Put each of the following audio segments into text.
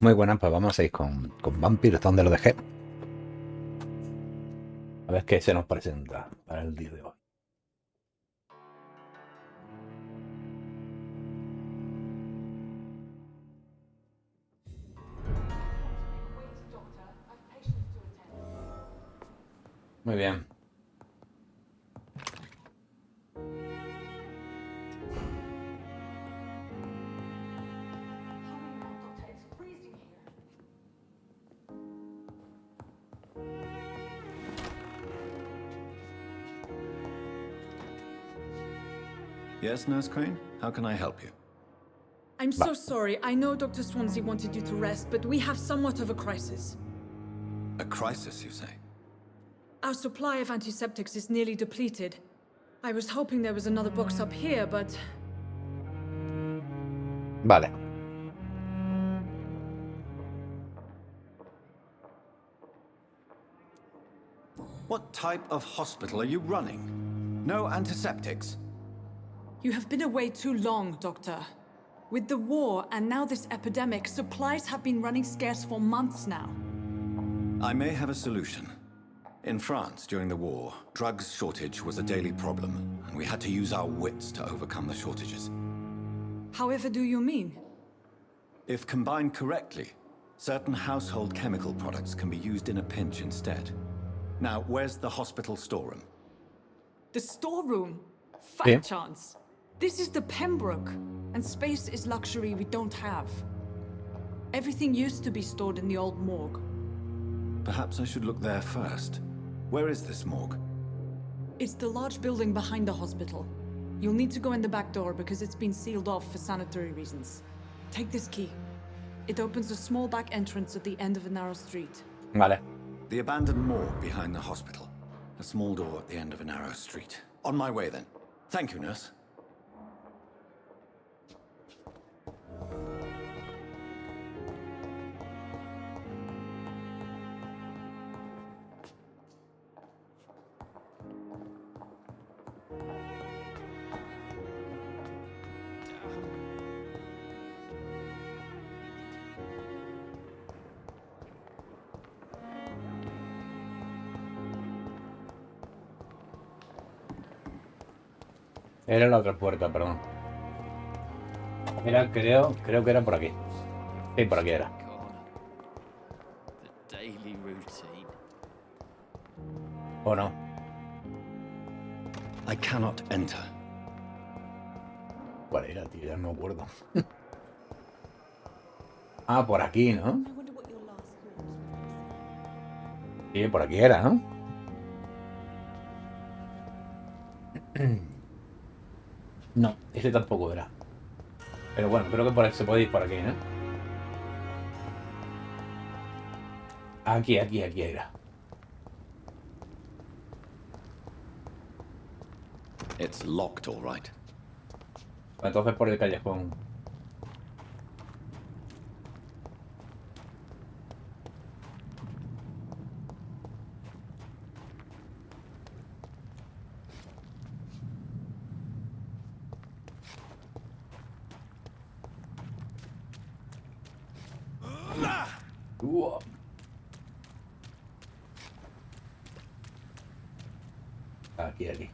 Muy buenas, pues vamos a ir con Vampyr, hasta donde lo dejé. A ver qué se nos presenta para el día de hoy. Muy bien. Yes, Nurse Crane? How can I help you? I'm so sorry. I know Dr. Swansea wanted you to rest, but we have somewhat of a crisis. A crisis, you say? Our supply of antiseptics is nearly depleted. I was hoping there was another box up here, but... Vale. What type of hospital are you running? No antiseptics? You have been away too long, Doctor. With the war and now this epidemic, supplies have been running scarce for months now. I may have a solution. In France, during the war, drugs shortage was a daily problem, and we had to use our wits to overcome the shortages. However do you mean? If combined correctly, certain household chemical products can be used in a pinch instead. Now, where's the hospital storeroom? The storeroom? Fat Yeah. chance. This is the Pembroke, and space is luxury we don't have. Everything used to be stored in the old morgue. Perhaps I should look there first. Where is this morgue? It's the large building behind the hospital. You'll need to go in the back door because it's been sealed off for sanitary reasons. Take this key. It opens a small back entrance at the end of a narrow street. Vale. The abandoned morgue behind the hospital. A small door at the end of a narrow street. On my way then. Thank you, nurse. Era la otra puerta, perdón. Era, creo que era por aquí. Sí, por aquí era. The daily routine. ¿O no? I cannot enter. ¿Cuál era, tío? Ya no me acuerdo. Ah, por aquí, ¿no? Sí, por aquí era, ¿no? No, ese tampoco era. Pero bueno, creo que se puede ir por aquí, ¿no? Aquí era. It's locked, all right. Entonces por el callejón. Uah. Aquí.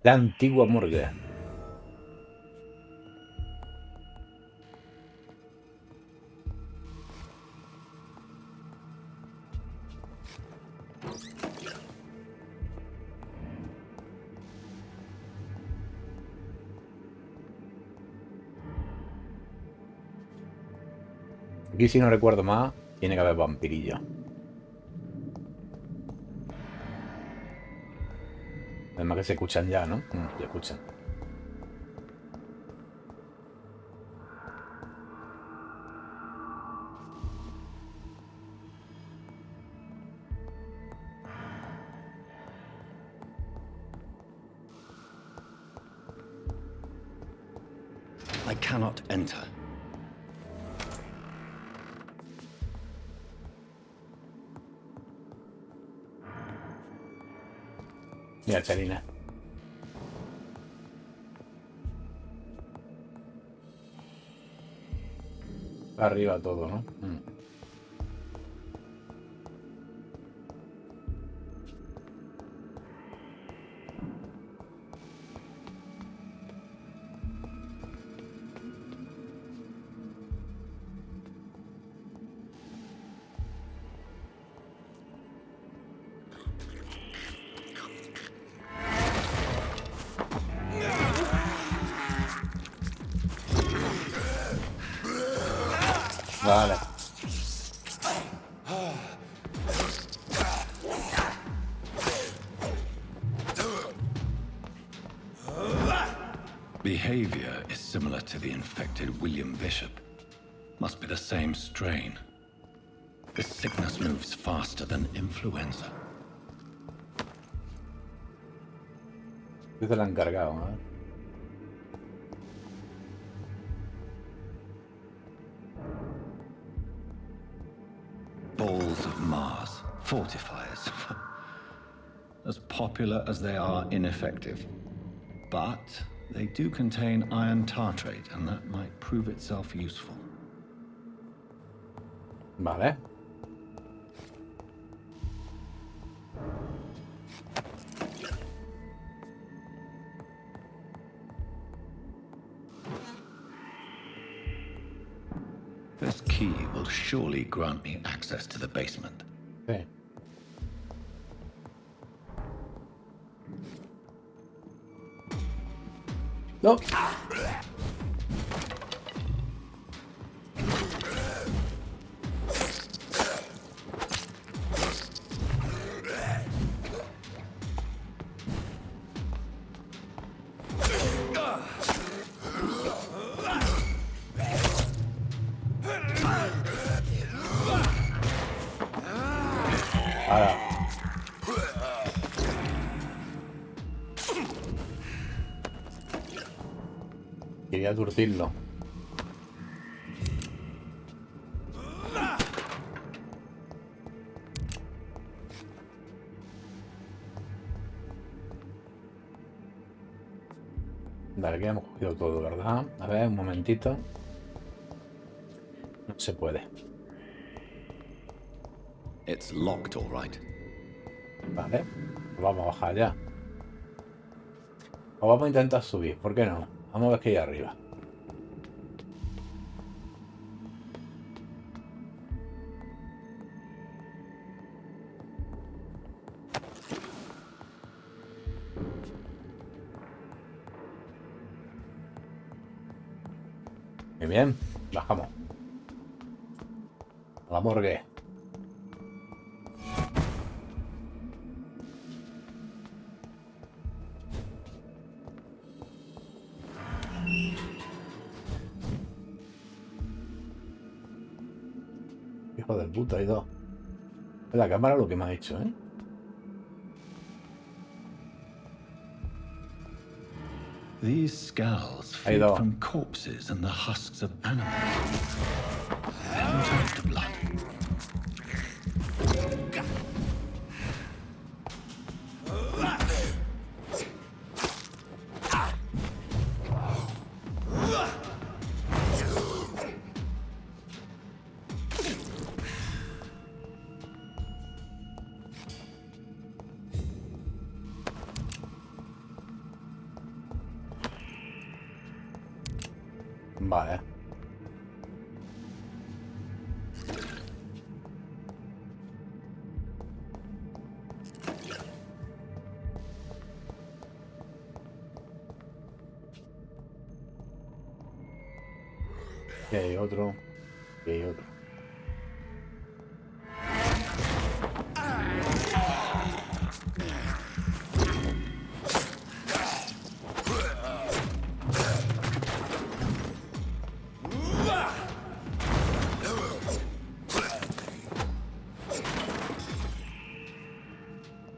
La antigua morgue. Aquí, si no recuerdo más, tiene que haber vampirillo. Además que se escuchan ya, ¿no? Se escuchan. I cannot enter. Mira, Chalina. Arriba todo, ¿no? Vale. Behavior is similar to the infected William Bishop. Must be the same strain. This sickness moves faster than influenza. Este lo han cargado, ¿eh? Balls of Mars, fortifiers. As popular as they are ineffective. But they do contain iron tartrate, and that might prove itself useful. Vale. This key will surely grant me access to the basement. Sí. No. Ahora. Quería aturdirlo. Vale, que hemos cogido todo, ¿verdad? A ver, un momentito. No se puede. It's locked, all right. Vale. Pues vamos a bajar ya. O vamos a intentar subir, ¿por qué no? Vamos a ver qué hay arriba. Muy bien, bajamos. A la morgue. Hijo de puta, hay dos. Es la cámara lo que me ha hecho, ¿eh? These skulls Ahí feed va. from corpses and the husks of animals. They haven't touched the blood. Vale. Aquí hay otro. Aquí hay otro.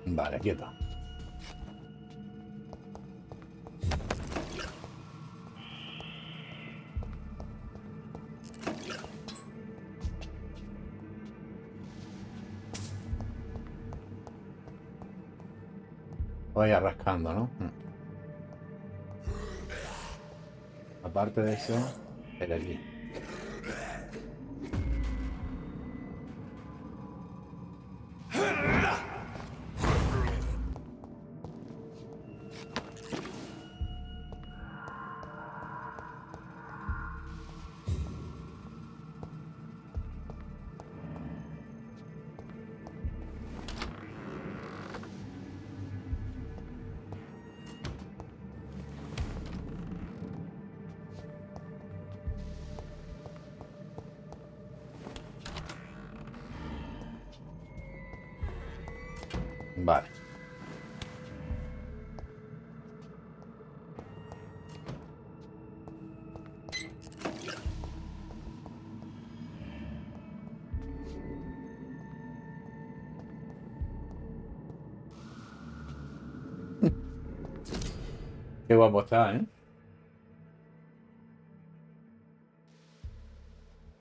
Vale, quieto. Vaya rascando, ¿no? Aparte de eso, el aquí. Vale. Qué guapo está, ¿eh?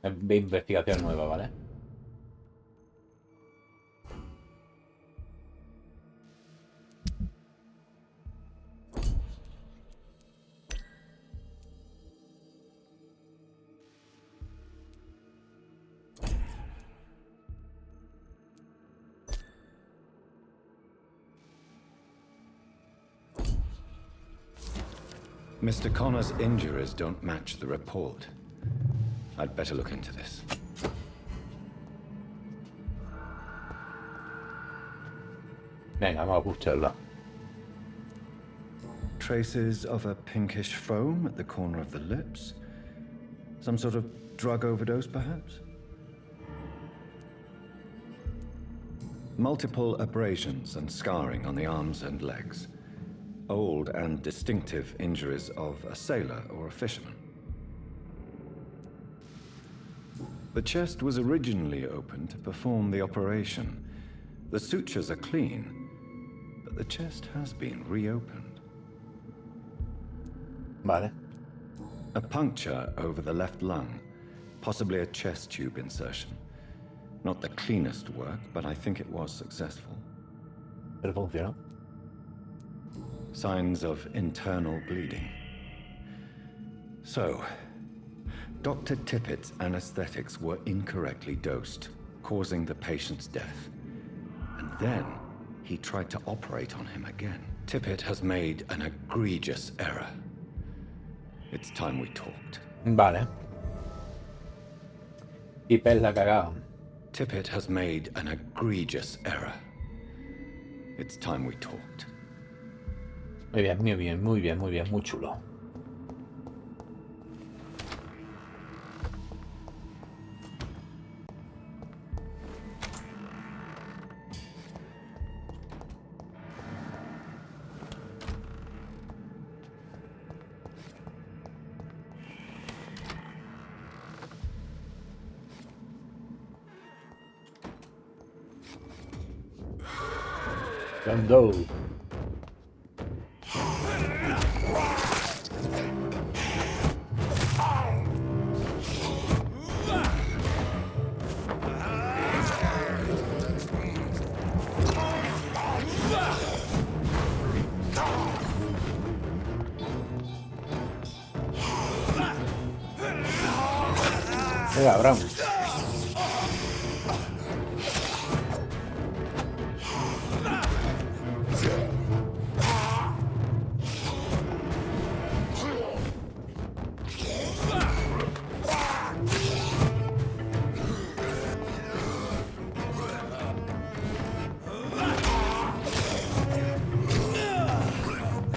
Es de investigación nueva, ¿vale? Mr. Connor's injuries don't match the report. I'd better look into this. Venga, vamos a buscarla. Traces of a pinkish foam at the corner of the lips. Some sort of drug overdose, perhaps? Multiple abrasions and scarring on the arms and legs. Old and distinctive injuries of a sailor or a fisherman. The chest was originally opened to perform the operation. The sutures are clean, but the chest has been reopened. Vale. A puncture over the left lung, possibly a chest tube insertion. Not the cleanest work, but I think it was successful. Pero funcionó. Signs of internal bleeding. So, Dr. Tippett's anesthetics were incorrectly dosed, causing the patient's death. And then, he tried to operate on him again. Tippett has made an egregious error. It's time we talked. Vale. Y Pez la ha cagado. Tippett has made an egregious error. It's time we talked. Muy bien, muy bien, muy bien, muy bien, muy chulo. John Doe. Venga, Abraham.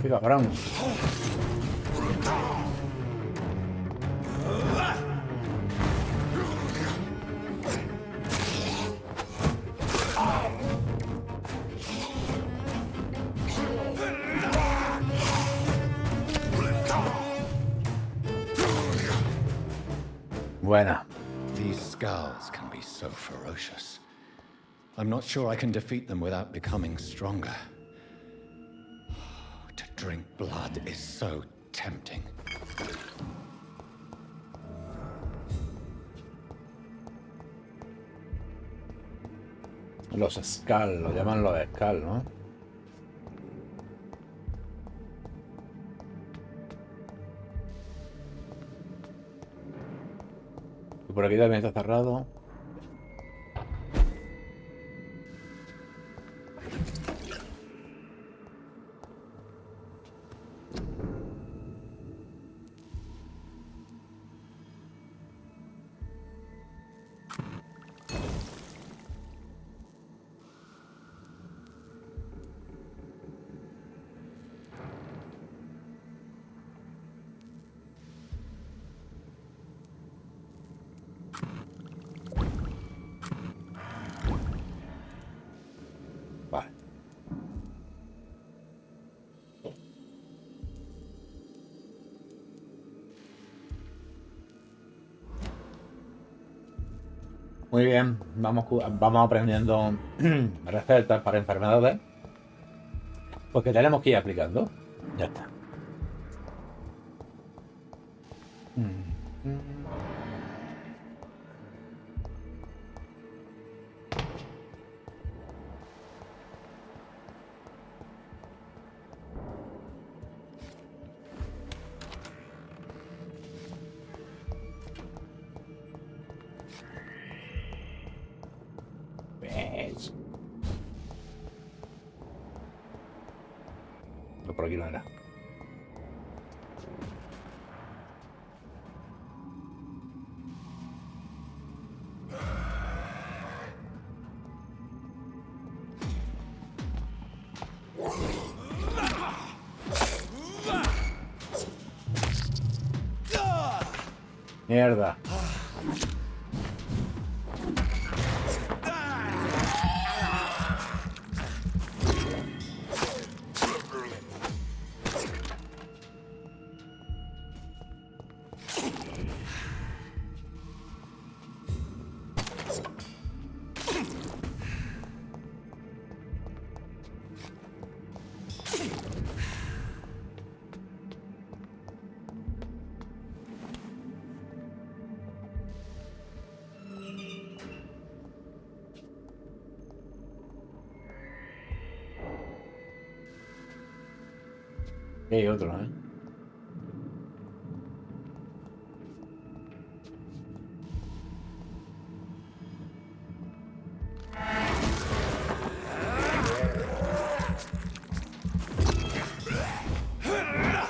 Qué cabrón. Buena. These skulls can be so ferocious. I'm not sure I can defeat them without becoming stronger. To drink blood is so tempting. Los Skull, lo llaman los Skull, ¿no? Y por aquí también está cerrado. Vale. Muy bien, vamos aprendiendo recetas para enfermedades. Pues que tenemos que ir aplicando. Ya está. Pues, no, por aquí no era. Mierda. Y hay otro, ¿eh? Espera.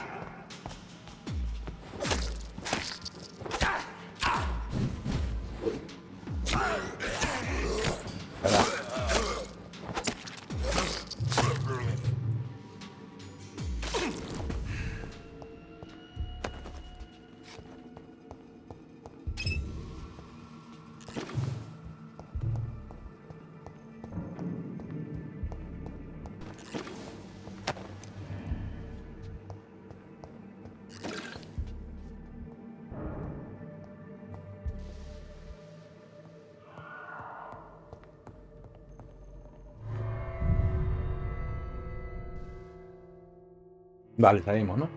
Vale, salimos, ¿no?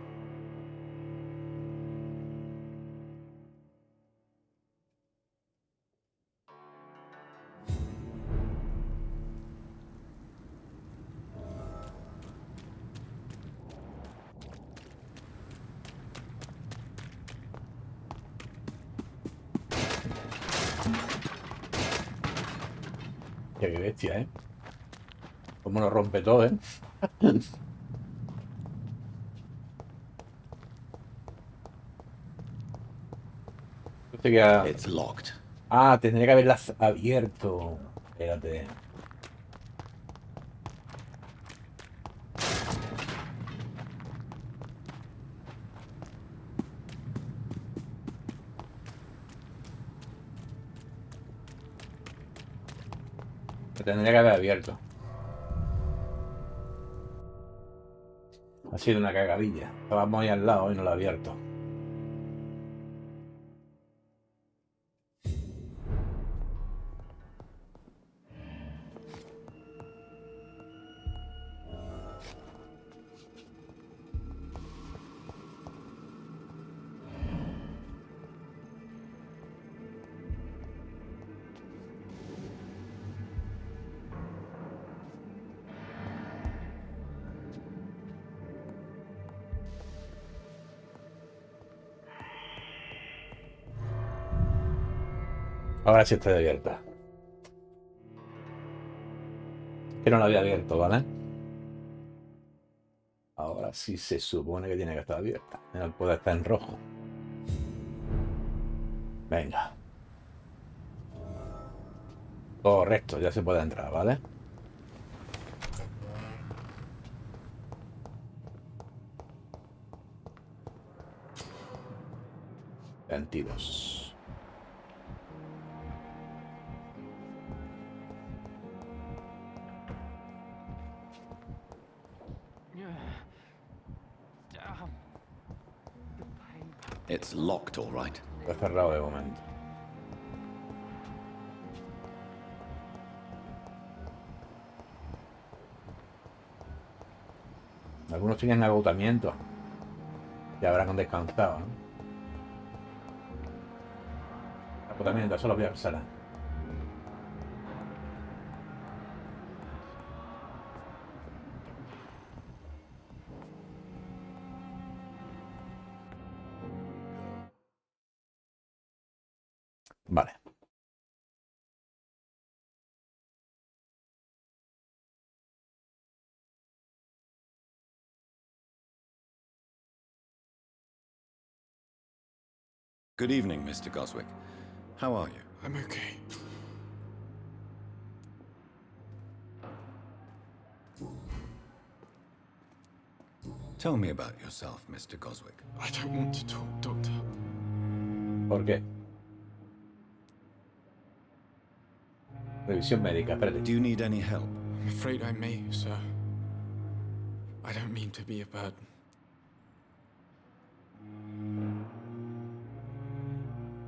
Qué bestia, ¿eh? Cómo lo rompe todo, ¿eh? Esto ya... It's locked. Ah, tendría que haberlas abierto. Espérate. Lo tendría que haber abierto. Ha sido una cagadilla. Estábamos ahí al lado y no lo he abierto. Ahora sí está abierta. Que no la había abierto, ¿vale? Ahora sí se supone que tiene que estar abierta. No puede estar en rojo. Venga. Correcto, ya se puede entrar, ¿vale? Sentidos. It's locked, all right. Está cerrado de momento. Algunos tienen agotamiento. Ya habrán descansado, ¿no? Agotamiento, eso lo voy a usar. Vale. Good evening, Mr. Goswick. How are you? I'm okay. Tell me about yourself, Mr. Goswick. I don't want to talk, Doctor. ¿Por qué? Revisión médica, espérate. Do you need any help? I'm afraid I may, sir. I don't mean to be a burden.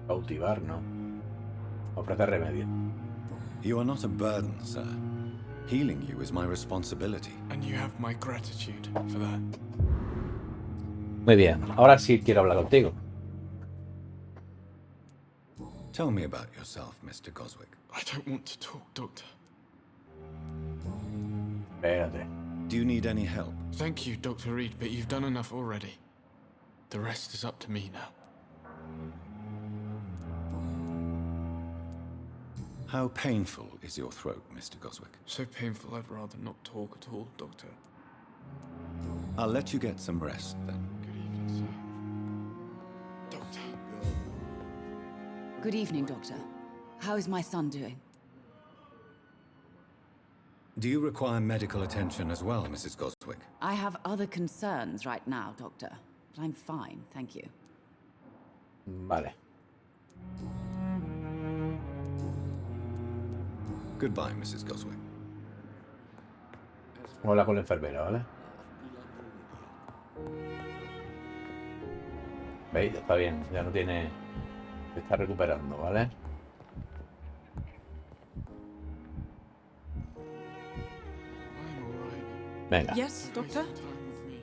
Cautivar, no. Ofrecer remedio. You are not a burden, sir. Healing you is my responsibility. And you have my gratitude for that. Muy bien, ahora sí quiero hablar contigo. Tell me about yourself, Mr. Goswick. I don't want to talk, Doctor. Espérate. Do you need any help? Thank you, Dr. Reed, but you've done enough already. The rest is up to me now. How painful is your throat, Mr. Goswick? So painful, I'd rather not talk at all, Doctor. I'll let you get some rest, then. Good evening, sir. Doctor. Good evening, Doctor. How is my son doing? Do you require medical attention as well, Mrs. Goswick? I have other concerns right now, Doctor. But I'm fine, thank you. Vale. Goodbye, Mrs. Goswick. Habla con la enfermera, ¿vale? ¿Veis? Ya está bien, ya no tiene... Se está recuperando, ¿vale? I'm all right. Venga. Yes, Waste Doctor? your time with me.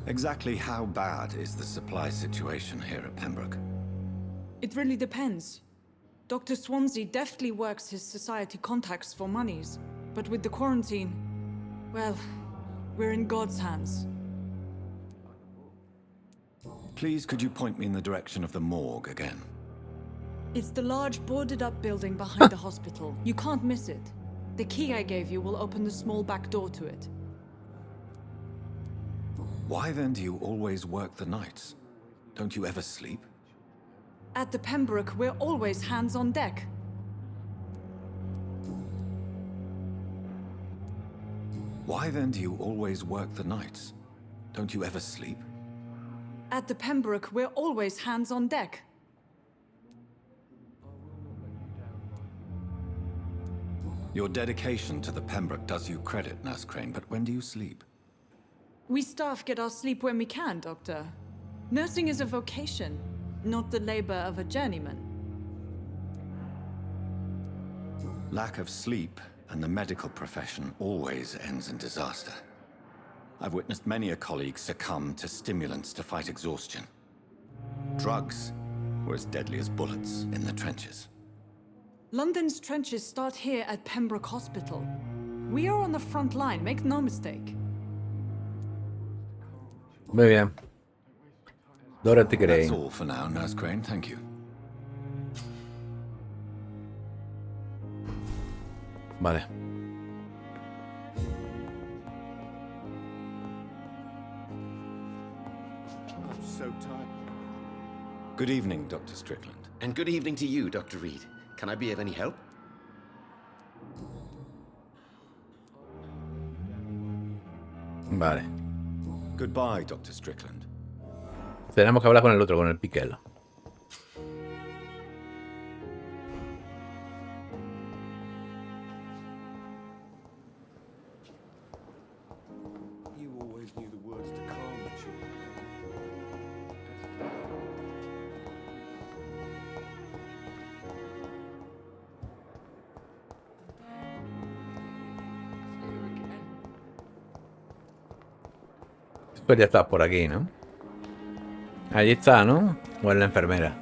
Exactly how bad is the supply situation here at Pembroke? It really depends. Dr. Swansea deftly works his society contacts for monies, but with the quarantine, well, we're in God's hands. Please, could you point me in the direction of the morgue again? It's the large boarded-up building behind the hospital. You can't miss it. The key I gave you will open the small back door to it. Why then do you always work the nights? Don't you ever sleep? At the Pembroke, we're always hands on deck. Why then do you always work the nights? Don't you ever sleep? At the Pembroke, we're always hands on deck. Your dedication to the Pembroke does you credit, Nurse Crane, but when do you sleep? We staff get our sleep when we can, Doctor. Nursing is a vocation, not the labor of a journeyman. Lack of sleep and the medical profession always ends in disaster. I've witnessed many a colleague succumb to stimulants to fight exhaustion. Drugs were as deadly as bullets in the trenches. London's trenches start here at Pembroke Hospital. We are on the front line, make no mistake. Muy bien. Dorothy Gray. That's all for now, Nurse Crane. Thank you. Vale. I'm so tired. Good evening, Dr. Strickland. And good evening to you, Dr. Reed. Can I be of any help? Vale. Goodbye, Dr. Strickland. Tenemos que hablar con el otro, con el Piquel. You always knew the words to calm the children. Pues ya estás por aquí, ¿no? Allí está, ¿no? O es la enfermera.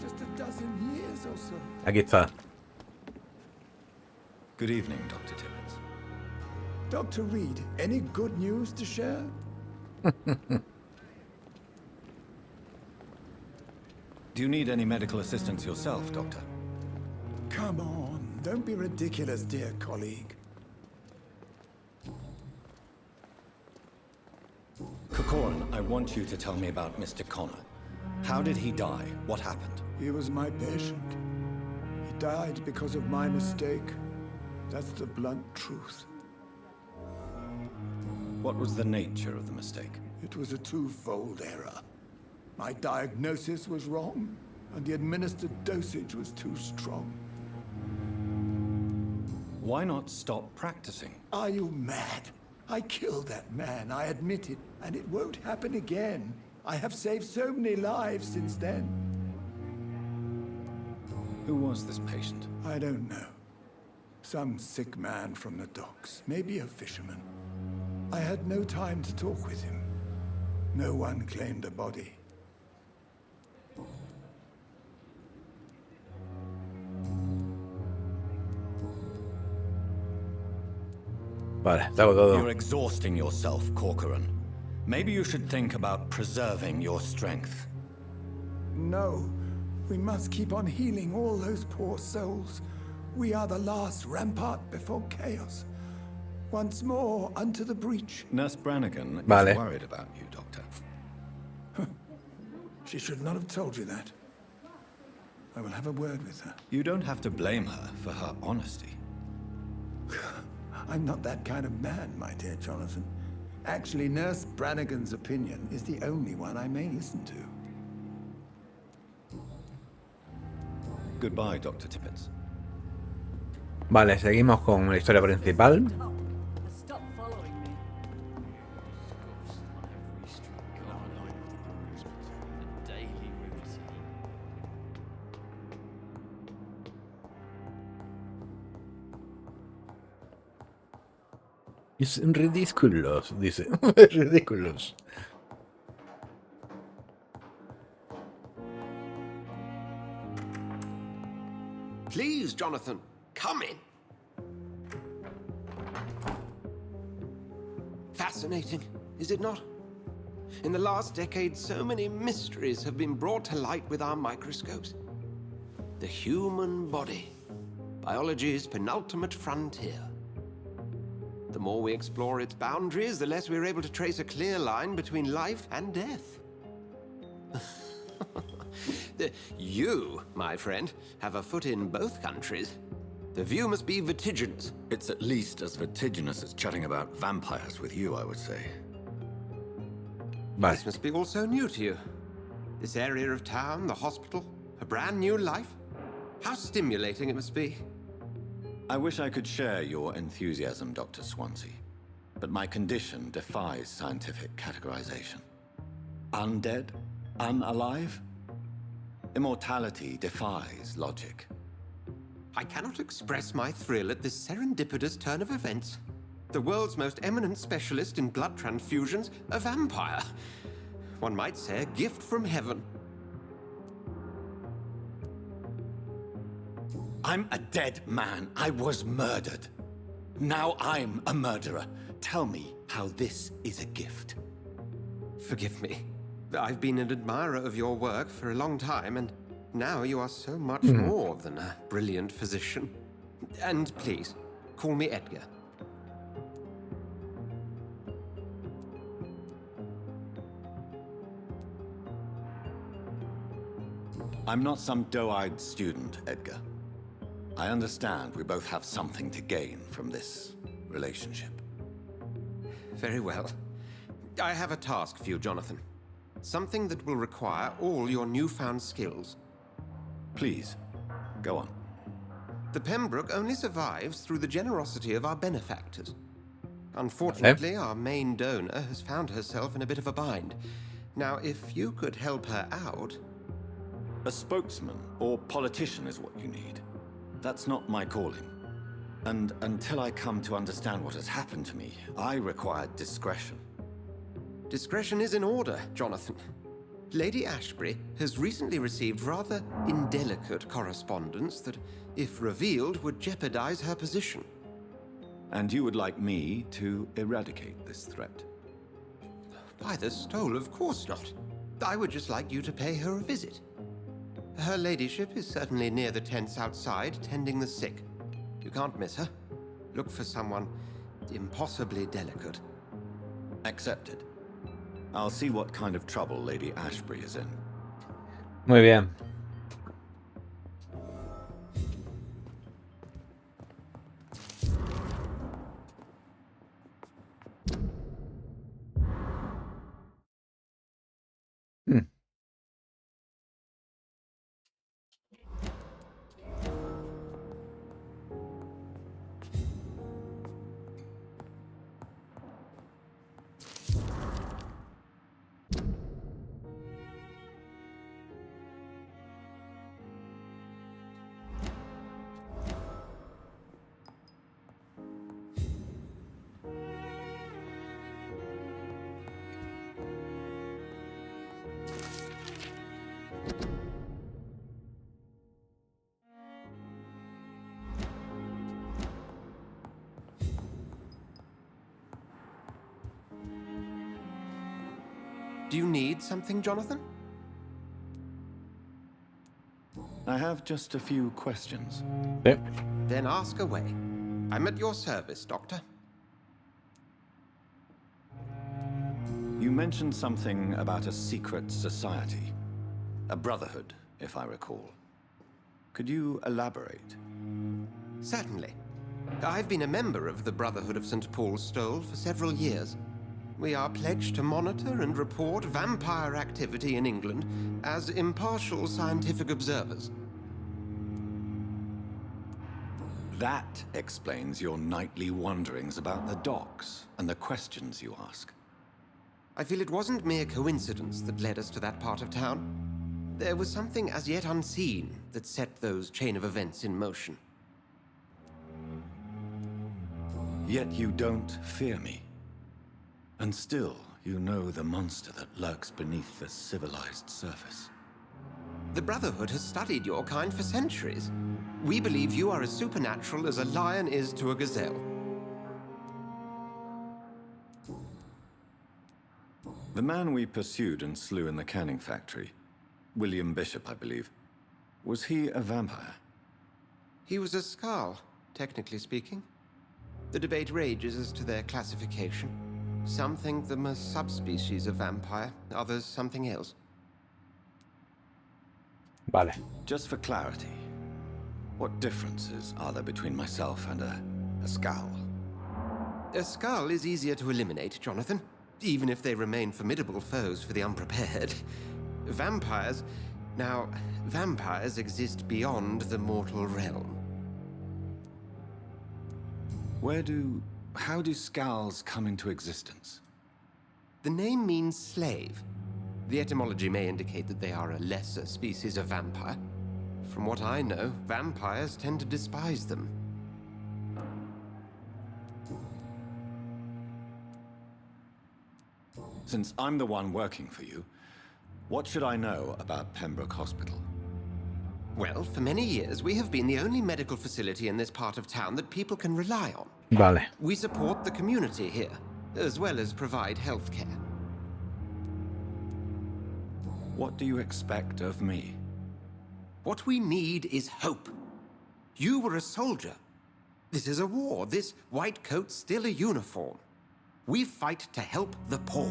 Just a dozen years or so. Aquí está. Good evening, Dr. Tibbets. Dr. Reed, any good news to share? Do you need any medical assistance yourself, Doctor? Come on, don't be ridiculous, dear colleague. Corcoran, I want you to tell me about Mr. Connor. How did he die? What happened? He was my patient. He died because of my mistake. That's the blunt truth. What was the nature of the mistake? It was a twofold error. My diagnosis was wrong, and the administered dosage was too strong. Why not stop practicing? Are you mad? I killed that man, I admit it, and it won't happen again. I have saved so many lives since then. Who was this patient? I don't know. Some sick man from the docks, maybe a fisherman. I had no time to talk with him. No one claimed the body. Vale, está todo. You're exhausting yourself, Corcoran. Maybe you should think about preserving your strength. No, we must keep on healing all those poor souls. We are the last rampart before chaos. Once more, unto the breach. Nurse Brannigan Vale. is worried about you, Doctor. She should not have told you that. I will have a word with her. You don't have to blame her for her honesty. I'm not that kind of man, my dear Jonathan. Actually, Nurse Brannigan's opinion is the only one I may listen to. Goodbye, Dr. Tibbets. Vale, seguimos con la historia principal. Stop following me. Es ridiculous, dice. Es ridiculous. Please, Jonathan, come in. Fascinating, is it not? In the last decade, so many mysteries have been brought to light with our microscopes. The human body, biology's penultimate frontier. The more we explore its boundaries, the less we're able to trace a clear line between life and death. You, my friend, have a foot in both countries. The view must be vertiginous. It's at least as vertiginous as chatting about vampires with you, I would say. Vale. This must be all so new to you. This area of town, the hospital, a brand new life. How stimulating it must be. I wish I could share your enthusiasm, Dr. Swansea, but my condition defies scientific categorization. Undead? Unalive? Immortality defies logic. I cannot express my thrill at this serendipitous turn of events. The world's most eminent specialist in blood transfusions, a vampire. One might say a gift from heaven. I'm a dead man. I was murdered. Now I'm a murderer. Tell me how this is a gift. Forgive me. I've been an admirer of your work for a long time, and now you are so much more than a brilliant physician. And please, call me Edgar. I'm not some doe-eyed student, Edgar. I understand we both have something to gain from this relationship. Very well. I have a task for you, Jonathan. Something that will require all your newfound skills. Please, go on. The Pembroke only survives through the generosity of our benefactors. Unfortunately, our main donor has found herself in a bit of a bind. Now, if you could help her out... A spokesman or politician is what you need. That's not my calling. And until I come to understand what has happened to me, I require discretion. Discretion is in order, Jonathan. Lady Ashbury has recently received rather indelicate correspondence that, if revealed, would jeopardize her position. And you would like me to eradicate this threat? By the stole, of course not. I would just like you to pay her a visit. Her ladyship is certainly near the tents outside, tending the sick. You can't miss her. Look for someone impossibly delicate. Accepted. I'll see what kind of trouble Lady Ashbury is in. Muy bien. Do you need something, Jonathan? I have just a few questions. Sí. Then ask away. I'm at your service, Doctor. You mentioned something about a secret society. A brotherhood, if I recall. Could you elaborate? Certainly. I've been a member of the Brotherhood of St. Paul's Stole for several years. We are pledged to monitor and report vampire activity in England as impartial scientific observers. That explains your nightly wanderings about the docks and the questions you ask. I feel it wasn't mere coincidence that led us to that part of town. There was something as yet unseen that set those chain of events in motion. Yet you don't fear me. And still, you know the monster that lurks beneath the civilized surface. The Brotherhood has studied your kind for centuries. We believe you are as supernatural as a lion is to a gazelle. The man we pursued and slew in the canning factory, William Bishop, I believe, was he a vampire? He was a Skald, technically speaking. The debate rages as to their classification. Some think them a subspecies of vampire, others something else. Vale. Just for clarity, what differences are there between myself and a Skald? A Skald is easier to eliminate, Jonathan, even if they remain formidable foes for the unprepared. Vampires... Now, vampires exist beyond the mortal realm. How do Skalds come into existence? The name means slave. The etymology may indicate that they are a lesser species of vampire. From what I know, vampires tend to despise them. Since I'm the one working for you, what should I know about Pembroke Hospital? Well, for many years, we have been the only medical facility in this part of town that people can rely on. Vale. We support the community here, as well as provide health care. What do you expect of me? What we need is hope. You were a soldier. This is a war. This white coat's still a uniform. We fight to help the poor,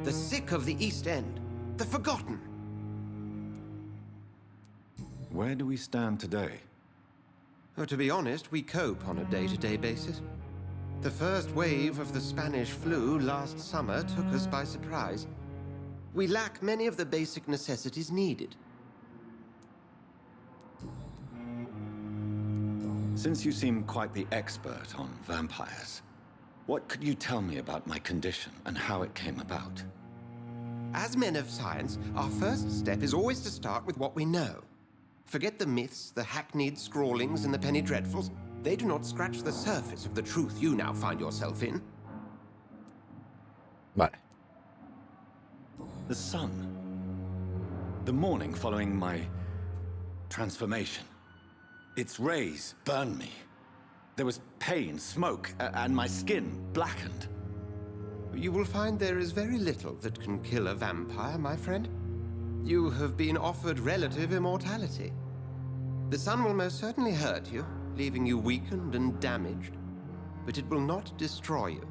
the sick of the East End, the forgotten. Where do we stand today? Oh, to be honest, we cope on a day-to-day basis. The first wave of the Spanish flu last summer took us by surprise. We lack many of the basic necessities needed. Since you seem quite the expert on vampires, what could you tell me about my condition and how it came about? As men of science, our first step is always to start with what we know. Forget the myths, the hackneyed scrawlings, and the penny dreadfuls. They do not scratch the surface of the truth you now find yourself in. Vale. The sun. The morning following my transformation. Its rays burned me. There was pain, smoke, and my skin blackened. You will find there is very little that can kill a vampire, my friend. You have been offered relative immortality. The sun will most certainly hurt you, leaving you weakened and damaged, but it will not destroy you.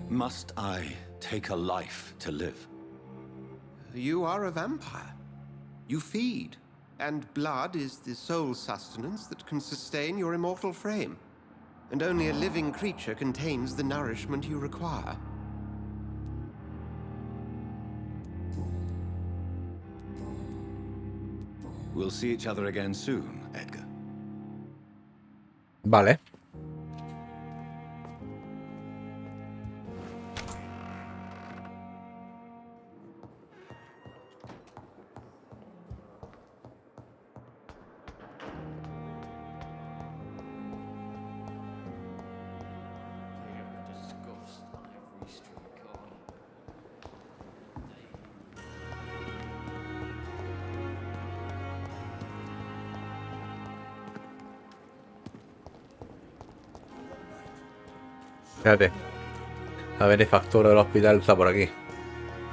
Must I take a life to live? You are a vampire. You feed, and blood is the sole sustenance that can sustain your immortal frame. And only a living creature contains the nourishment you require. We'll see each other again soon, Edgar. Vale. Fíjate. La benefactora del hospital está por aquí.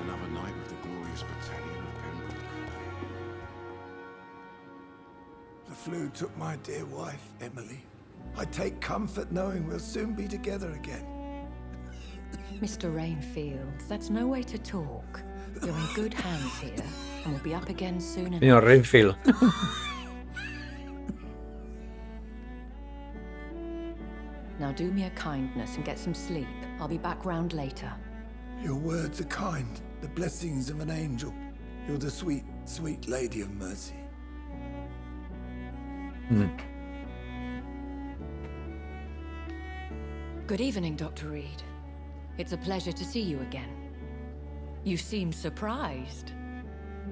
Another night with the glorious battalion of Pembroke. The flu took my dear wife, Emily. I take comfort knowing we'll soon be together again. Mr. Rainfield, that's no way to talk. You're in good hands here, and we'll be up again soon enough. Señor Rainfield. Now do me a kindness and get some sleep. I'll be back round later. Your words are kind, the blessings of an angel. You're the sweet, sweet lady of mercy. Good evening, Dr. Reed. It's a pleasure to see you again. You seem surprised.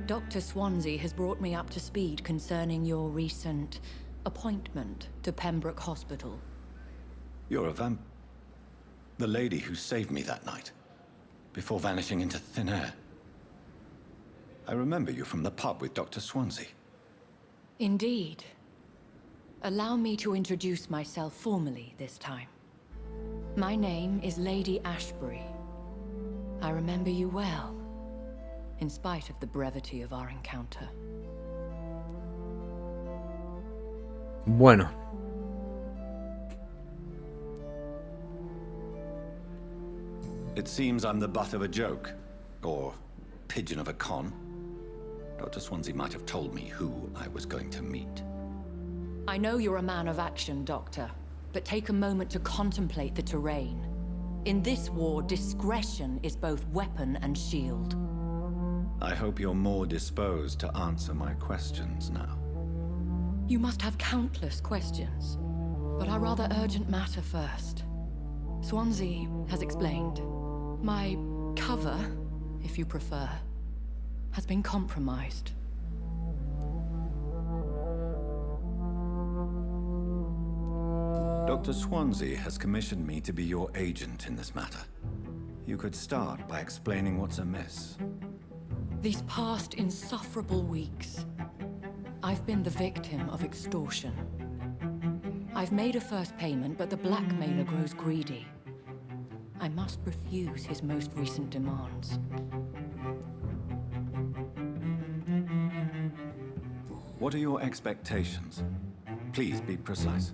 Dr. Swansea has brought me up to speed concerning your recent appointment to Pembroke Hospital. You're a the lady who saved me that night, before vanishing into thin air. I remember you from the pub with Dr. Swansea. Indeed. Allow me to introduce myself formally this time. My name is Lady Ashbury. I remember you well, in spite of the brevity of our encounter. Bueno. It seems I'm the butt of a joke, or pigeon of a con. Dr. Swansea might have told me who I was going to meet. I know you're a man of action, Doctor, but take a moment to contemplate the terrain. In this war, discretion is both weapon and shield. I hope you're more disposed to answer my questions now. You must have countless questions, but our rather urgent matter first. Swansea has explained. My cover, if you prefer, has been compromised. Dr. Swansea has commissioned me to be your agent in this matter. You could start by explaining what's amiss. These past insufferable weeks, I've been the victim of extortion. I've made a first payment, but the blackmailer grows greedy. I must refuse his most recent demands. What are your expectations? Please be precise.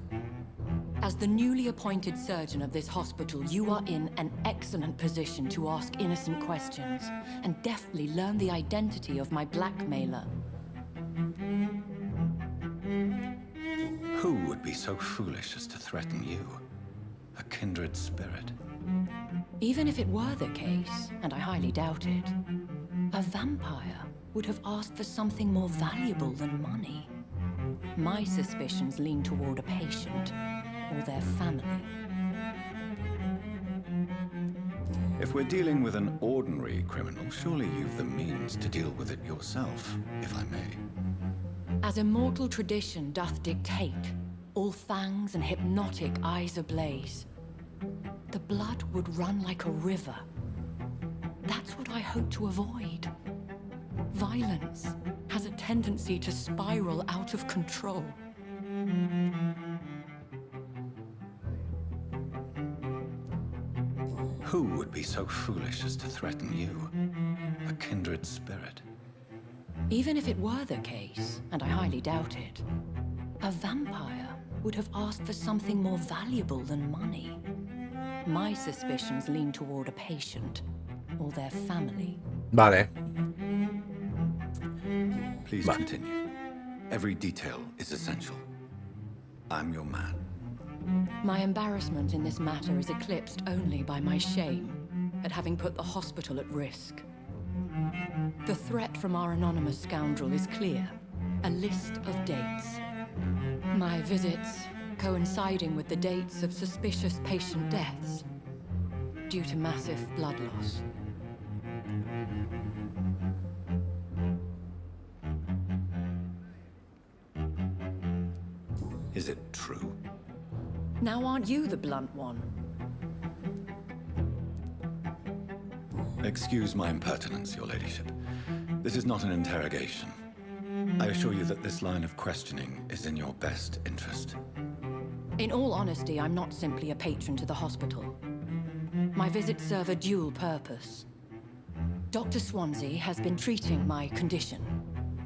As the newly appointed surgeon of this hospital, you are in an excellent position to ask innocent questions and deftly learn the identity of my blackmailer. Who would be so foolish as to threaten you? A kindred spirit. Even if it were the case, and I highly doubt it, a vampire would have asked for something more valuable than money. My suspicions lean toward a patient or their family. If we're dealing with an ordinary criminal, surely you've the means to deal with it yourself, if I may. As immortal tradition doth dictate, all fangs and hypnotic eyes ablaze, the blood would run like a river. That's what I hope to avoid. Violence has a tendency to spiral out of control. Who would be so foolish as to threaten you? A kindred spirit. Even if it were the case, and I highly doubt it, a vampire would have asked for something more valuable than money. My suspicions lean toward a patient or their family. Vale. Please continue. Every detail is essential. I'm your man. My embarrassment in this matter is eclipsed only by my shame at having put the hospital at risk. The threat from our anonymous scoundrel is clear. A list of dates. My visits coinciding with the dates of suspicious patient deaths due to massive blood loss. Is it true? Now aren't you the blunt one? Excuse my impertinence, your ladyship. This is not an interrogation. I assure you that this line of questioning is in your best interest. In all honesty, I'm not simply a patron to the hospital. My visits serve a dual purpose. Dr. Swansea has been treating my condition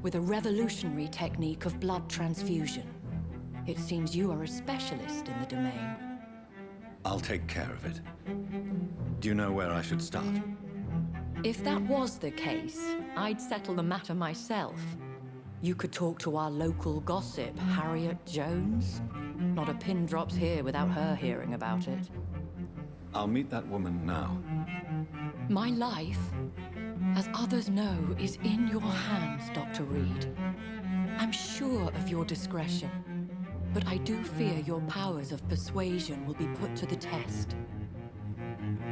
with a revolutionary technique of blood transfusion. It seems you are a specialist in the domain. I'll take care of it. Do you know where I should start? If that was the case, I'd settle the matter myself. You could talk to our local gossip, Harriet Jones. Not a pin drops here without her hearing about it. I'll meet that woman now. My life, as others know, is in your hands, Dr. Reed. I'm sure of your discretion, but I do fear your powers of persuasion will be put to the test.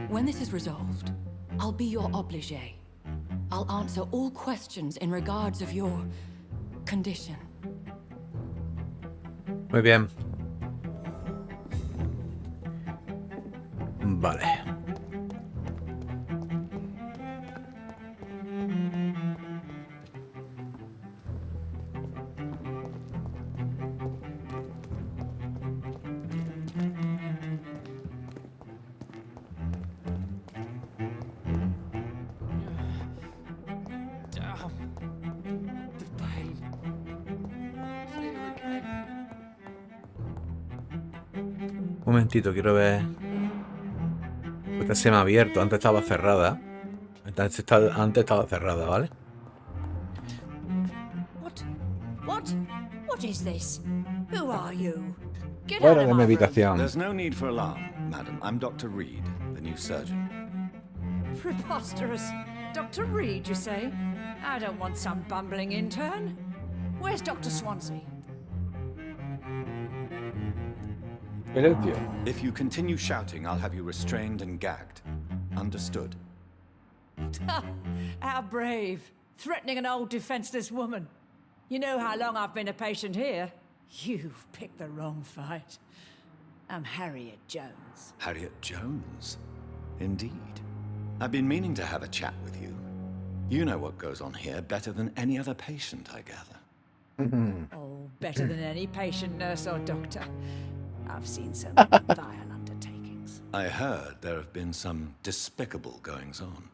When this is resolved, I'll be your obligé. I'll answer all questions in regards of your condition. Muy bien. Vale. Un momentito, quiero ver. Esta se me ha abierto, antes estaba cerrada. Antes estaba cerrada, ¿vale? What is this? Who are you? Get Fuera out of de mi my room. habitación. There's no need for alarm, madam. I'm Dr. Reed, the new surgeon. Preposterous. Dr. Reed, you say? I don't want some bumbling intern. Where's Dr. Swansea? Silencio. If you continue shouting, I'll have you restrained and gagged. Understood? How brave. Threatening an old defenseless woman. You know how long I've been a patient here? You've picked the wrong fight. I'm Harriet Jones. Harriet Jones? Indeed. I've been meaning to have a chat with you. You know what goes on here better than any other patient, I gather. Oh, better than any patient, nurse, or doctor. I've seen so many vile undertakings. I heard there have been some despicable goings-on.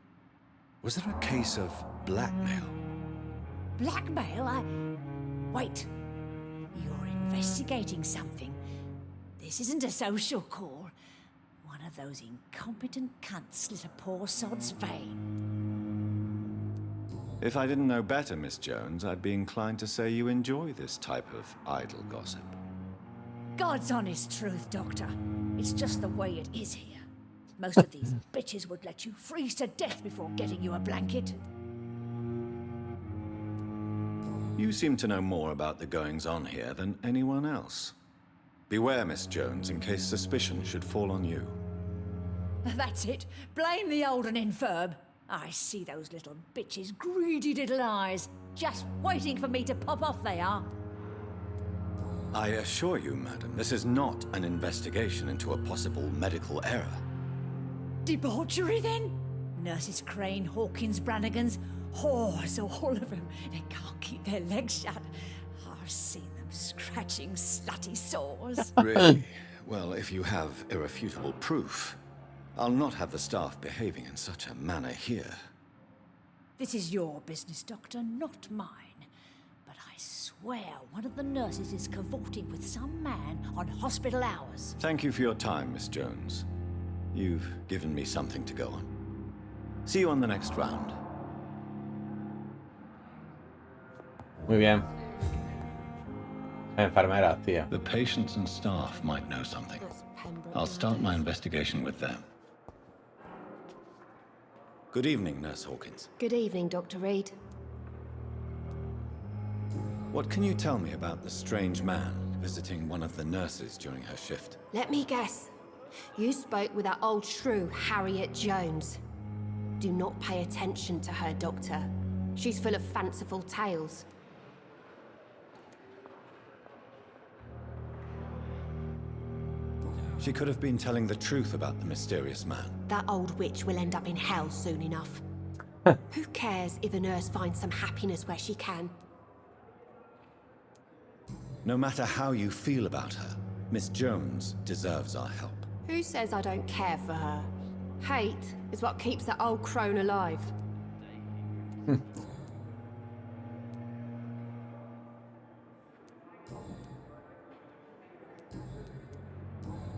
Was there a case of blackmail? Blackmail? Wait. You're investigating something. This isn't a social call. One of those incompetent cunts slit a poor sod's vein. If I didn't know better, Miss Jones, I'd be inclined to say you enjoy this type of idle gossip. God's honest truth, Doctor. It's just the way it is here. Most of these bitches would let you freeze to death before getting you a blanket. You seem to know more about the goings-on here than anyone else. Beware, Miss Jones, in case suspicion should fall on you. That's it. Blame the old and infirm. I see those little bitches' greedy little eyes. Just waiting for me to pop off they are. I assure you, madam, this is not an investigation into a possible medical error. Debauchery, then? Nurses Crane, Hawkins, Brannigans, whores, all of them. They can't keep their legs shut. I've seen them scratching slutty sores. Really? Well, if you have irrefutable proof, I'll not have the staff behaving in such a manner here. This is your business, Doctor, not mine. But I swear one of the nurses is cavorting with some man on hospital hours. Thank you for your time, Miss Jones. You've given me something to go on. See you on the next round. Muy bien. Enfermeras, tío. The patients and staff might know something. I'll start my investigation with them. Good evening, Nurse Hawkins. Good evening, Dr. Reed. What can you tell me about the strange man visiting one of the nurses during her shift? Let me guess. You spoke with that old shrew, Harriet Jones. Do not pay attention to her, Doctor. She's full of fanciful tales. She could have been telling the truth about the mysterious man. That old witch will end up in hell soon enough. Who cares if a nurse finds some happiness where she can? No matter how you feel about her, Miss Jones deserves our help. Who says I don't care for her? Hate is what keeps that old crone alive.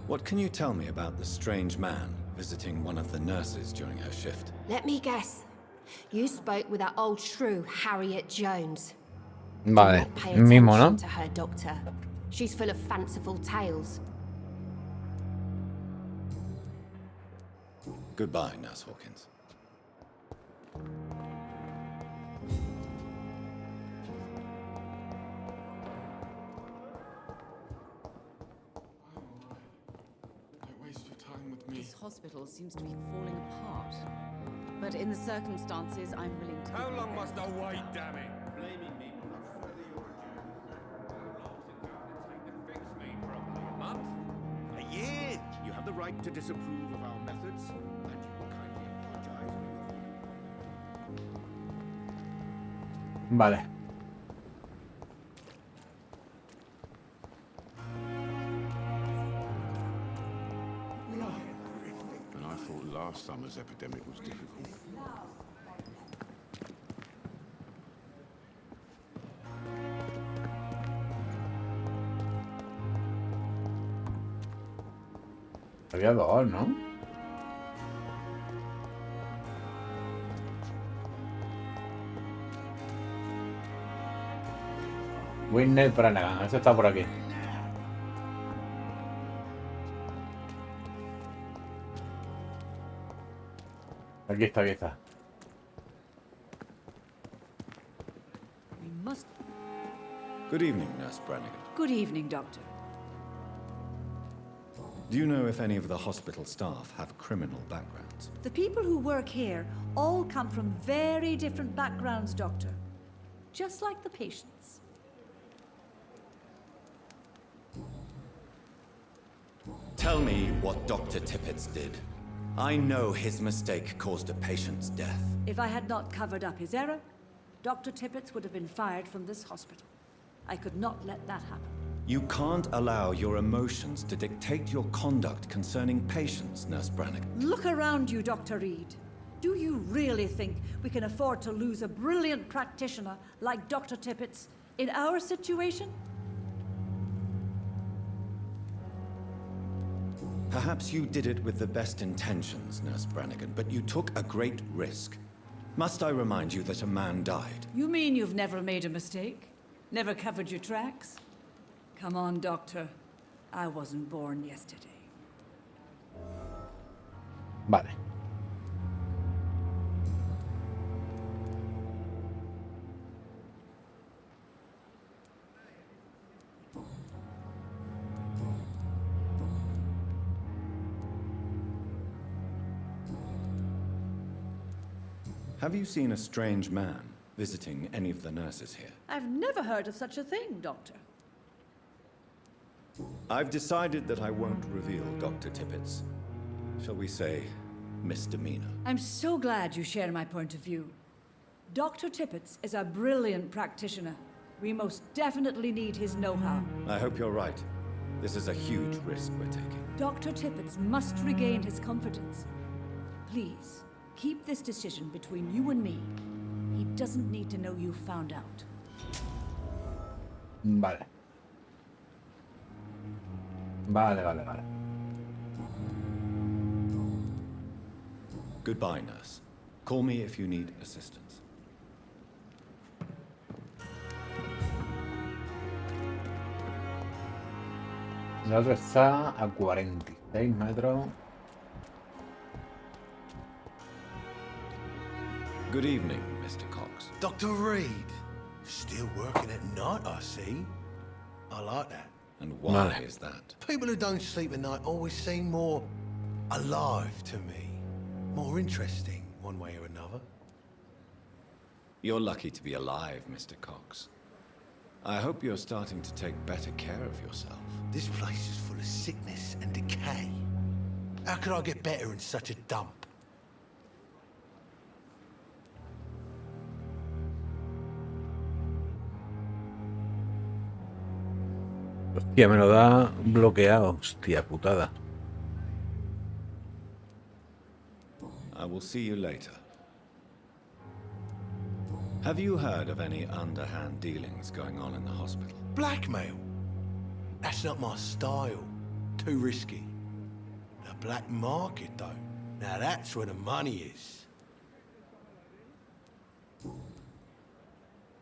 What can you tell me about the strange man visiting one of the nurses during her shift? Let me guess. You spoke with that old shrew, Harriet Jones. Vale, Do not pay mismo, attention ¿no? to her, Doctor. She's full of fanciful tales. Goodbye, Nurse Hawkins. Don't waste your time with me. This hospital seems to be falling apart. But in the circumstances, I'm willing to... How long must I wait, damn it? Blaming me for not further your duty. How long's it going to take to fix me properly? A month? A year? You have the right to disapprove of our methods, and you will kindly apologize when you're Vale. And I thought last summer's epidemic was difficult. Había dos, ¿no? Winner Branagan, eso está por aquí. Aquí está, aquí está. We must... Good evening, Nurse Brannigan. Good evening, Doctor. Do you know if any of the hospital staff have criminal backgrounds? The people who work here all come from very different backgrounds, Doctor. Just like the patients. Tell me what Dr. Tippett did. I know his mistake caused a patient's death. If I had not covered up his error, Dr. Tippett would have been fired from this hospital. I could not let that happen. You can't allow your emotions to dictate your conduct concerning patients, Nurse Brannigan. Look around you, Dr. Reed. Do you really think we can afford to lose a brilliant practitioner like Dr. Tippett In our situation? Perhaps you did it with the best intentions, Nurse Brannigan, but you took a great risk. Must I remind you that a man died? You mean you've never made a mistake? Never covered your tracks? Come on, Doctor. I wasn't born yesterday. Vale. Have you seen a strange man visiting any of the nurses here? I've never heard of such a thing, Doctor. I've decided that I won't reveal Dr. Tippett's, shall we say, misdemeanor. I'm so glad you share my point of view. Dr. Tippett is a brilliant practitioner. We most definitely need his know-how. I hope you're right. This is a huge risk we're taking. Dr. Tippett must regain his confidence. Please, keep this decision between you and me. He doesn't need to know you found out. Vale. Vale. Goodbye, nurse. Call me if you need assistance. El otro está a 46 metros. Good evening, Mr. Cox. Dr. Reed. Still working at night, I see. I like that. And why is that? People who don't sleep at night always seem more alive to me. More interesting, one way or another. You're lucky to be alive, Mr. Cox. I hope you're starting to take better care of yourself. This place is full of sickness and decay. How could I get better in such a dump? Hostia, me lo da bloqueado. Hostia putada. I will see you later. Have you heard of any underhand dealings going on in the hospital? Blackmail? That's not my style. Too risky. The black market, though. Now that's where the money is.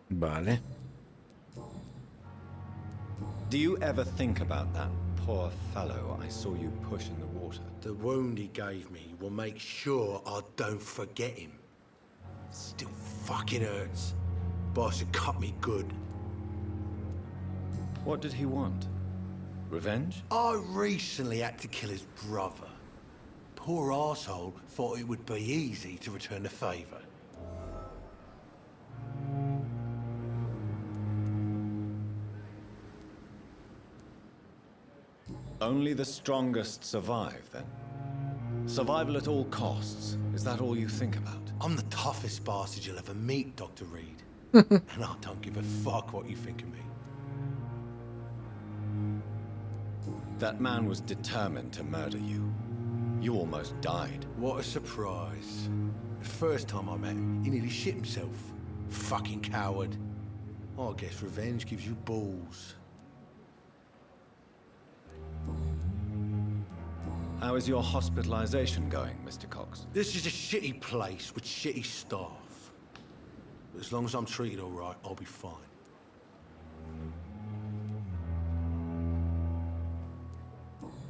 Vale. Do you ever think about that poor fellow I saw you push in the water? The wound he gave me will make sure I don't forget him. Still fucking hurts. Boss had cut me good. What did he want? Revenge? I recently had to kill his brother. Poor arsehole thought it would be easy to return the favor. Only the strongest survive, then? Survival at all costs. Is that all you think about? I'm the toughest bastard you'll ever meet, Dr. Reed. And I don't give a fuck what you think of me. That man was determined to murder you. You almost died. What a surprise. The first time I met him, he nearly shit himself. Fucking coward. I guess revenge gives you balls. How is your hospitalization going, Mr. Cox? This is a shitty place with shitty staff. But as long as I'm treated all right, I'll be fine.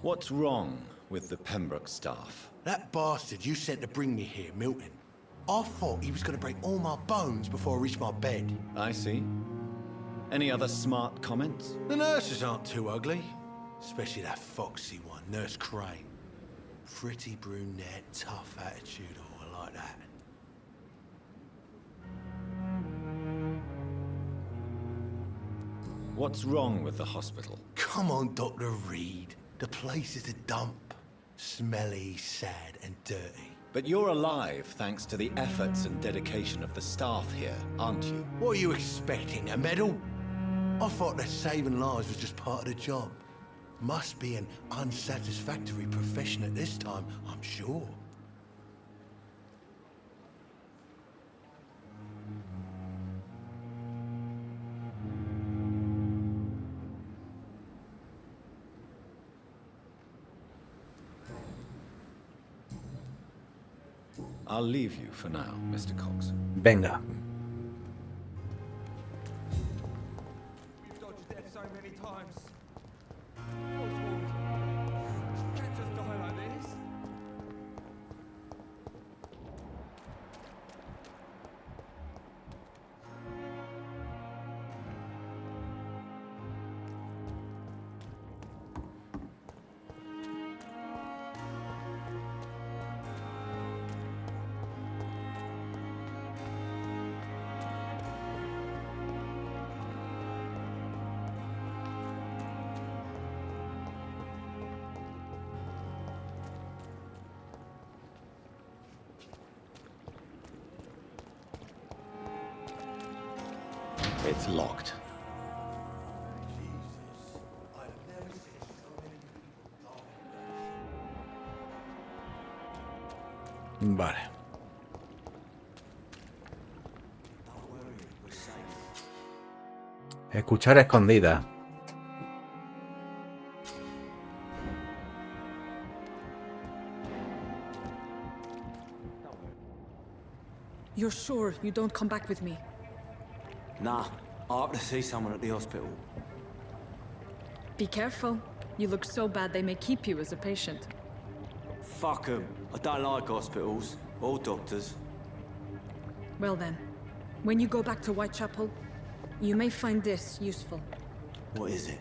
What's wrong with the Pembroke staff? That bastard you sent to bring me here, Milton. I thought he was going to break all my bones before I reached my bed. I see. Any other smart comments? The nurses aren't too ugly. Especially that foxy one, Nurse Crane. Pretty brunette, tough attitude, oh, I like that. What's wrong with the hospital? Come on, Dr. Reed. The place is a dump. Smelly, sad, and dirty. But you're alive thanks to the efforts and dedication of the staff here, aren't you? What are you expecting, a medal? I thought that saving lives was just part of the job. Must be an unsatisfactory profession at this time, I'm sure. I'll leave you for now, Mr. Cox. Venga. We've dodged death so many times. Oswald, you can't just die like this. It's locked. Vale. Escuchar escondida. You're sure you don't come back with me? Nah, I have to see someone at the hospital. Be careful. You look so bad they may keep you as a patient. Fuck 'em. I don't like hospitals or doctors. Well then, when you go back to Whitechapel, you may find this useful. What is it?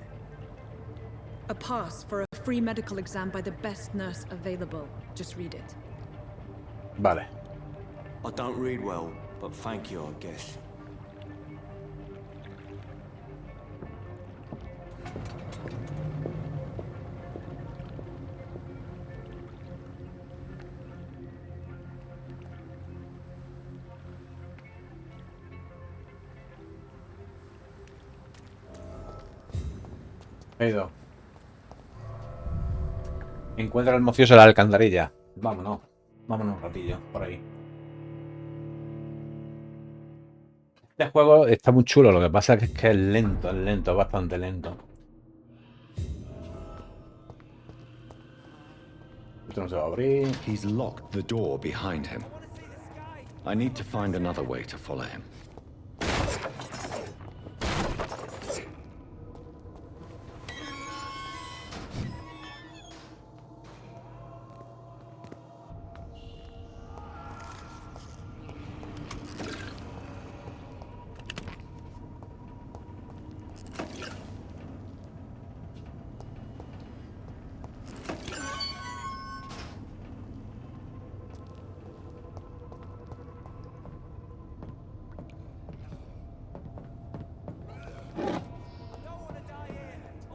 A pass for a free medical exam by the best nurse available. Just read it. Vale. I don't read well, but thank you, I guess. He ido. Encuentra al mafioso de la alcantarilla. Vámonos. Vámonos un ratillo por ahí. Este juego está muy chulo. Lo que pasa es que es lento, es bastante lento. Esto no se va a abrir. He's locked the door behind him. I need to find another way to follow him.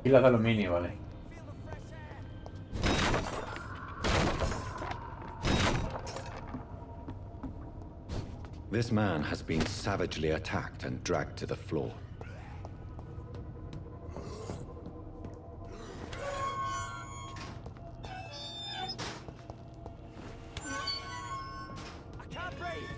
Pilas de aluminio, vale. This man has been savagely attacked and dragged to the floor. I can't breathe.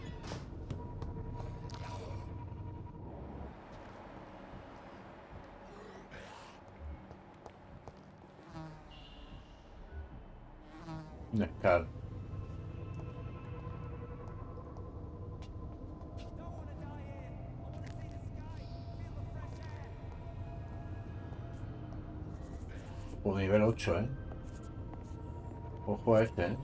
Nescar. Por nivel 8, ¿eh? Ojo a este, ¿eh?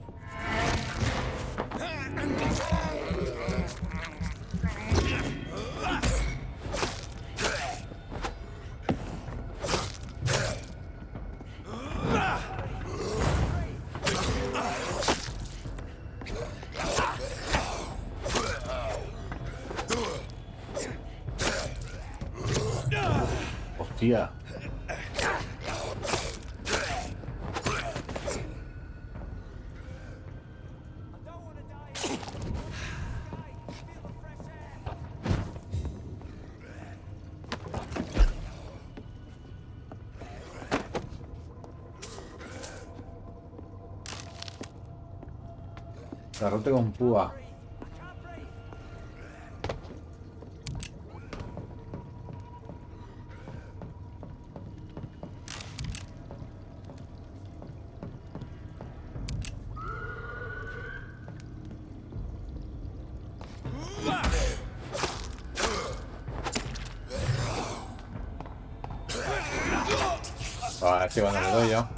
Hostia. Garrote con púa. Sí, cuando le doy yo.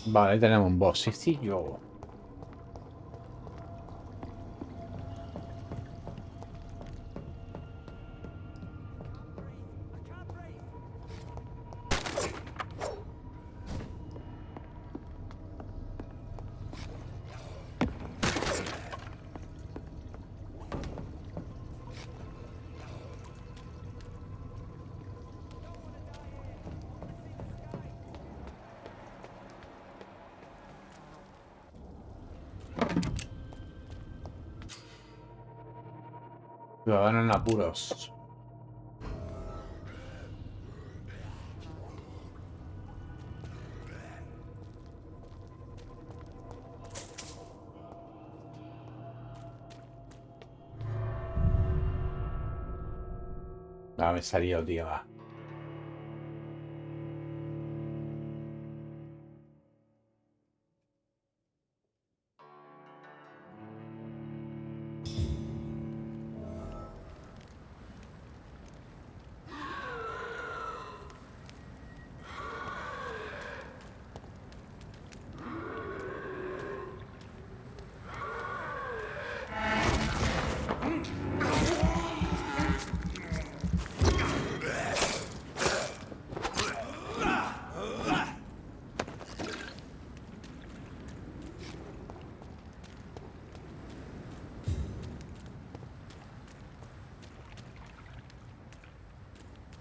Vale, ahí tenemos un boss. Sí, yo. Ciudadano en apuros. Ah, me salió, tío. Va.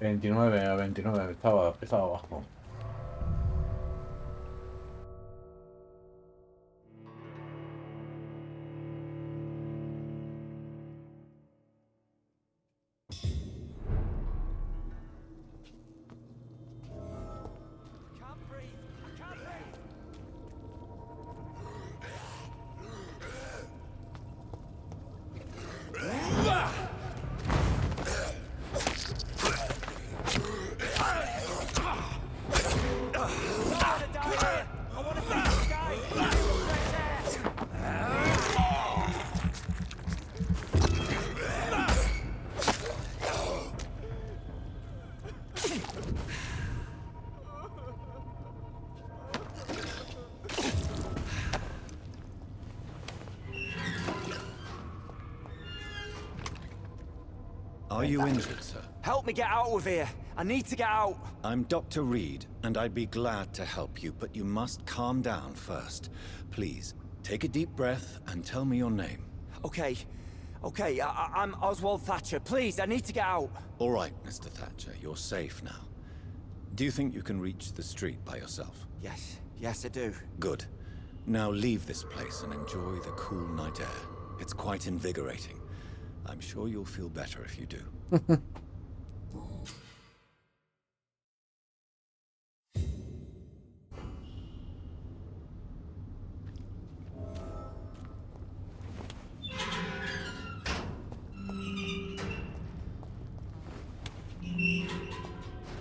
A 29, estaba abajo. Are you injured, sir? Help me get out of here. I need to get out. I'm Dr. Reed, and I'd be glad to help you, but you must calm down first. Please, take a deep breath and tell me your name. Okay. I'm Oswald Thatcher. Please, I need to get out. All right, Mr. Thatcher, you're safe now. Do you think you can reach the street by yourself? Yes, I do. Good. Now leave this place and enjoy the cool night air. It's quite invigorating. I'm sure you'll feel better if you do.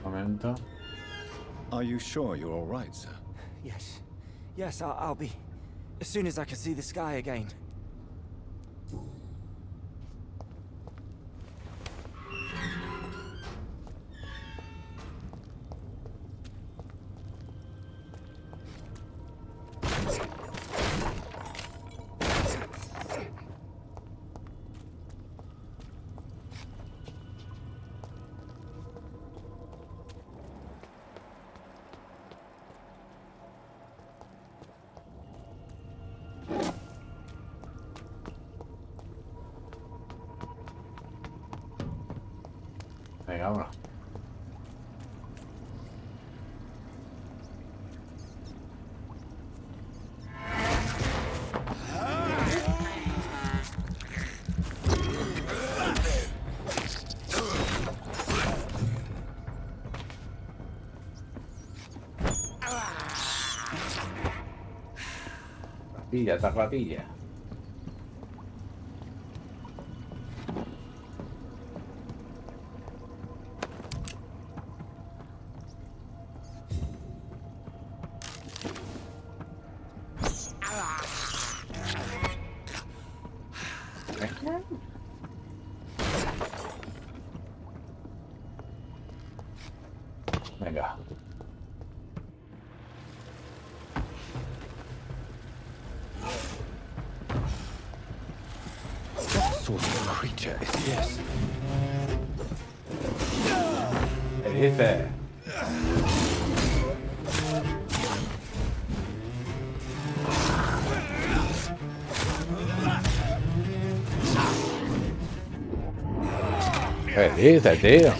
Momento. Are you sure you're all right, sir? Yes, I'll be. As soon as I can see the sky again. Venga, vámonos. Ratilla, esta ratilla. Venga. What sort of creature is this? ¿Qué dices? ¿Qué dices, tío?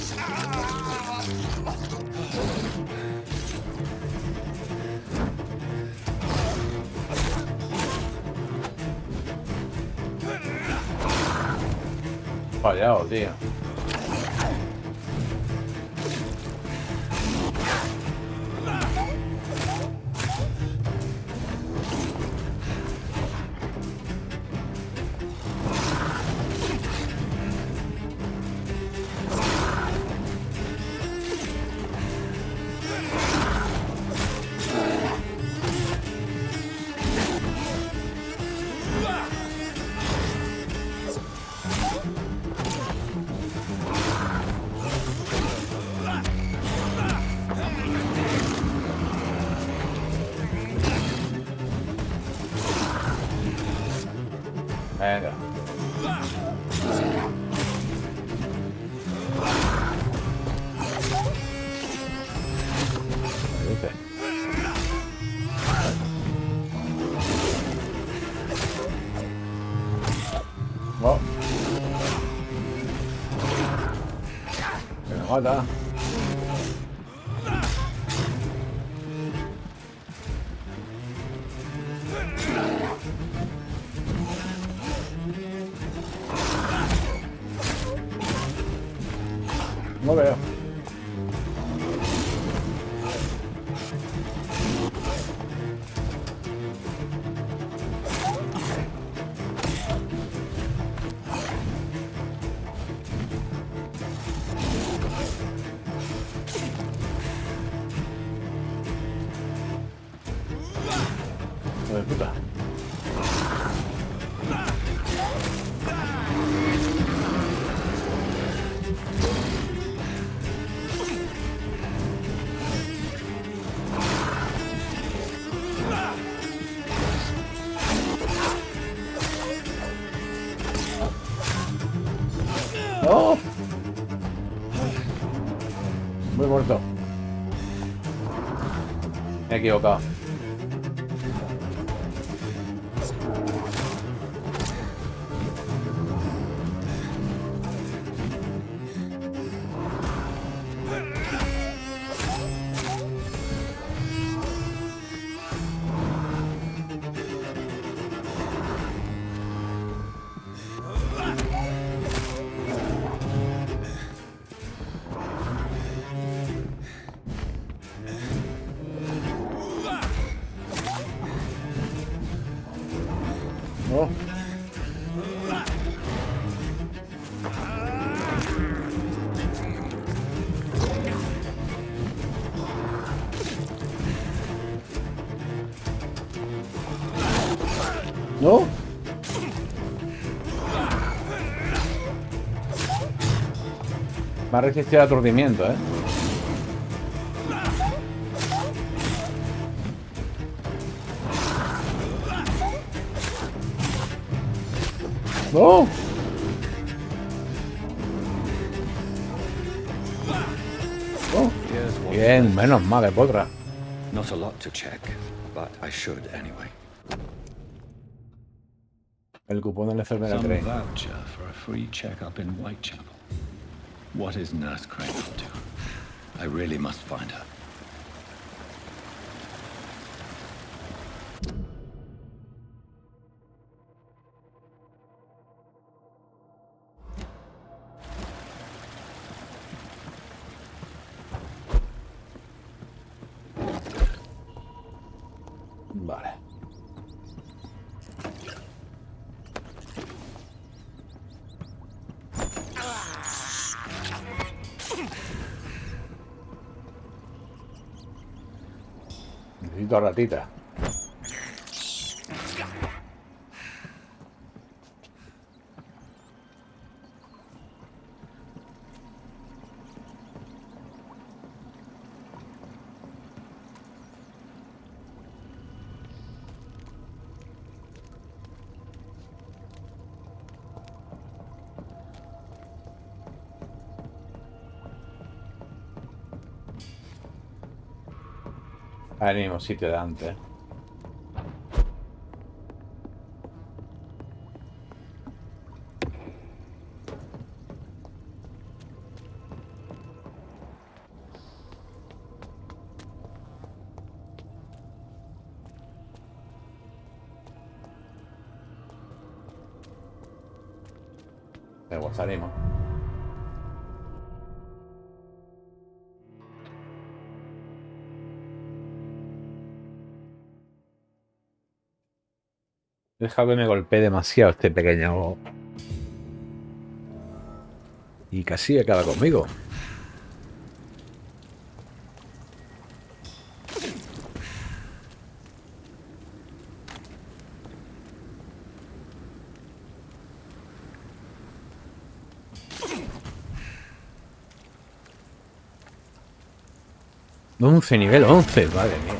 Fallado, tío. Venga. ¿Qué dices? Oh. Que me mata. No veo. Hijo de puta. ¡Oh! Muy muerto. Me he equivocado. Oh. ¿No? Me ha resistido el aturdimiento, ¿eh? ¡No! Oh. Bien, menos mal de potra. Not a lot to check, but I should anyway. El cupón de la enfermera Some Crane. voucher for a free checkup in Whitechapel. What is Nurse Crane up to? I really must find her. Vale. Necesito ratita. Al mismo sitio de antes. Luego salimos. He dejado que me golpee demasiado este pequeño. Y casi acaba conmigo. Nivel 11, madre mía.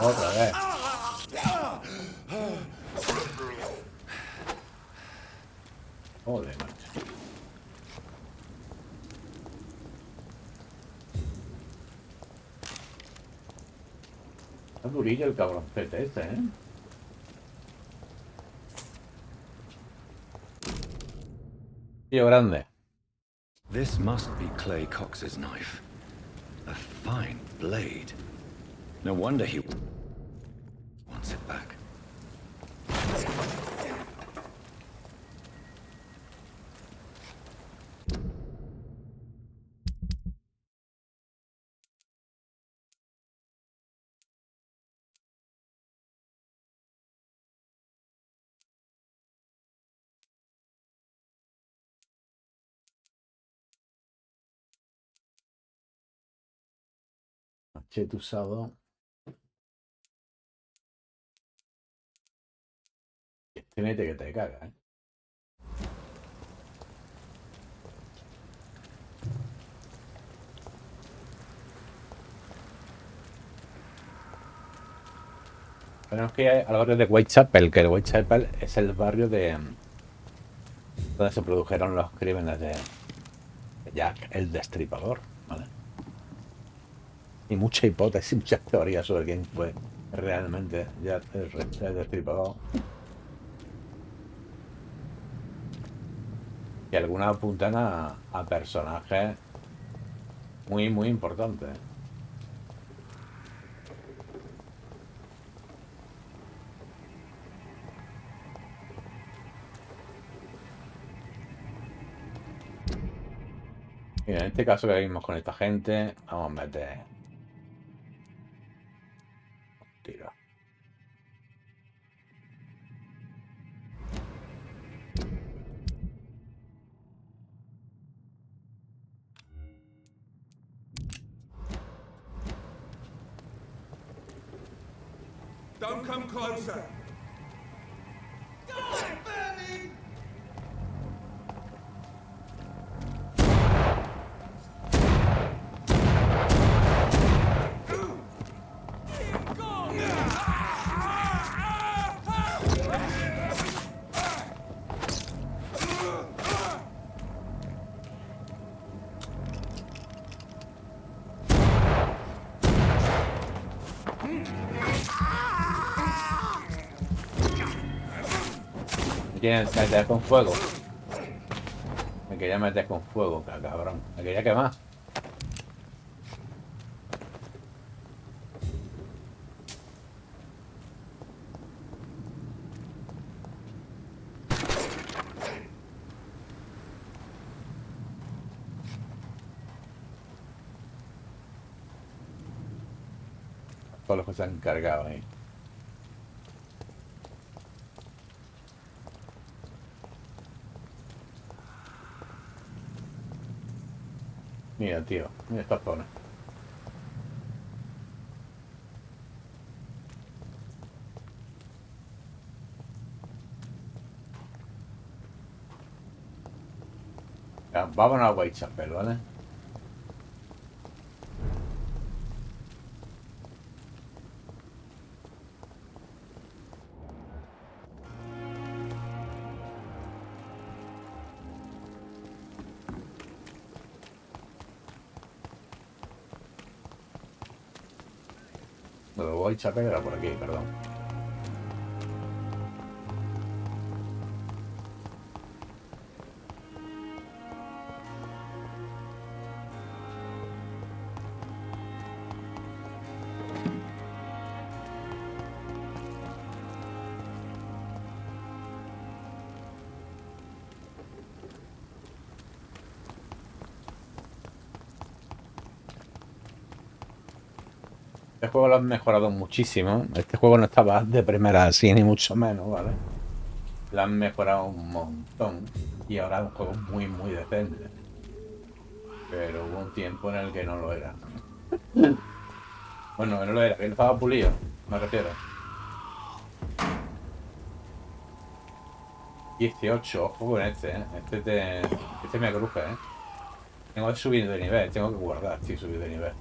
Otra vez. Joder, macho. Está durillo el cabroncete este, ¿eh? Tío grande. This must be Clay Cox's knife. A fine blade. No wonder he wants it back. Machete usado. Este mete que te caga, ¿eh? Tenemos que ir al barrio de Whitechapel, que el Whitechapel es el barrio de donde se produjeron los crímenes de Jack el Destripador, ¿vale? Y mucha hipótesis, muchas teorías sobre quién fue realmente Jack el Destripador. Y algunas apuntan a personajes muy importantes. Mira, en este caso que vimos con esta gente, vamos a meter... Tira. Don't come closer. Me quieren meter con fuego. Me quería meter con fuego, cabrón. Me quería quemar. Todos los que se han cargado ahí. Mira, tío. Mira esta zona. Ya, vámonos a Whitechapel, ¿vale? No, Whitechapel era por aquí, perdón. Este juego lo han mejorado muchísimo. Este juego no estaba de primera así, ni mucho menos, ¿vale? Lo han mejorado un montón. Y ahora es un juego muy, muy decente. Pero hubo un tiempo en el que no lo era. Bueno, no lo era, que él estaba pulido, me refiero. 18, ojo con este, ¿eh? Este me cruje, ¿eh? Tengo que subir de nivel, tengo que guardar, sí, subir de nivel.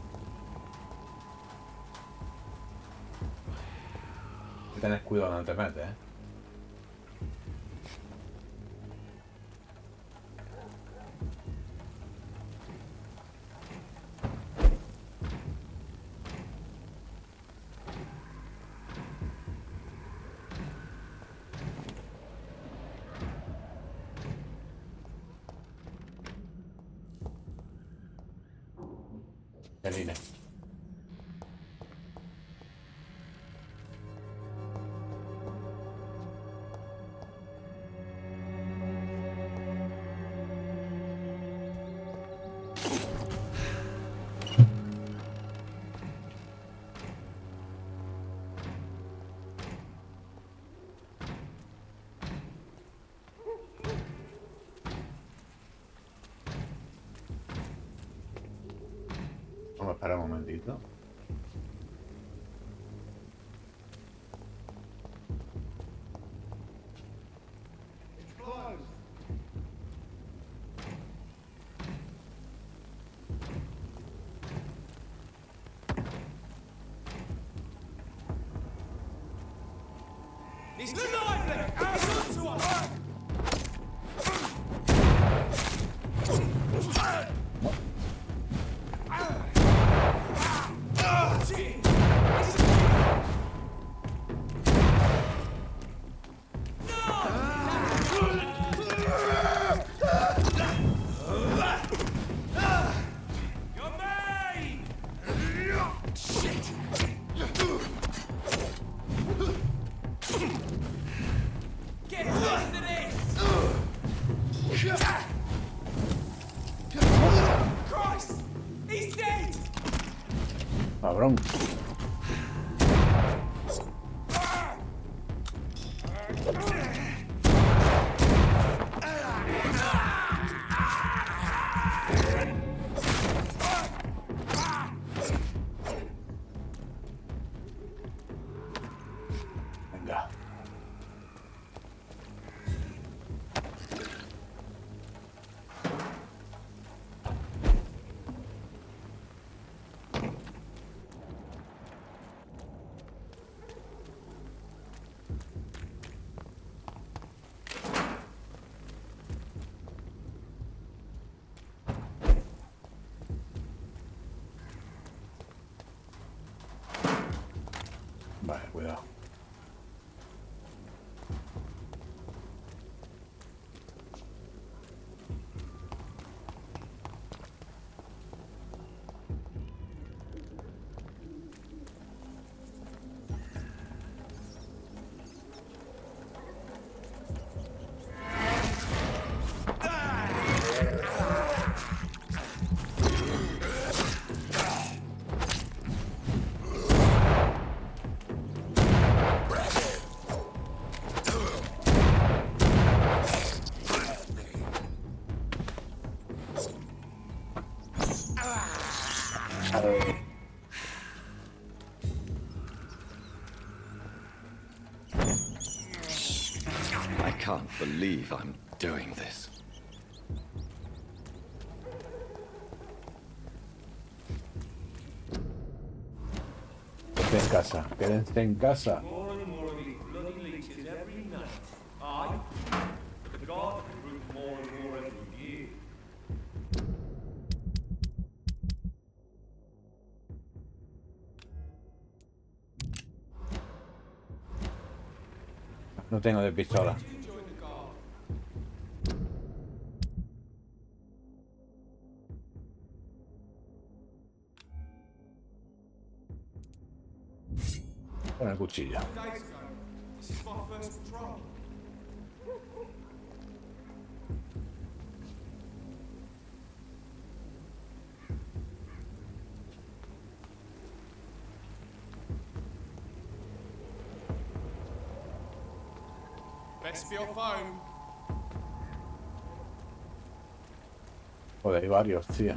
Hay que tener cuidado donde te metes, ¿eh? El INE. Vamos a esperar un momentito. He's lively! Out to us! Cabrón. Venga. Vale, cuidado. I can't believe I'm doing this. casa. Quédense en casa. More and more of these bloody leeches every night. Aye. The guards recruit more and more every year. No tengo de pistola. Con el cuchillo. This is my first patrol. Best be your phone. Joder, hay varios, tío.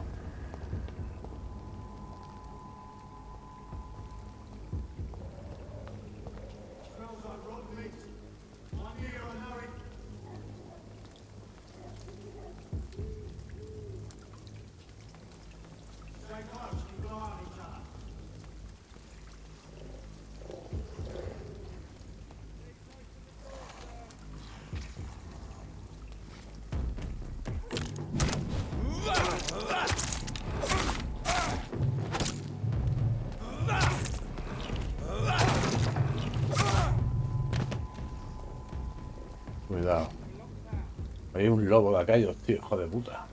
Cuidado. Hay un lobo de aquellos, tío, hijo de puta.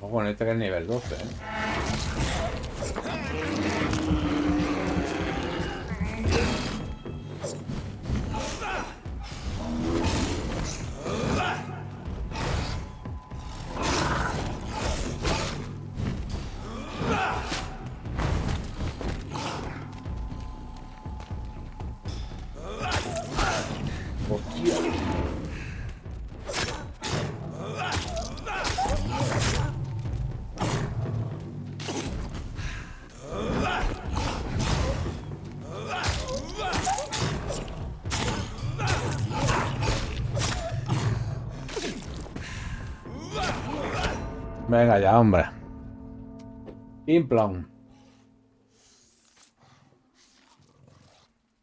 Ojo con este que es nivel 12, Venga ya, hombre. Implon.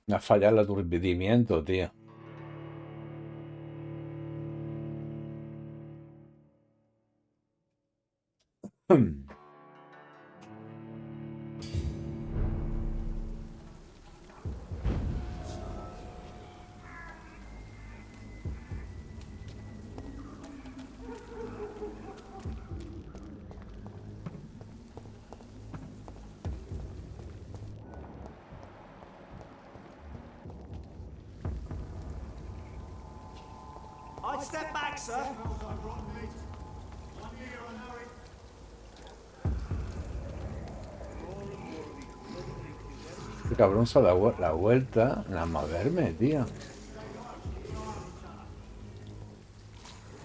Me ha fallado el aturdimiento, tío. I'd step back, sir. Este cabrón se ha dado la vuelta nada más verme, tío.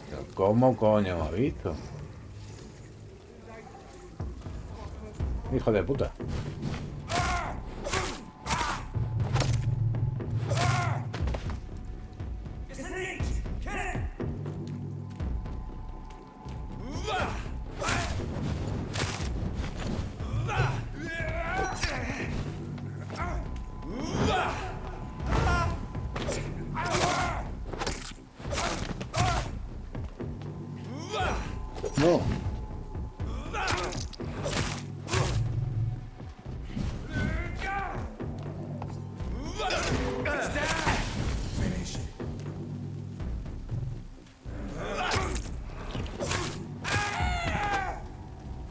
Pero ¿cómo coño me ha visto? Hijo de puta. No.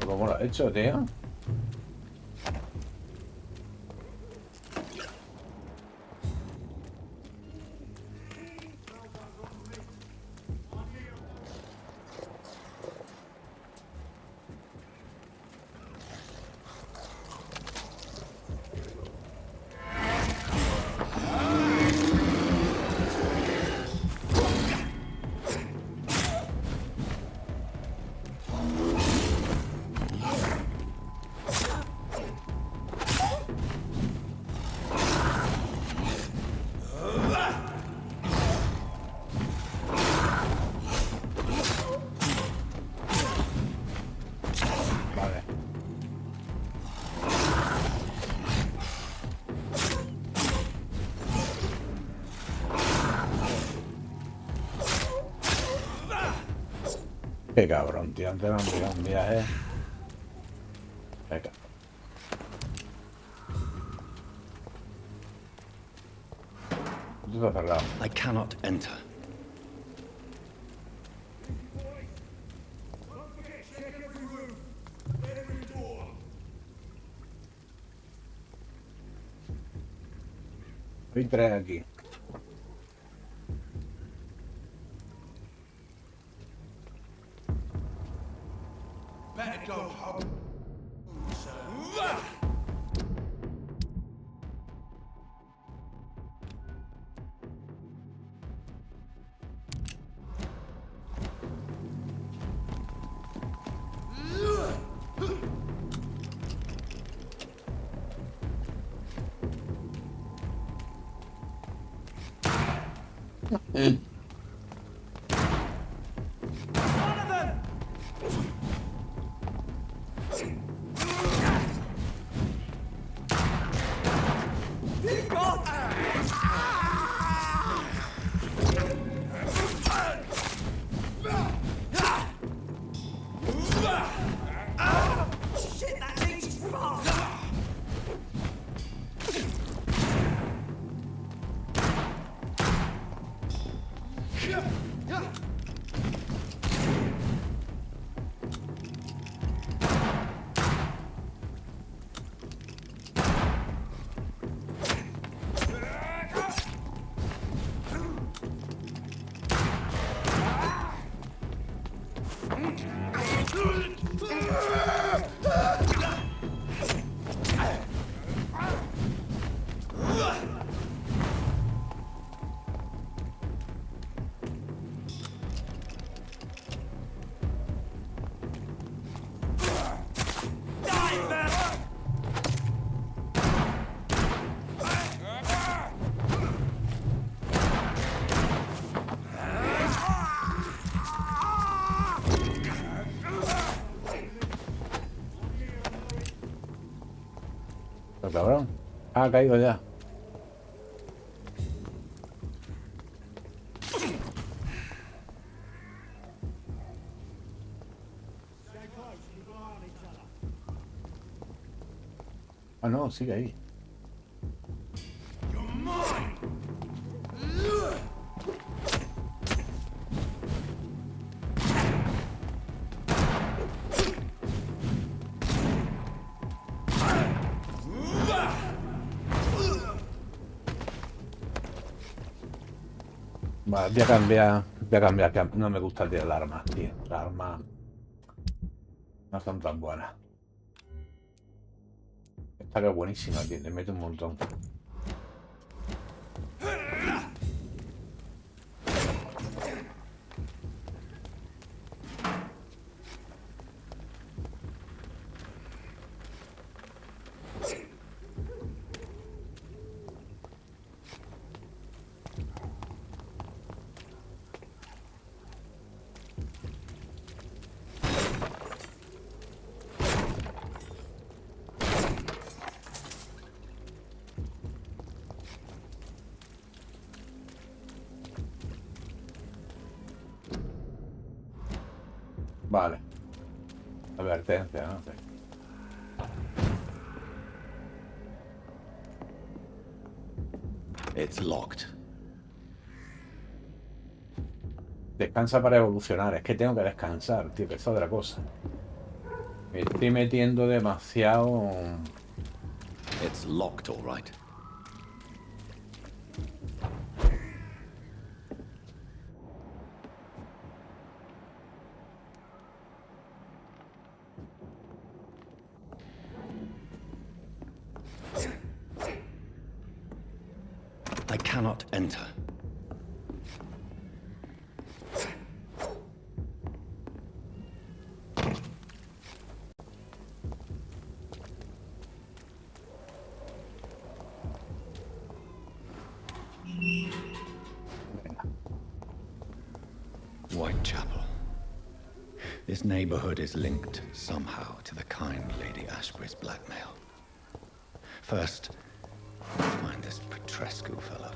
¿Cómo lo ha hecho, tío? Qué cabrón, tío. Antes me han pegado un viaje. Venga. Esto está cerrado. I cannot enter. Hay 3 aquí. Better go home, sir. Shit, that thing's fast! Pero cabrón. Ha caído ya. Ah, no, sigue ahí. Vale, voy a cambiar, que no me gusta tirar las armas, tío. Las armas no son tan buenas. Esta que es buenísima, tío, le mete un montón. Vale. Advertencia, ¿no? It's locked. Descansa para evolucionar. Es que tengo que descansar, tío, que es otra cosa. Me estoy metiendo demasiado. It's locked, all right. I cannot enter. Whitechapel. This neighborhood is linked somehow to the kind Lady Ashbury's blackmail. First, let's find this Petrescu fellow.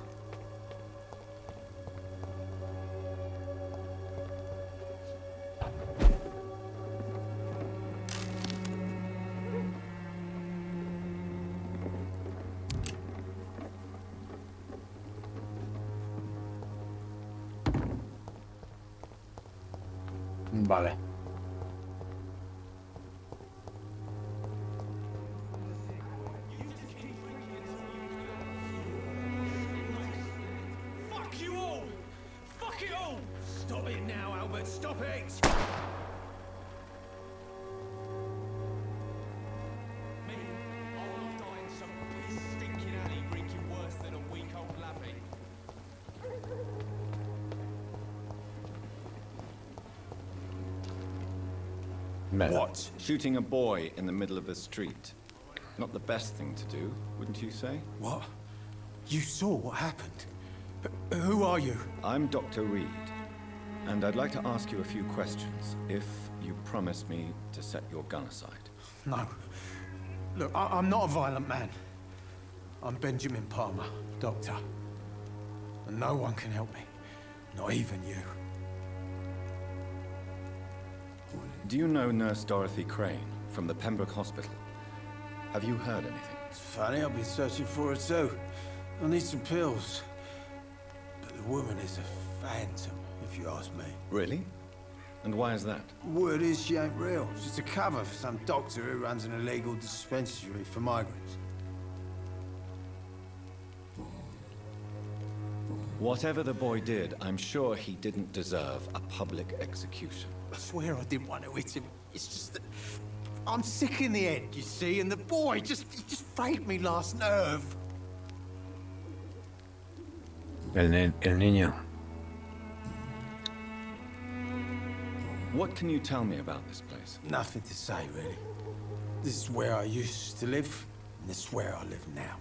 Vale. Fuck you all! Fuck it all! Stop it now, Albert, stop it! Me, I'll die in some piss-stinking alley reeking worse than a week-old lappy. What? Shooting a boy in the middle of the street. Not the best thing to do, wouldn't you say? What? You saw what happened? Who are you? I'm Dr. Reed, and I'd like to ask you a few questions, if you promise me to set your gun aside. No. Look, I'm not a violent man. I'm Benjamin Palmer, doctor. And no one can help me. Not even you. Do you know Nurse Dorothy Crane from the Pembroke Hospital? Have you heard anything? It's funny, I've been searching for her too. I need some pills. But the woman is a phantom, if you ask me. Really? And why is that? Word is she ain't real. She's a cover for some doctor who runs an illegal dispensary for migrants. Whatever the boy did, I'm sure he didn't deserve a public execution. I swear I didn't want to hit him. It's just that I'm sick in the head, you see, and the boy he just frayed me last nerve. El niño. What can you tell me about this place? Nothing to say, really. This is where I used to live, and this is where I live now.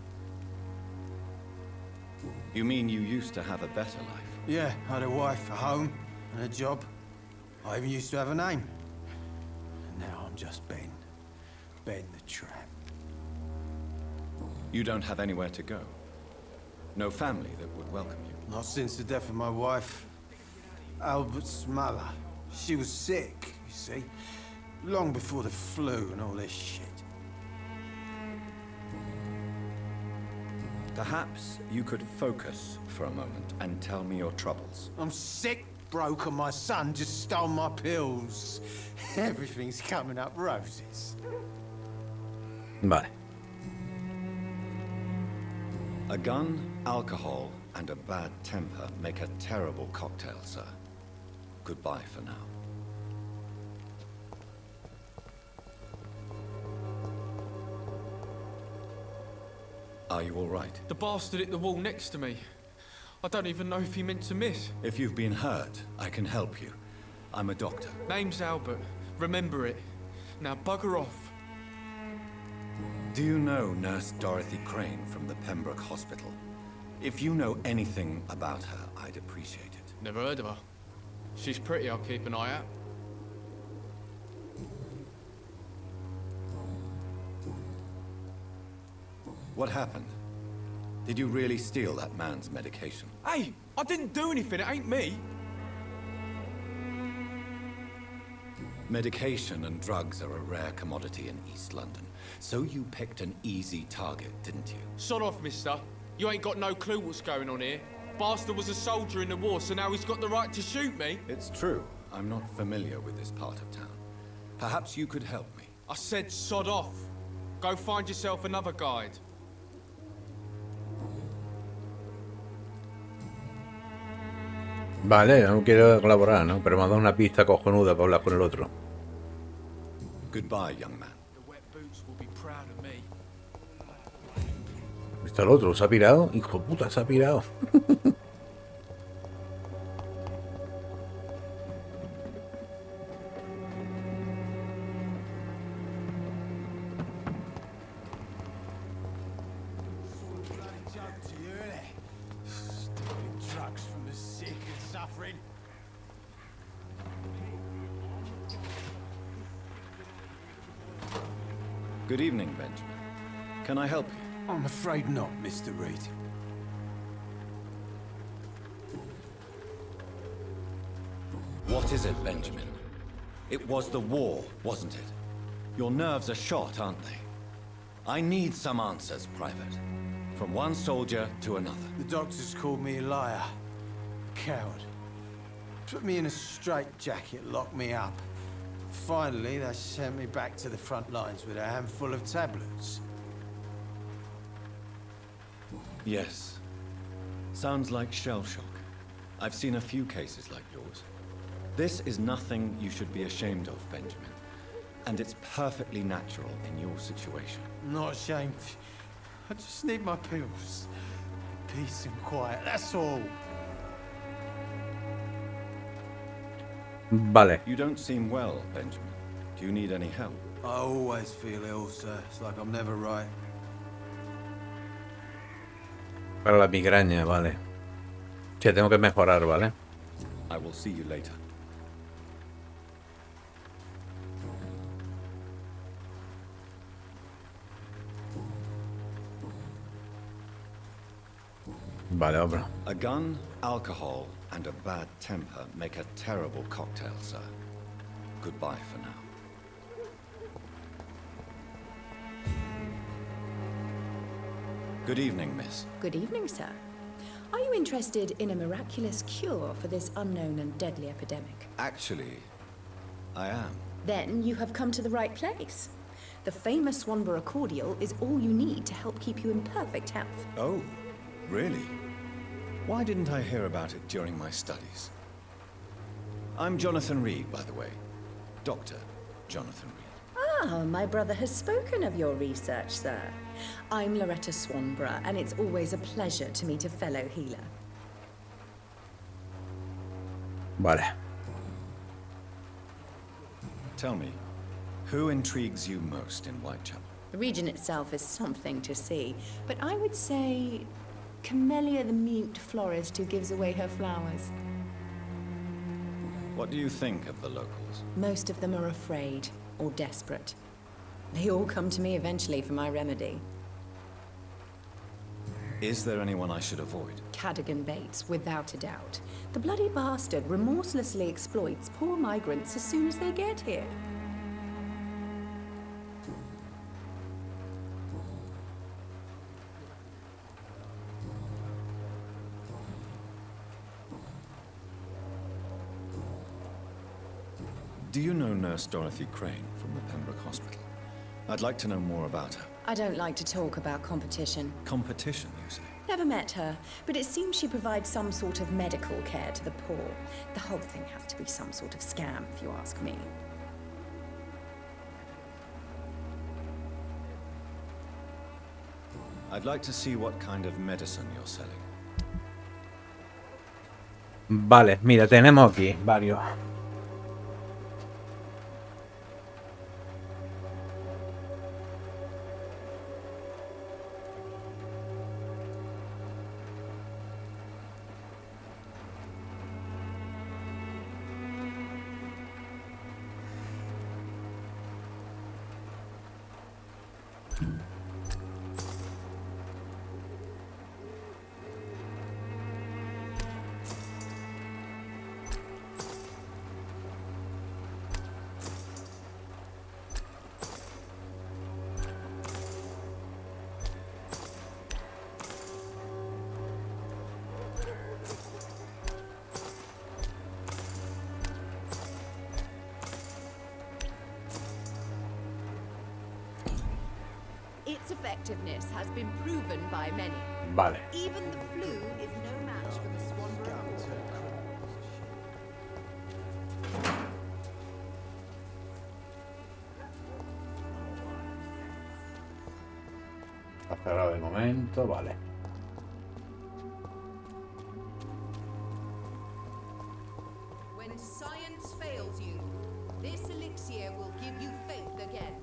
You mean you used to have a better life? Yeah, I had a wife, a home, and a job. I even used to have a name. And now I'm just Ben. Ben the Tramp. You don't have anywhere to go? No family that would welcome you? Not since the death of my wife, Albert's mother. She was sick, you see. Long before the flu and all this shit. Perhaps you could focus for a moment and tell me your troubles. I'm sick, broke, and my son just stole my pills. Everything's coming up roses. Vale. A gun, alcohol, and a bad temper make a terrible cocktail, sir. Goodbye for now. Are you all right? The bastard hit the wall next to me. I don't even know if he meant to miss. If you've been hurt, I can help you. I'm a doctor. Name's Albert. Remember it. Now bugger off. Do you know Nurse Dorothy Crane from the Pembroke Hospital? If you know anything about her, I'd appreciate it. Never heard of her. She's pretty, I'll keep an eye out. What happened? Did you really steal that man's medication? Hey, I didn't do anything, it ain't me. Medication and drugs are a rare commodity in East London. So you picked an easy target, didn't you? Sod off, mister. You ain't got no clue what's going on here. Bastard was a soldier in the war, so now he's got the right to shoot me. It's true. I'm not familiar with this part of town. Perhaps you could help me. I said sod off. Go find yourself another guide. Vale, no quiero colaborar, ¿no? Pero me ha dado una pista cojonuda para hablar con el otro. Goodbye, young man. The wet boots will be proud of me. ¿Está el otro? ¿Se ha pirado? Hijo de puta, se ha pirado. Good evening, Benjamin. Can I help you? I'm afraid not, Mr. Reed. What is it, Benjamin? It was the war, wasn't it? Your nerves are shot, aren't they? I need some answers, Private. From one soldier to another. The doctors called me a liar. A coward. put me in a straitjacket, locked me up. Finally, they sent me back to the front lines with a handful of tablets. Yes. Sounds like shell shock. I've seen a few cases like yours. This is nothing you should be ashamed of, Benjamin. And it's perfectly natural in your situation. Not ashamed. I just need my pills. Peace and quiet, that's all. Vale. You don't seem well, Benjamin. Do you need any help? I always feel ill, sir. It's like I'm never right. Para la migraña, vale. Sí, tengo que mejorar, ¿vale? I will see you later. Vale, obra. A gun, alcohol, and a bad temper make a terrible cocktail, sir. Goodbye for now. Good evening, miss. Good evening, sir. Are you interested in a miraculous cure for this unknown and deadly epidemic? Actually, I am. Then you have come to the right place. The famous Swanborough cordial is all you need to help keep you in perfect health. Oh, really? Why didn't I hear about it during my studies? I'm Jonathan Reed, by the way. Dr. Jonathan Reed. Ah, my brother has spoken of your research, sir. I'm Loretta Swanborough, and it's always a pleasure to meet a fellow healer. Vale. Tell me, who intrigues you most in Whitechapel? The region itself is something to see, but I would say Camellia the mute florist who gives away her flowers. What do you think of the locals? Most of them are afraid or desperate. They all come to me eventually for my remedy. Is there anyone I should avoid? Cadogan Bates, without a doubt. The bloody bastard remorselessly exploits poor migrants as soon as they get here. Do you know Nurse Dorothy Crane from the Pembroke Hospital? I'd like to know more about her. I don't like to talk about competition. Competition, you say? Never met her, but it seems she provides some sort of medical care to the poor. The whole thing has to be some sort of scam, if you ask me. I'd like to see what kind of medicine you're selling. Vale, mira, tenemos aquí varios. Its effectiveness has been proven by many. Vale. Even the flu is no match for the Swanborough cordial. Está cerrado de momento, vale. When science fails you, this elixir will give you faith again.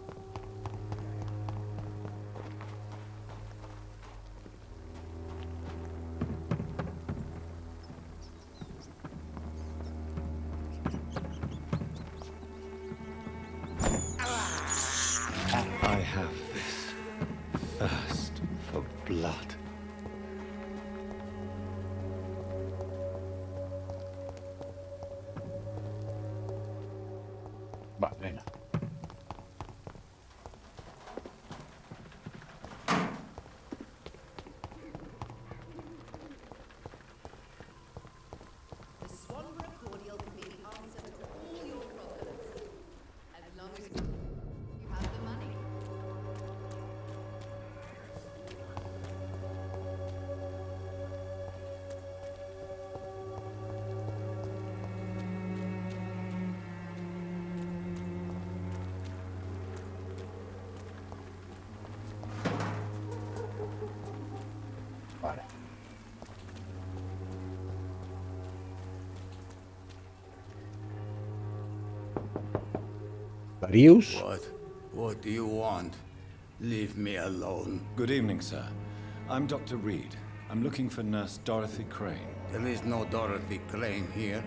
I have this thirst for blood. Vale, venga. The Swanborough cordial Darius. What do you want? Leave me alone. Good evening, sir. I'm Dr. Reed. I'm looking for Nurse Dorothy Crane. There is no Dorothy Crane here.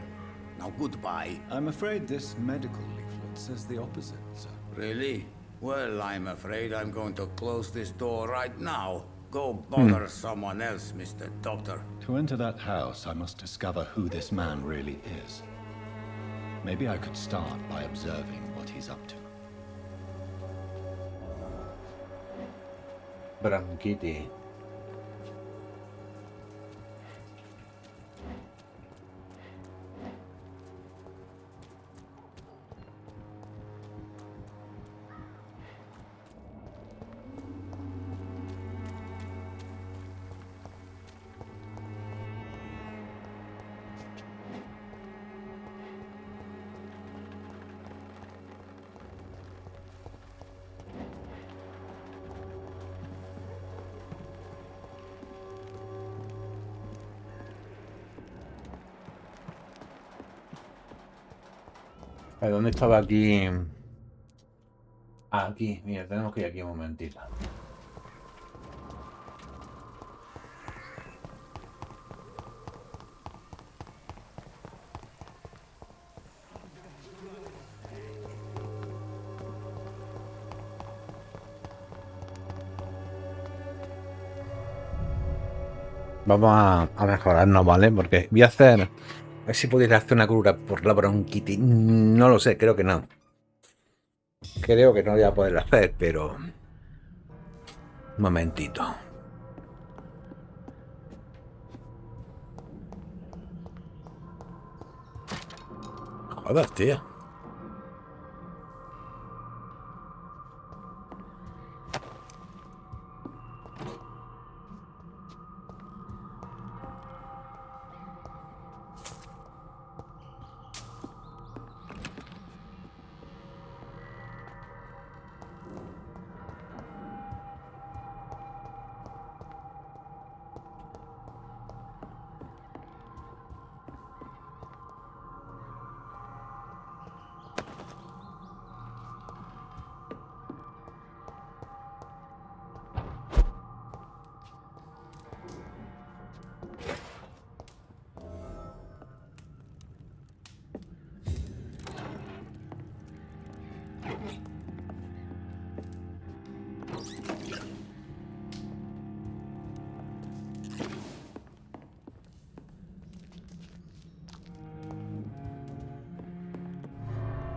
Now goodbye. I'm afraid this medical leaflet says the opposite, sir. Really? Well, I'm afraid I'm going to close this door right now. Go bother someone else, Mr. Doctor. To enter that house, I must discover who this man really is. Maybe I could start by observing what he's up to. Bronquiti. ¿Dónde estaba aquí? Aquí, mira, tenemos que ir aquí un momentito. Vamos a mejorarnos, ¿vale? Porque voy a hacer... A ver si pudiera hacer una cura por la bronquitis. No lo sé, creo que no. Creo que no voy a poder hacer, pero... Un momentito. Joder, tío.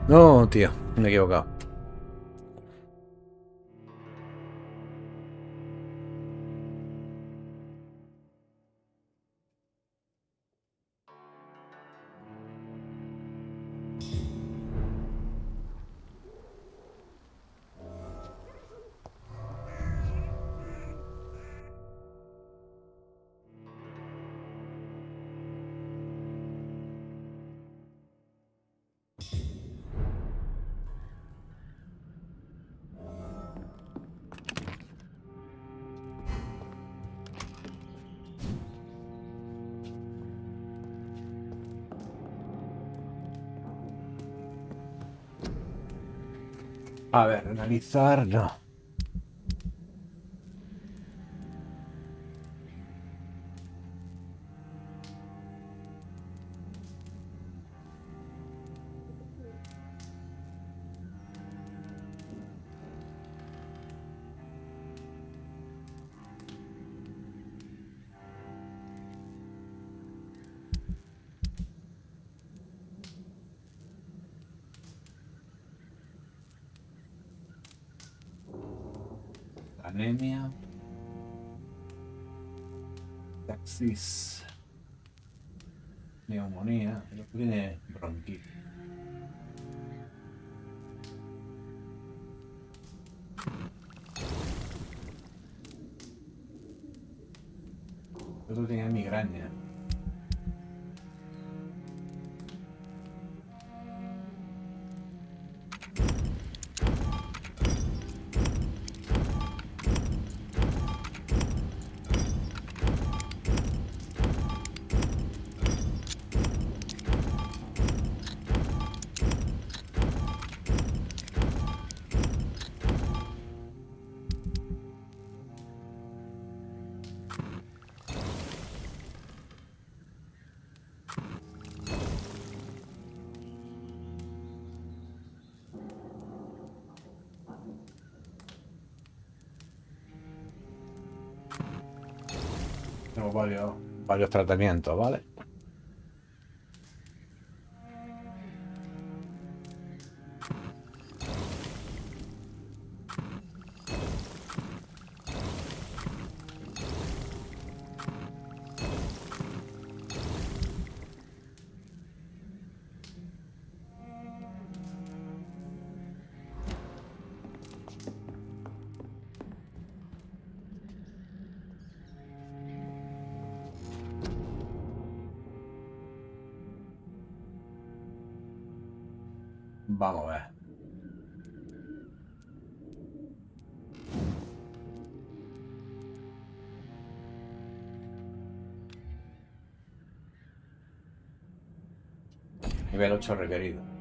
No, tío, me he equivocado. A ver, analizar, no. Anemia. Taxis. Neumonía. Lo que tiene bronquitis. Otro tiene migraña. Tengo varios tratamientos, ¿vale? Vamos a ver. Nivel 8 requerido.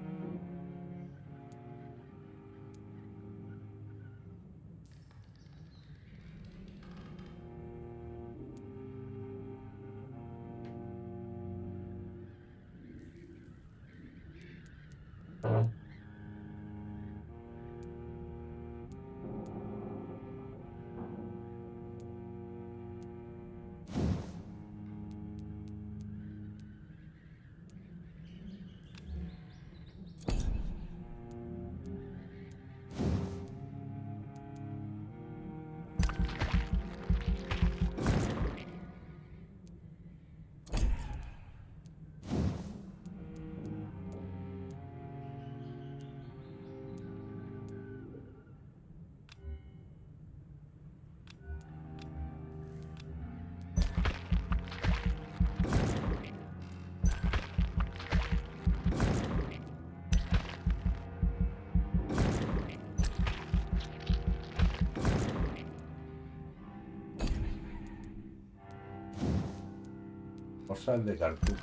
Cosas de cartucho.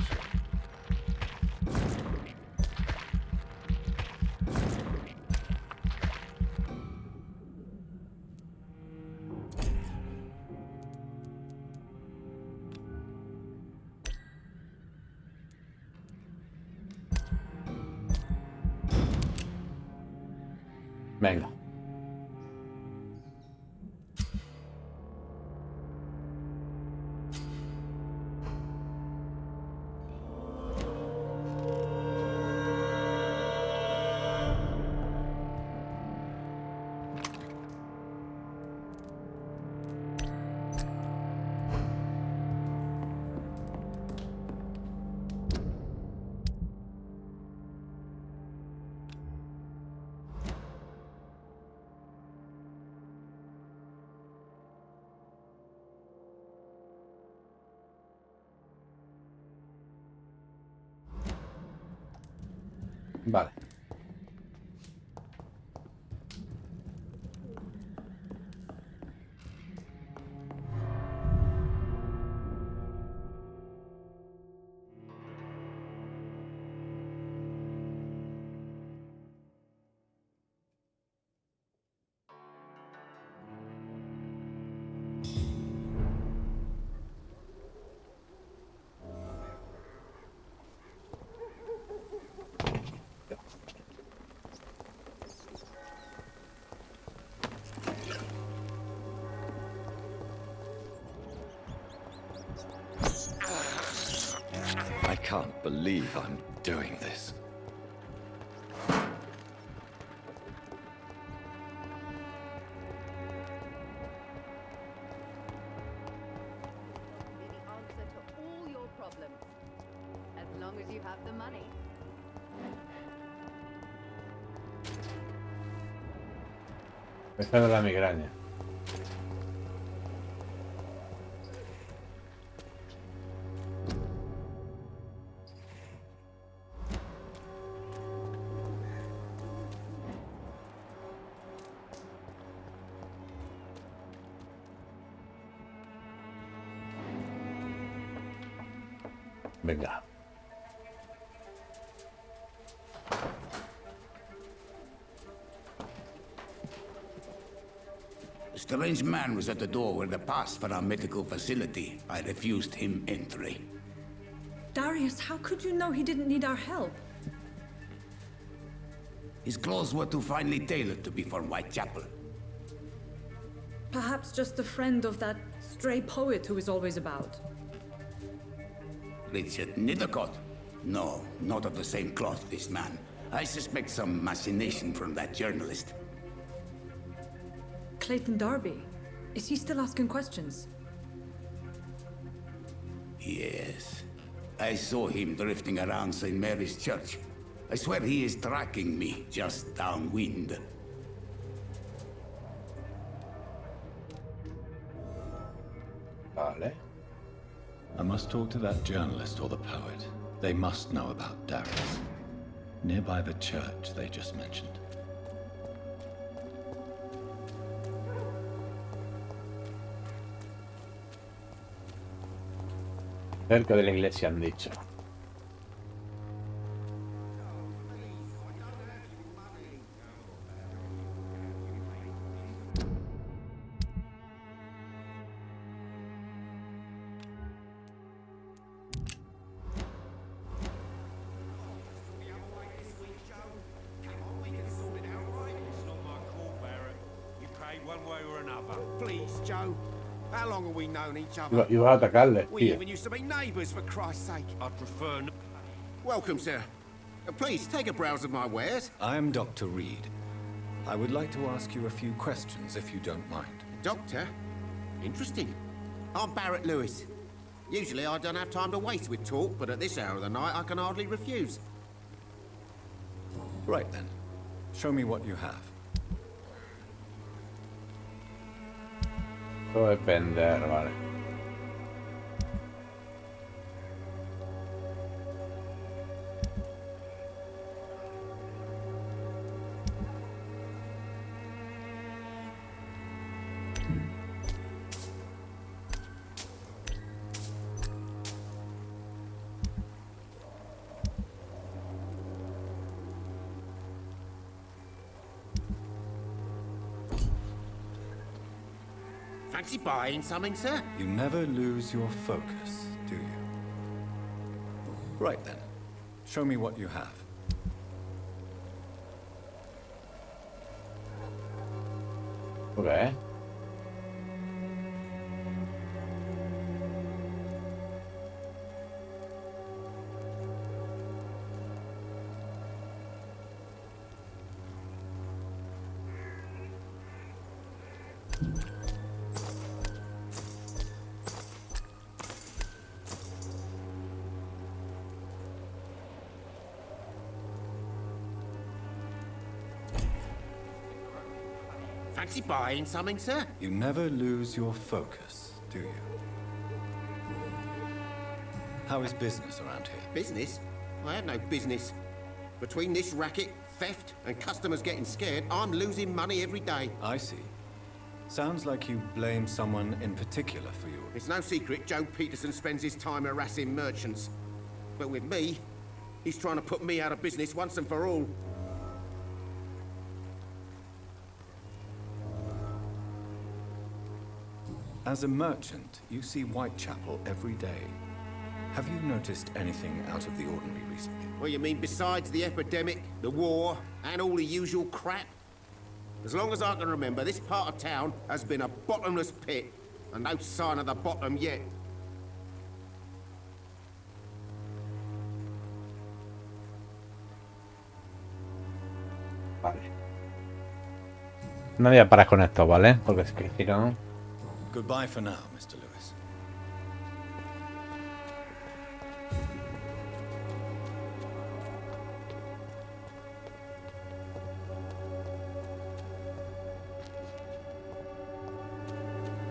Venga. Vale. I can't believe I'm doing this. All your problems, as long as you have the money. Esta de la migraña. Venga. A strange man was at the door with a pass for our medical facility. I refused him entry. Darius, how could you know he didn't need our help? His clothes were too finely tailored to be from Whitechapel. Perhaps just a friend of that stray poet who is always about. Richard Nithercott? No, not of the same cloth, this man. I suspect some machination from that journalist. Clayton Darby. Is he still asking questions? Yes. I saw him drifting around St. Mary's Church. I swear he is tracking me just downwind. Vale. I must talk to that journalist or the poet. They must know about Darius. Nearby the church they just mentioned. Cerca de la iglesia han dicho. Please, Joe. How long have we known each other? Iba a atacarle, We tío. even used to be neighbours, for Christ's sake. I prefer. Welcome, sir. Please take a browse of my wares. I am Dr. Reed. I would like to ask you a few questions, if you don't mind. Doctor? Interesting. I'm Barrett Lewis. Usually I don't have time to waste with talk, but at this hour of the night I can hardly refuse. Right then. Show me what you have. Todo es vender, vale. Fancy buying something, sir? You never lose your focus, do you? Right then. Show me what you have. Okay. Fancy buying something, sir? You never lose your focus, do you? How is business around here? Business? I have no business. Between this racket, theft, and customers getting scared, I'm losing money every day. I see. Sounds like you blame someone in particular for your... It's no secret Joe Peterson spends his time harassing merchants. But with me, he's trying to put me out of business once and for all. As a merchant, you see Whitechapel every day. Have you noticed anything out of the ordinary recently? Well, you mean besides the epidemic, the war, and all the usual crap? As long as I can remember, this part of town has been a bottomless pit, and no sign of the bottom yet. Vale. No voy a parar con esto, ¿vale? Porque es que si no... Goodbye for now, Mr. Lewis.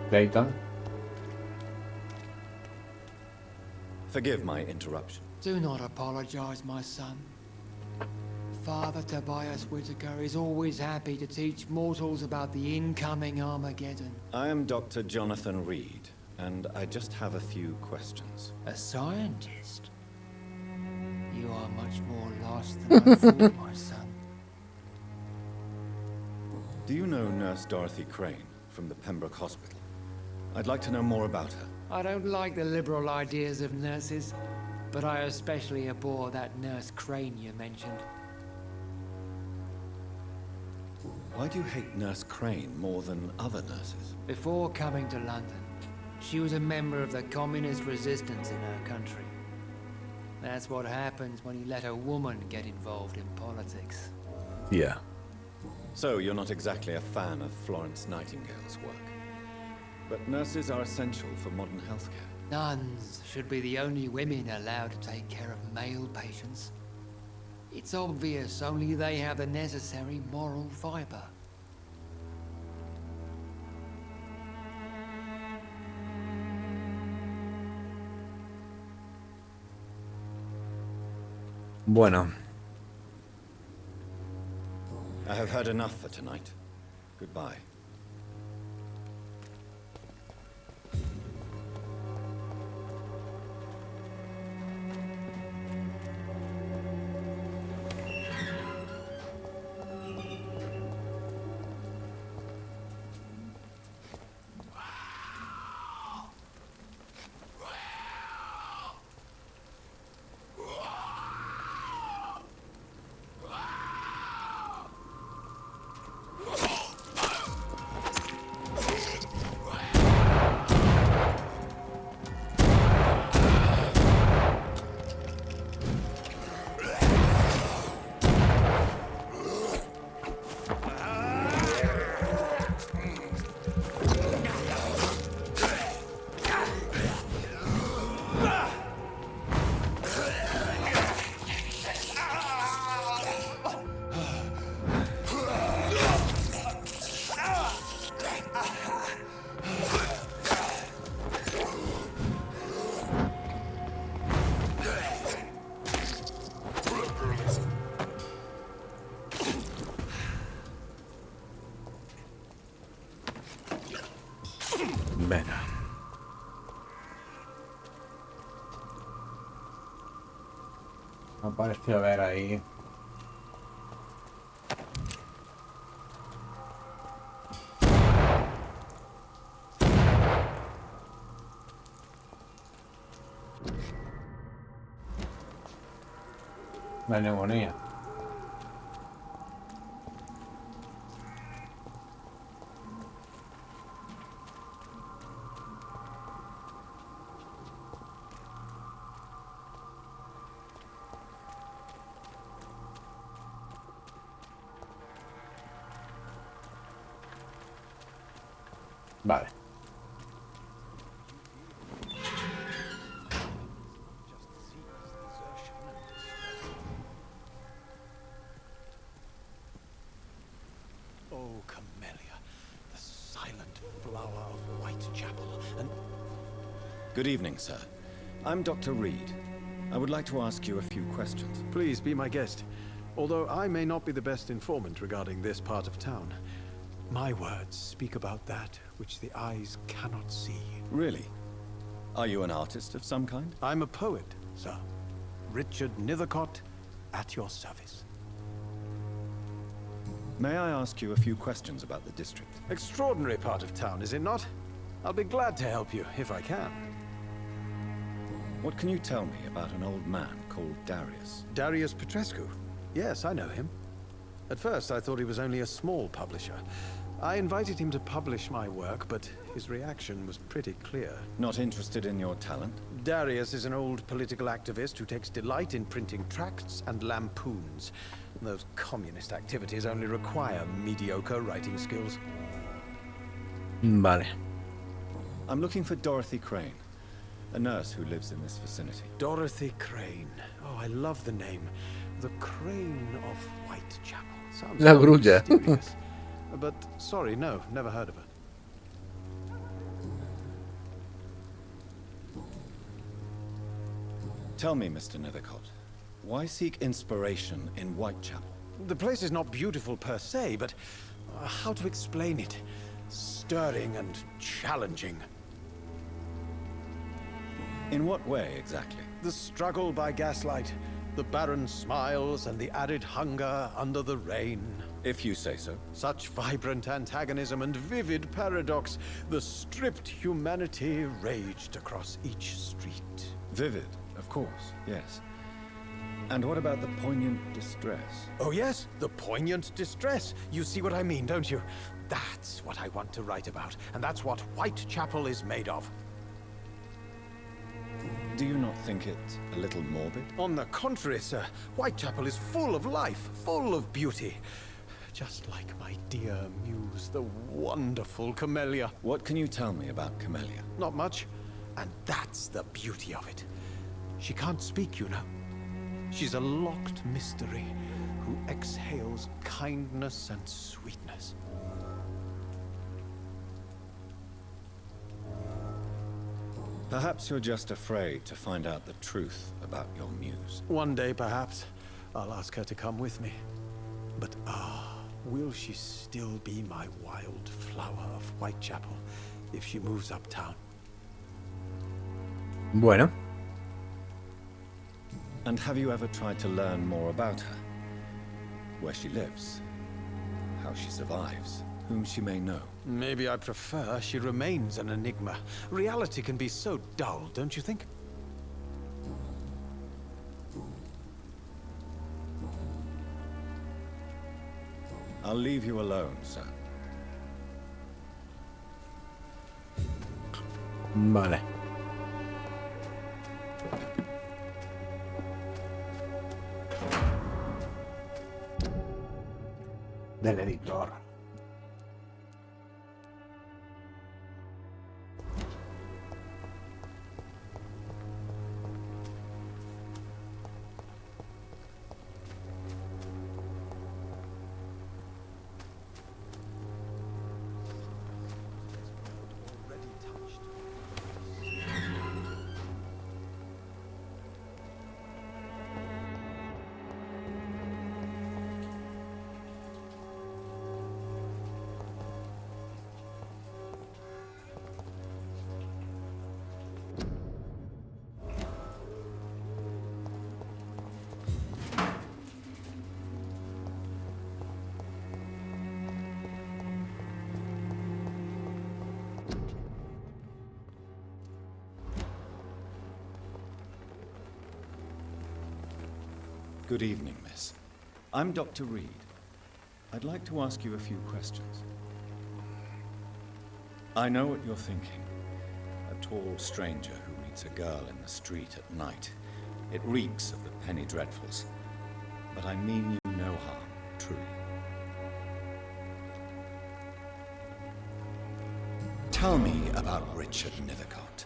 Clayton. Forgive my interruption. Do not apologize, my son. Father Tobias Whitaker is always happy to teach mortals about the incoming Armageddon. I am Dr. Jonathan Reed, and I just have a few questions. A scientist? You are much more lost than I thought, my son. Do you know Nurse Dorothy Crane from the Pembroke Hospital? I'd like to know more about her. I don't like the liberal ideas of nurses, but I especially abhor that Nurse Crane you mentioned. Why do you hate Nurse Crane more than other nurses? Before coming to London, She was a member of the communist resistance in her country. That's what happens when you let a woman get involved in politics. Yeah. So, you're not exactly a fan of Florence Nightingale's work. But nurses are essential for modern healthcare. Nuns should be the only women allowed to take care of male patients. It's obvious only they have the necessary moral fiber. Bueno. I have heard enough for tonight. Goodbye. Venga. Me ha parecido ver ahí. La neumonía. Vale. Oh, Camellia, the silent flower of Whitechapel, and... Good evening, sir. I'm Dr. Reed. I would like to ask you a few questions. Please be my guest. Although I may not be the best informant regarding this part of town, my words speak about that which the eyes cannot see. Really? Are you an artist of some kind? I'm a poet, sir. Richard Nethercott, at your service. May I ask you a few questions about the district? Extraordinary part of town, is it not? I'll be glad to help you, if I can. What can you tell me about an old man called Darius? Darius Petrescu? Yes, I know him. At first, I thought he was only a small publisher. I invited him to publish my work, but his reaction was pretty clear. Not interested in your talent? Darius is an old political activist who takes delight in printing tracts and lampoons. Those communist activities only require mediocre writing skills. Vale. I'm looking for Dorothy Crane, a nurse who lives in this vicinity. Dorothy Crane. Oh, I love the name. The Crane of Whitechapel. Sounds La grulla. mysterious. But sorry, no, never heard of her. Tell me, Mr. Nethercott, why seek inspiration in Whitechapel? The place is not beautiful per se, but how to explain it? Stirring and challenging. In what way, exactly? The struggle by gaslight, the barren smiles and the arid hunger under the rain. If you say so. Such vibrant antagonism and vivid paradox, the stripped humanity raged across each street. Vivid, of course, yes. And what about the poignant distress? Oh yes, the poignant distress. You see what I mean, don't you? That's what I want to write about, and that's what Whitechapel is made of. Do you not think it a little morbid? On the contrary, sir. Whitechapel is full of life, full of beauty. Just like my dear muse, the wonderful Camellia. What can you tell me about Camellia? Not much. And that's the beauty of it. She can't speak, you know. She's a locked mystery who exhales kindness and sweetness. Perhaps you're just afraid to find out the truth about your muse. One day, perhaps, I'll ask her to come with me. But will she still be my wild flower of Whitechapel if she moves uptown? Bueno. And have you ever tried to learn more about her? Where she lives? How she survives? Whom she may know? Maybe I prefer she remains an enigma. Reality can be so dull, don't you think? I'll leave you alone, sir. Vale. Del editor. Good evening, miss. I'm Dr. Reed. I'd like to ask you a few questions. I know what you're thinking. A tall stranger who meets a girl in the street at night. It reeks of the penny dreadfuls. But I mean you no harm, truly. Tell me about Richard Nethercott.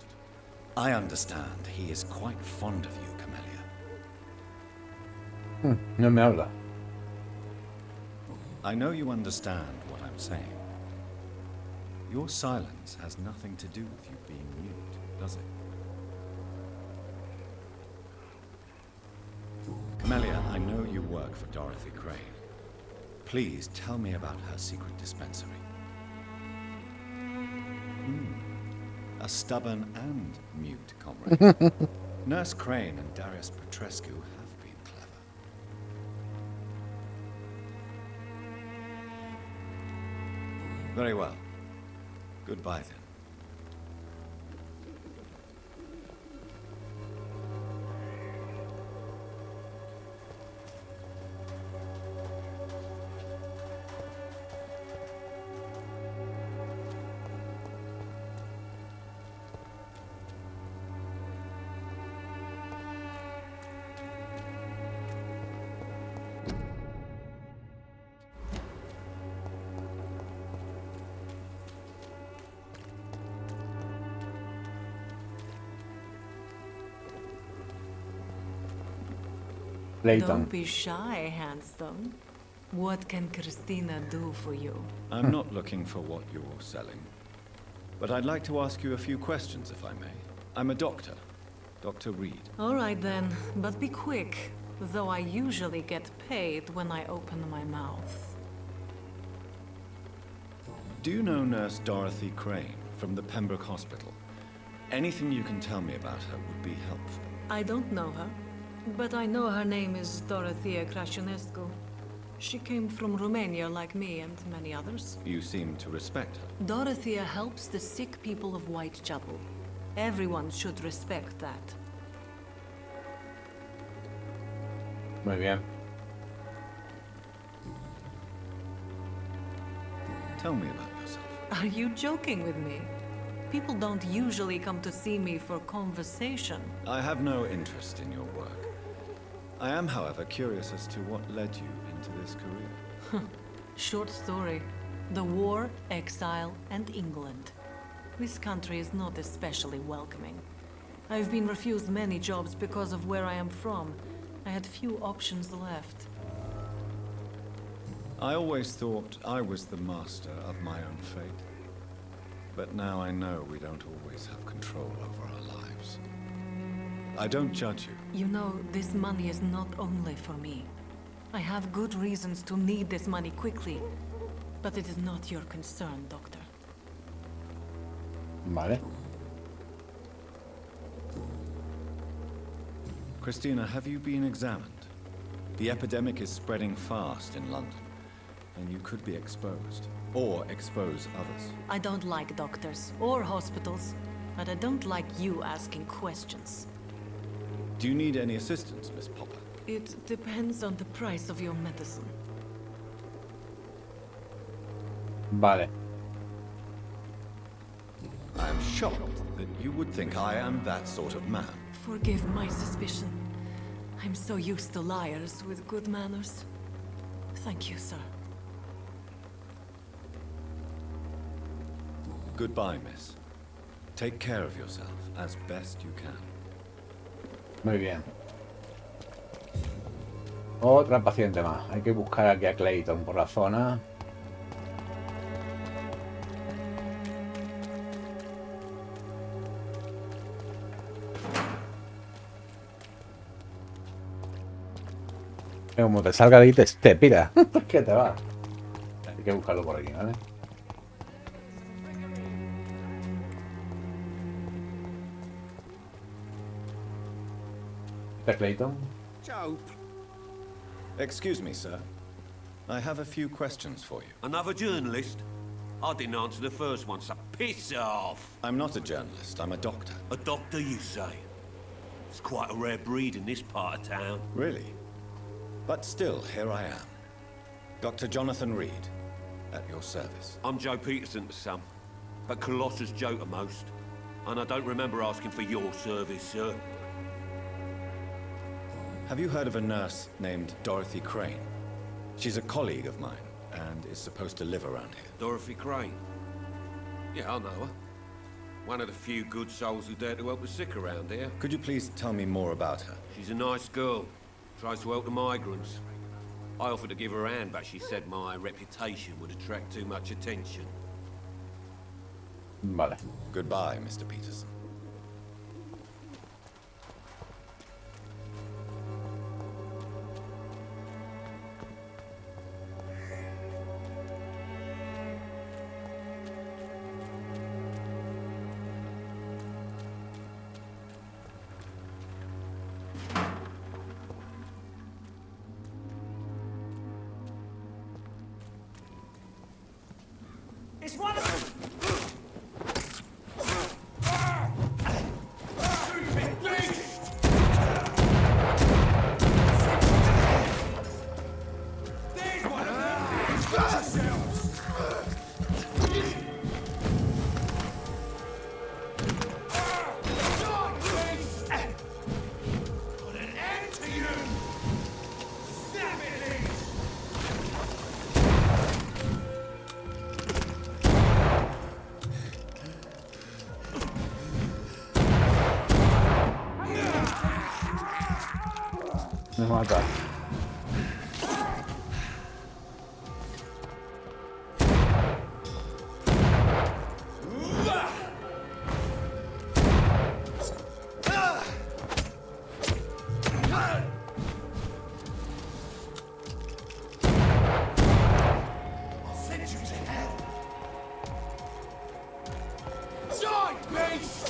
I understand he is quite fond of you, Camellia. No me habla. I know you understand what I'm saying. Your silence has nothing to do with you being mute, does it? Camellia, I know you work for Dorothy Crane. Please tell me about her secret dispensary. A stubborn and mute comrade. Nurse Crane and Darius Petrescu have been clever. Very well. Goodbye then. Don't be shy, handsome. What can Christina do for you? I'm not looking for what you're selling. But I'd like to ask you a few questions, if I may. I'm a doctor. Dr. Reed. All right then, but be quick. Though I usually get paid when I open my mouth. Do you know Nurse Dorothy Crane from the Pembroke Hospital? Anything you can tell me about her would be helpful. I don't know her, but I know her name is Dorothea Crasionescu. She came from Romania like me and many others. You seem to respect her. Dorothea helps the sick people of Whitechapel. Everyone should respect that. Muy bien. Tell me about yourself. Are you joking with me? People don't usually come to see me for conversation. I have no interest in your work. I am, however, curious as to what led you into this career. Short story. The war, exile, and England. This country is not especially welcoming. I've been refused many jobs because of where I am from. I had few options left. I always thought I was the master of my own fate. But now I know we don't always have control over our lives. I don't judge you. You know, this money is not only for me. I have good reasons to need this money quickly. But it is not your concern, Doctor. Vale. Christina, have you been examined? The epidemic is spreading fast in London, and you could be exposed, or expose others. I don't like doctors or hospitals, but I don't like you asking questions. Do you need any assistance, Miss Popper? It depends on the price of your medicine. Vale. I am shocked that you would think I am that sort of man. Forgive my suspicion. I'm so used to liars with good manners. Thank you, sir. Goodbye, miss. Take care of yourself as best you can. Muy bien. Otra paciente más. Hay que buscar aquí a Clayton por la zona. Como te salga de ahí, te pira. Que te va. Hay que buscarlo por aquí, ¿vale? ¿Está Clayton? Joe. Excuse me, sir. I have a few questions for you. Another journalist? I didn't answer the first one, so piss off! I'm not a journalist, I'm a doctor. A doctor, you say? It's quite a rare breed in this part of town. Really? But still, here I am. Dr. Jonathan Reed, at your service. I'm Joe Peterson to some, but Colossus Joe to most. And I don't remember asking for your service, sir. Have you heard of a nurse named Dorothy Crane? She's a colleague of mine, and is supposed to live around here. Dorothy Crane? Yeah, I know her. One of the few good souls who dare to help the sick around here. Could you please tell me more about her? She's a nice girl. Tries to help the migrants. I offered to give her a hand, but she said my reputation would attract too much attention. Vale. Goodbye, Mr. Peterson. It's one of them! There's one of them! Got yourselves! Put an end to you! Snap it, Me mata. I'll send you to hell! Die, beast!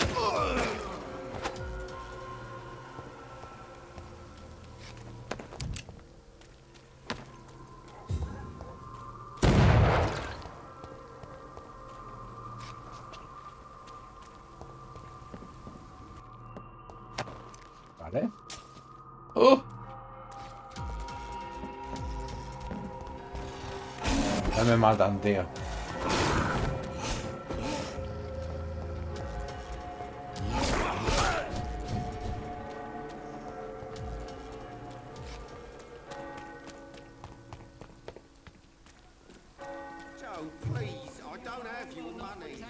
Vale. ¡Oh! Ya me matan, tío. No, please, I don't have your money.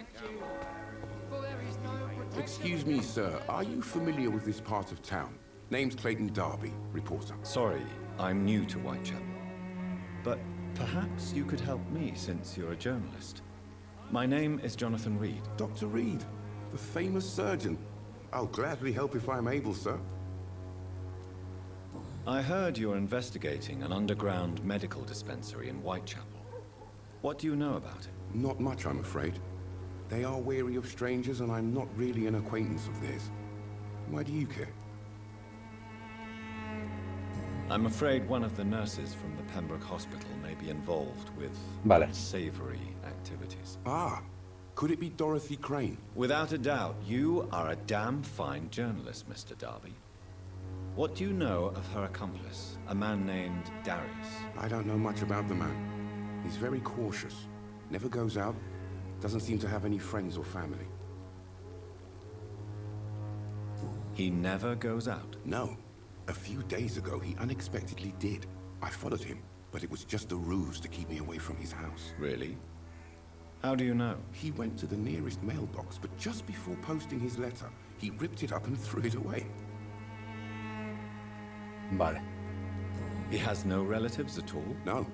Excuse me, sir. Are you familiar with this part of town? Name's Clayton Darby, reporter. Sorry, I'm new to Whitechapel. But perhaps you could help me since you're a journalist. My name is Jonathan Reed. Dr. Reed, the famous surgeon. I'll gladly help if I'm able, sir. I heard you're investigating an underground medical dispensary in Whitechapel. What do you know about it? Not much, I'm afraid. They are wary of strangers, and I'm not really an acquaintance of theirs. Why do you care? I'm afraid one of the nurses from the Pembroke Hospital may be involved with unsavory activities. Ah, could it be Dorothy Crane? Without a doubt, you are a damn fine journalist, Mr. Darby. What do you know of her accomplice, a man named Darius? I don't know much about the man. He's very cautious. Never goes out. Doesn't seem to have any friends or family. He never goes out? No. A few days ago, he unexpectedly did. I followed him, but it was just a ruse to keep me away from his house. Really? How do you know? He went to the nearest mailbox, but just before posting his letter, he ripped it up and threw it away. Vale. He has no relatives at all? No.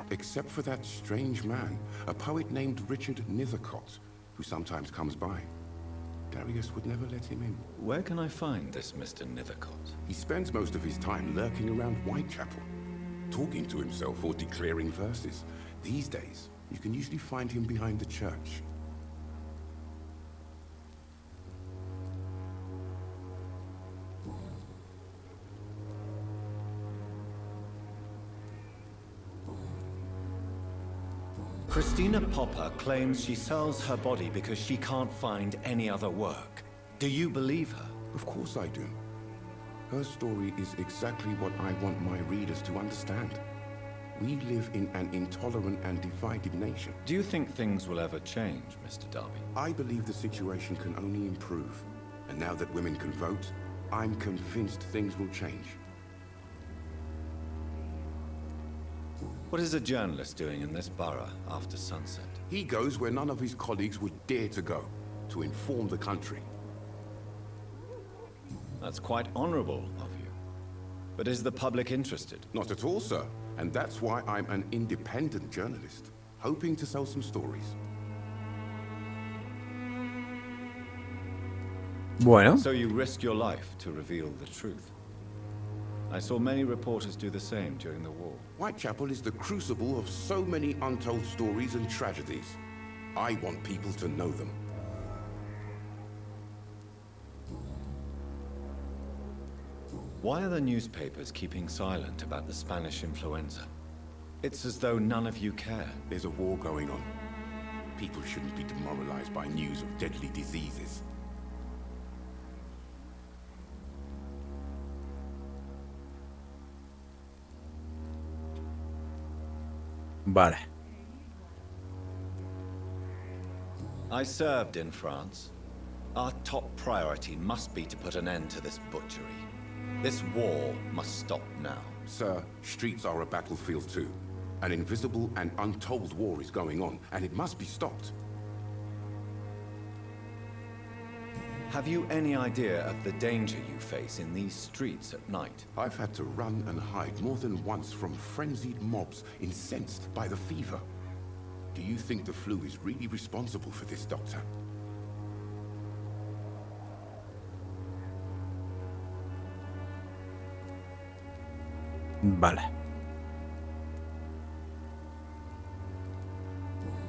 Except for that strange man, a poet named Richard Nethercott, who sometimes comes by. Darius would never let him in. Where can I find this Mr. Nethercott? He spends most of his time lurking around Whitechapel, talking to himself or declaring verses. These days, you can usually find him behind the church. Christina Popper claims she sells her body because she can't find any other work. Do you believe her? Of course I do. Her story is exactly what I want my readers to understand. We live in an intolerant and divided nation. Do you think things will ever change, Mr. Darby? I believe the situation can only improve. And now that women can vote, I'm convinced things will change. What is a journalist doing in this borough after sunset? He goes where none of his colleagues would dare to go, to inform the country. That's quite honorable of you. But is the public interested? Not at all, sir. And that's why I'm an independent journalist, hoping to sell some stories. Bueno. So you risk your life to reveal the truth. I saw many reporters do the same during the war. Whitechapel is the crucible of so many untold stories and tragedies. I want people to know them. Why are the newspapers keeping silent about the Spanish influenza? It's as though none of you care. There's a war going on. People shouldn't be demoralized by news of deadly diseases. Vale. I served in France. Our top priority must be to put an end to this butchery. This war must stop now. Sir, streets are a battlefield too. An invisible and untold war is going on, and it must be stopped. Have you any idea of the danger you face in these streets at night? I've had to run and hide more than once from frenzied mobs incensed by the fever. Do you think the flu is really responsible for this, Doctor? Vale.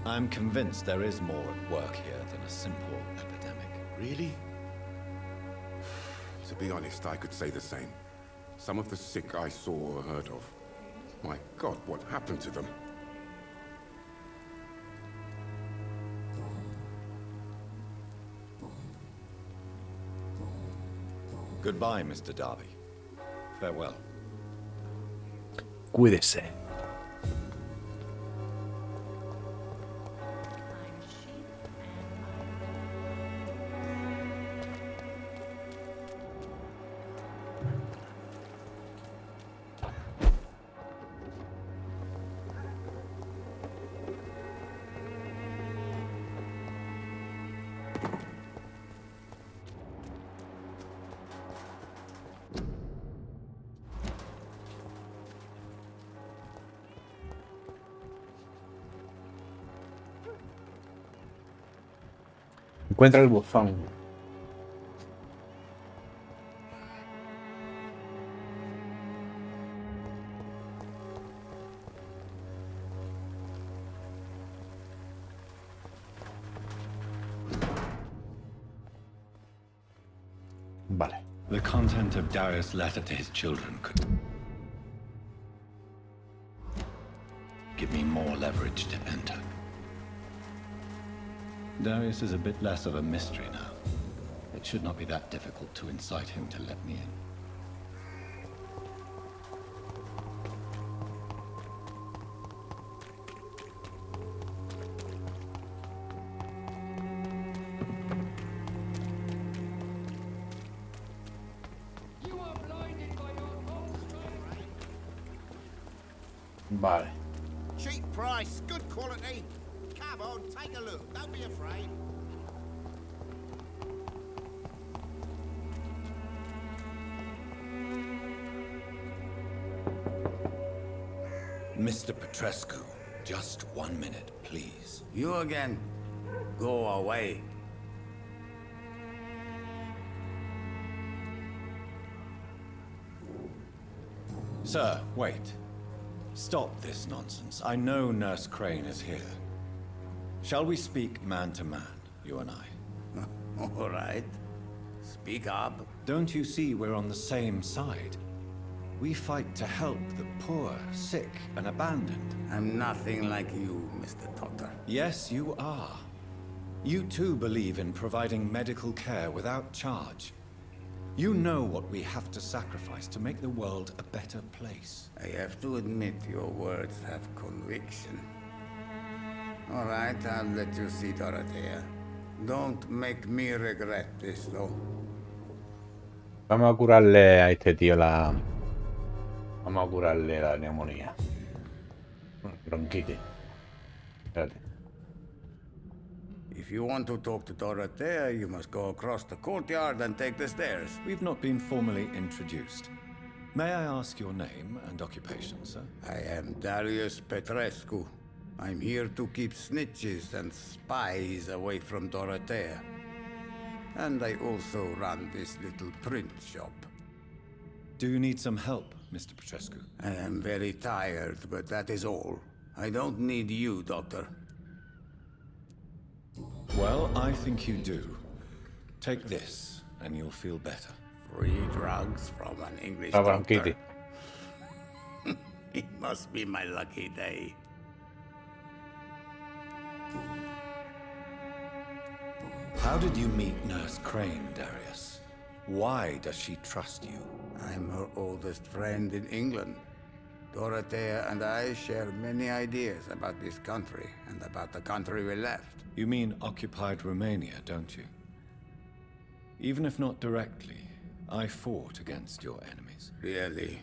I'm convinced there is more at work here than a simple epidemic. Really? To be honest, I could say the same. Some of the sick I saw or heard of. My God, what happened to them? Goodbye, Mr. Darby. Farewell. Cuídese. Encuentra el buzón. Vale. The content of Darius' letter to his children could give me more leverage to enter. Darius is a bit less of a mystery now. It should not be that difficult to incite him to let me in. Vale. Cheap price, good quality. Come on, take a look. Don't be afraid. Mr. Petrescu, just 1 minute, please. You again? Go away. Sir, wait. Stop this nonsense. I know Nurse Crane is here. Shall we speak man to man, you and I? All right. Speak up. Don't you see we're on the same side? We fight to help the poor, sick, and abandoned. I'm nothing like you, Mr. Doctor. Yes, you are. You too believe in providing medical care without charge. You know what we have to sacrifice to make the world a better place. I have to admit your words have conviction. All right, I'll let you see Dorothea. Don't make me regret this, though. Vamos a curarle a este tío la... Vamos a curarle la neumonía. Bronquitis. Espérate. If you want to talk to Dorothea, you must go across the courtyard and take the stairs. We've not been formally introduced. May I ask your name and occupation, sir? I am Darius Petrescu. I'm here to keep snitches and spies away from Dorothea. And I also run this little print shop. Do you need some help, Mr. Petrescu? I am very tired, but that is all. I don't need you, Doctor. Well, I think you do. Take this, and you'll feel better. Free drugs from an English Bronquitis. doctor. It must be my lucky day. How did you meet Nurse Crane, Darius? Why does she trust you? I'm her oldest friend in England. Dorothea and I share many ideas about this country and about the country we left. You mean occupied Romania, don't you? Even if not directly, I fought against your enemies. Really?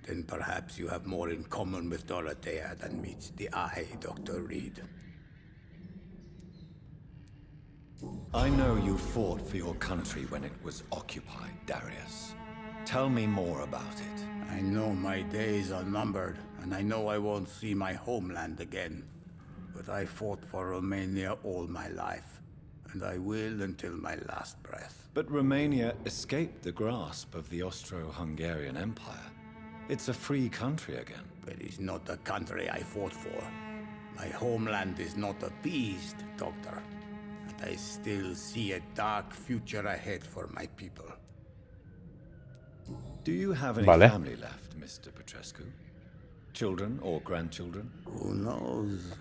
Then perhaps you have more in common with Dorothea than meets the eye, Dr. Reed. I know you fought for your country when it was occupied, Darius. Tell me more about it. I know my days are numbered, and I know I won't see my homeland again. But I fought for Romania all my life, and I will until my last breath. But Romania escaped the grasp of the Austro-Hungarian Empire. It's a free country again. But it's not the country I fought for. My homeland is not appeased, Doctor. And I still see a dark future ahead for my people. Do you have any Vale. family left, Mr. Petrescu? Children or grandchildren? Who knows?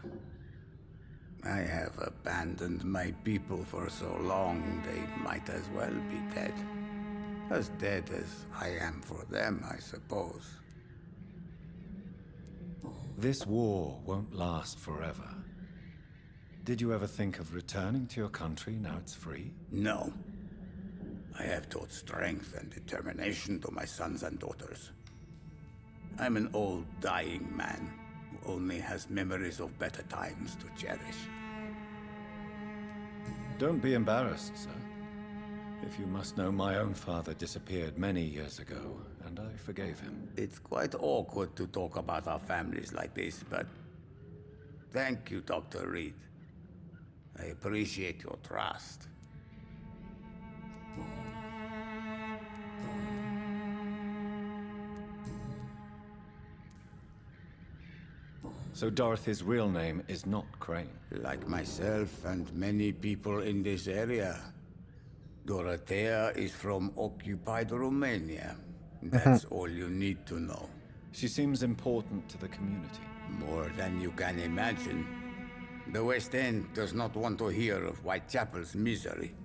I have abandoned my people for so long, they might as well be dead. As dead as I am for them, I suppose. This war won't last forever. Did you ever think of returning to your country now it's free? No. I have taught strength and determination to my sons and daughters. I'm an old, dying man who only has memories of better times to cherish. Don't be embarrassed, sir. If you must know, my own father disappeared many years ago, and I forgave him. It's quite awkward to talk about our families like this, but thank you, Dr. Reed. I appreciate your trust. So Dorothy's real name is not Crane. Like myself and many people in this area. Dorothea is from occupied Romania. That's all you need to know. She seems important to the community. More than you can imagine. The West End does not want to hear of Whitechapel's misery.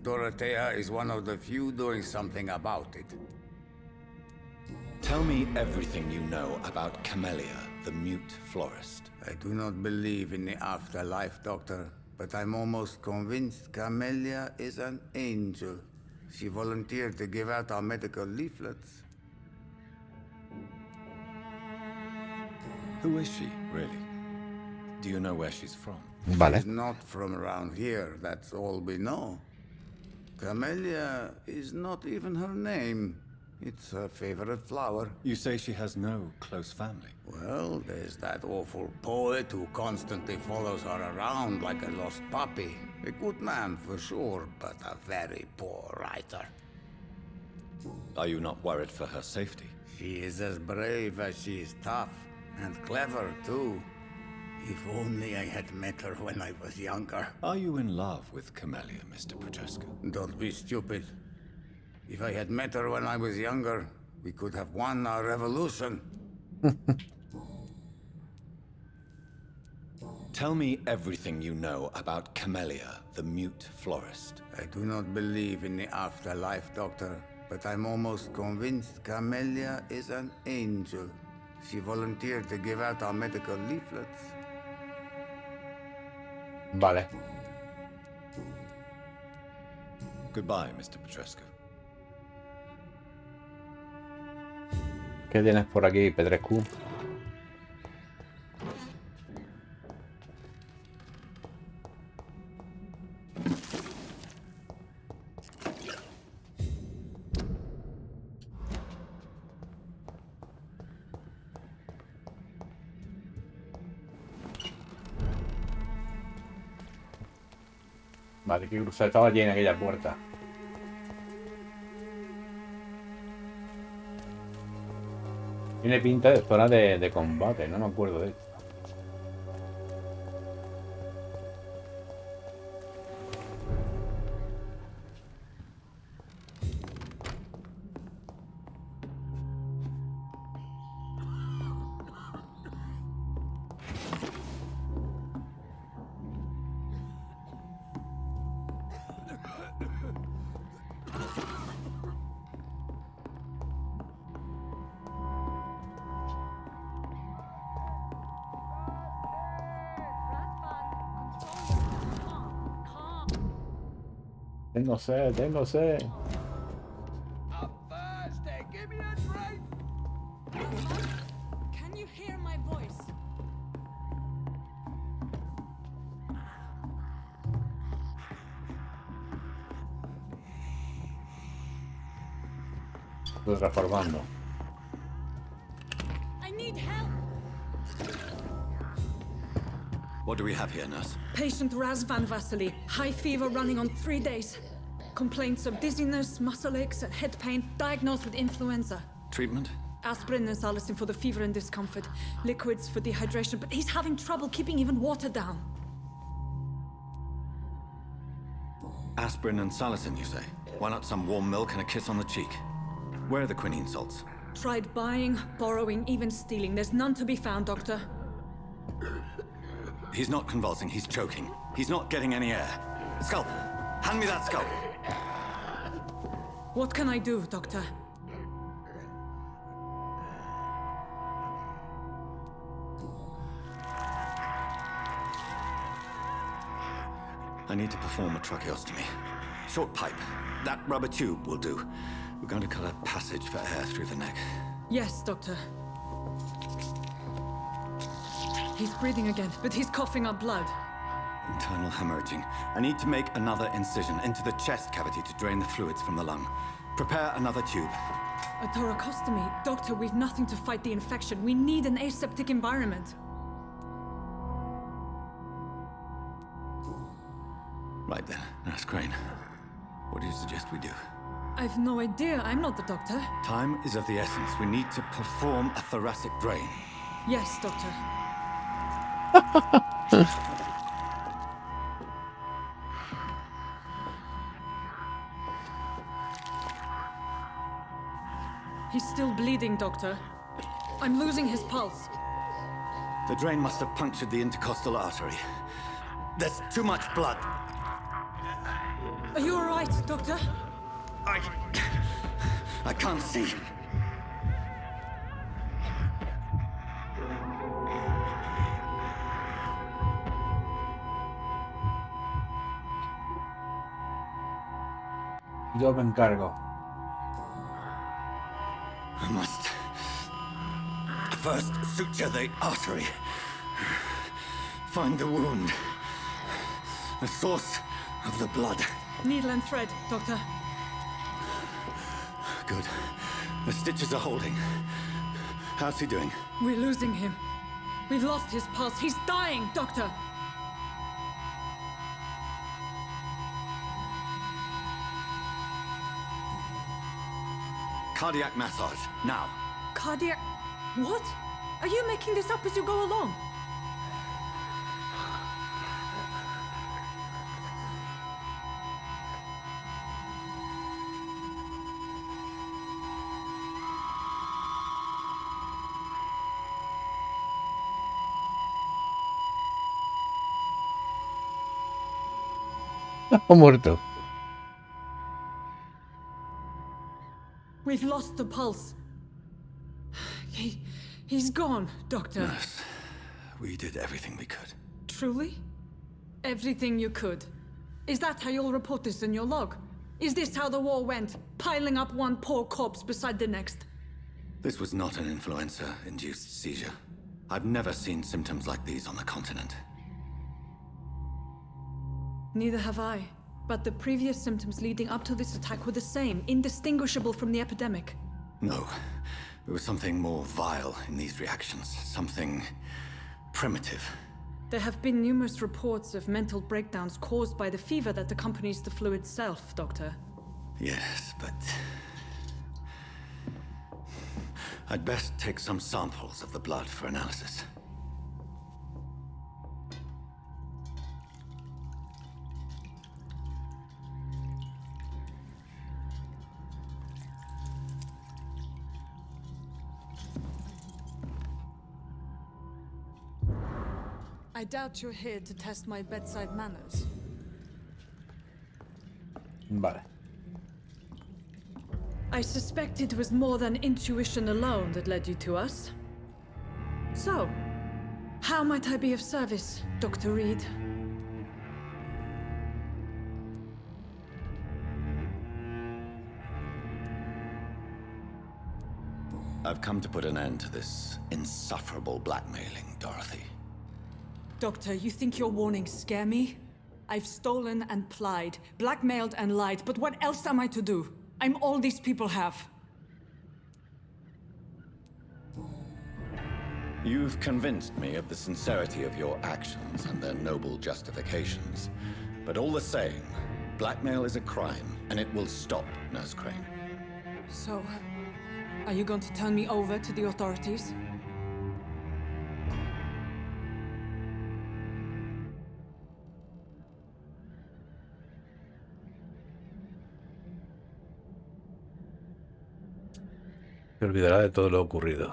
Dorothea is one of the few doing something about it. Tell me everything you know about Camellia, the mute florist. I do not believe in the afterlife, Doctor, but I'm almost convinced Camellia is an angel. She volunteered to give out our medical leaflets. Who is she, really? Do you know where she's from? Vale. She's not from around here, that's all we know. Camellia is not even her name. It's her favorite flower. You say she has no close family. Well, there's that awful poet who constantly follows her around like a lost puppy. A good man for sure, but a very poor writer. Are you not worried for her safety? She is as brave as she is tough, and clever too. If only I had met her when I was younger. Are you in love with Camellia, Mr. Petrescu? Don't be stupid. If I had met her when I was younger, we could have won our revolution. Tell me everything you know about Camellia, the mute florist. I do not believe in the afterlife, Doctor, but I'm almost convinced Camellia is an angel. She volunteered to give out our medical leaflets. Vale. Goodbye, Mr. Petrescu. ¿Qué tienes por aquí, Petrescu? Vale, que cruzar. Estaba llena aquella puerta. Tiene pinta de zona de combate, no me acuerdo de esto. Tengo sed, tengo sed. Can you hear my voice? Estoy reformando. I need help. What do we have here, nurse? Patient Raz Van Vasily. High fever running on 3 days. Complaints of dizziness, muscle aches, and head pain. Diagnosed with influenza. Treatment? Aspirin and salicin for the fever and discomfort. Liquids for dehydration, but he's having trouble keeping even water down. Aspirin and salicin, you say? Why not some warm milk and a kiss on the cheek? Where are the quinine salts? Tried buying, borrowing, even stealing. There's none to be found, Doctor. He's not convulsing, he's choking. He's not getting any air. Scalpel! Hand me that scalpel! What can I do, Doctor? I need to perform a tracheostomy. Short pipe. That rubber tube will do. We're going to cut a passage for air through the neck. Yes, Doctor. He's breathing again, but he's coughing up blood. Internal hemorrhaging. I need to make another incision into the chest cavity to drain the fluids from the lung. Prepare another tube. A thoracostomy? Doctor, we've nothing to fight the infection. We need an aseptic environment. Right then, Nurse Crane. What do you suggest we do? I've no idea. I'm not the doctor. Time is of the essence. We need to perform a thoracic drain. Yes, doctor. He's still bleeding, doctor. I'm losing his pulse. The drain must have punctured the intercostal artery. There's too much blood. Are you all right, doctor? I can't see. Yo me encargo. I must first suture the artery. Find the wound. The source of the blood. Needle and thread, doctor. Good. The stitches are holding. How's he doing? We're losing him. We've lost his pulse. He's dying, doctor. Cardiac massage, now. Cardiac... What? Are you making this up as you go along? Ha muerto. We've lost the pulse. He's gone, doctor. Nurse, we did everything we could. Truly? Everything you could. Is that how you'll report this in your log? Is this how the war went? Piling up one poor corpse beside the next? This was not an influenza-induced seizure. I've never seen symptoms like these on the continent. Neither have I. But the previous symptoms leading up to this attack were the same, indistinguishable from the epidemic. No. There was something more vile in these reactions. Something primitive. There have been numerous reports of mental breakdowns caused by the fever that accompanies the flu itself, Doctor. Yes, but... I'd best take some samples of the blood for analysis. I doubt you're here to test my bedside manners. Vale. I suspect it was more than intuition alone that led you to us. So, how might I be of service, Dr. Reed? I've come to put an end to this insufferable blackmailing, Dorothy. Doctor, you think your warnings scare me? I've stolen and plied, blackmailed and lied, but what else am I to do? I'm all these people have. You've convinced me of the sincerity of your actions and their noble justifications. But all the same, blackmail is a crime, and it will stop, Nurse Crane. So, are you going to turn me over to the authorities? Se olvidará de todo lo ocurrido.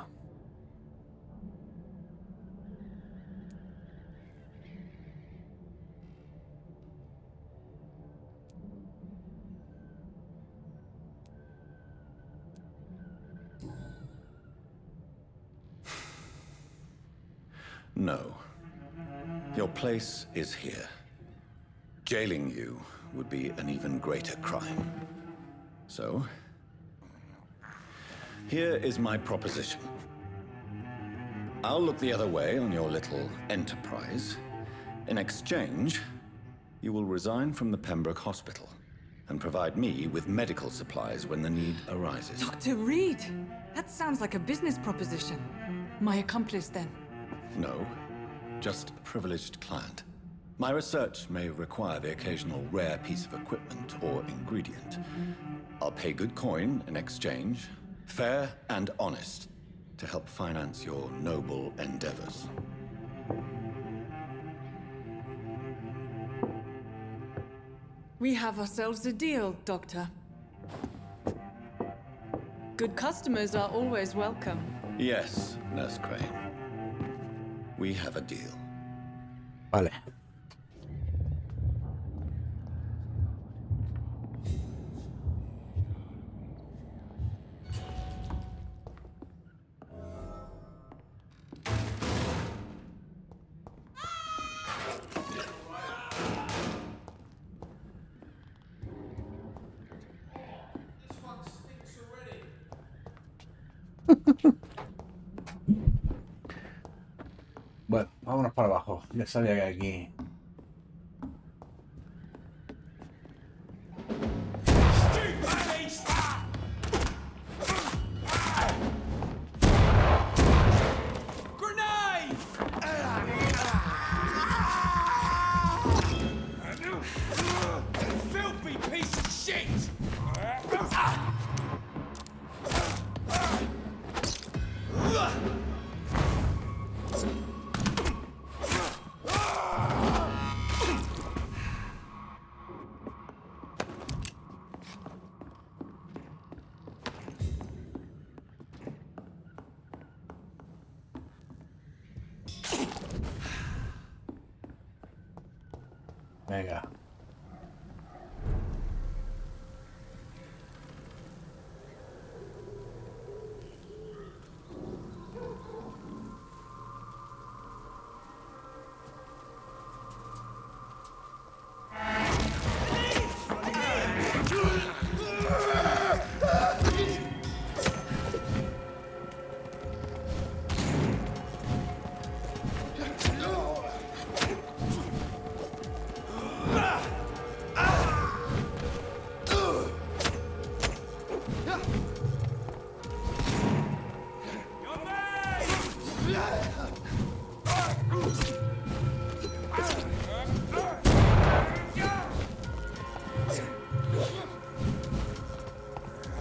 No. Your place is here. Jailing you would be an even greater crime. So, here is my proposition. I'll look the other way on your little enterprise. In exchange, you will resign from the Pembroke Hospital and provide me with medical supplies when the need arises. Dr. Reed! That sounds like a business proposition. My accomplice, then. No, just a privileged client. My research may require the occasional rare piece of equipment or ingredient. I'll pay good coin in exchange, fair and honest, to help finance your noble endeavors. We have ourselves a deal, Doctor. Good customers are always welcome. Yes, Nurse Crane. We have a deal. Vale. Bueno, vámonos para abajo. Ya sabía que aquí. Grenade! Filthy piece of shit! Venga.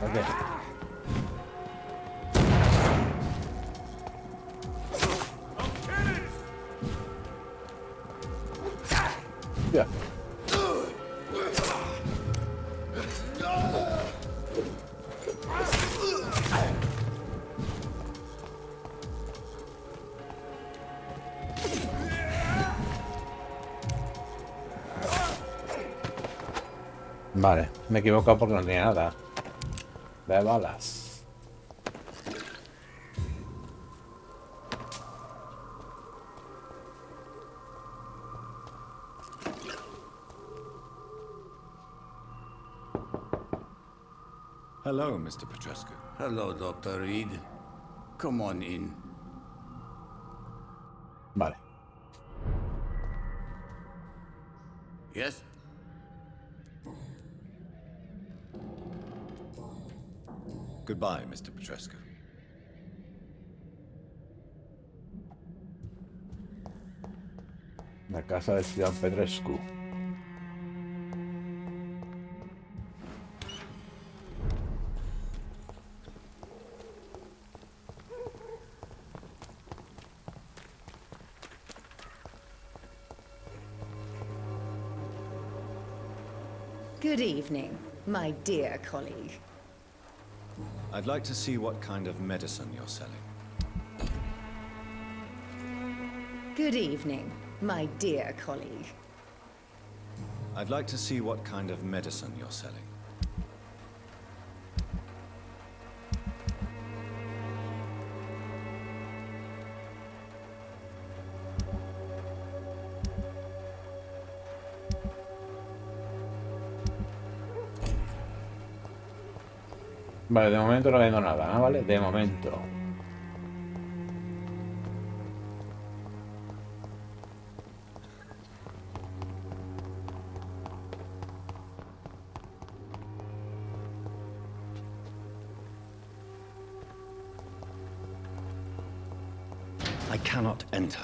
Okay. Yeah. Vale, me he equivocado porque no tenía nada de balas. Hello, Mr. Petrescu. Hello, Dr. Reed. Come on in. Vale. Yes? Goodbye, Mr. Petrescu. La casa del señor Petrescu. Good evening, my dear colleague. I'd like to see what kind of medicine you're selling. Good evening, my dear colleague. I'd like to see what kind of medicine you're selling. Vale, de momento no vendo nada, ¿no? Vale, de momento. I cannot enter.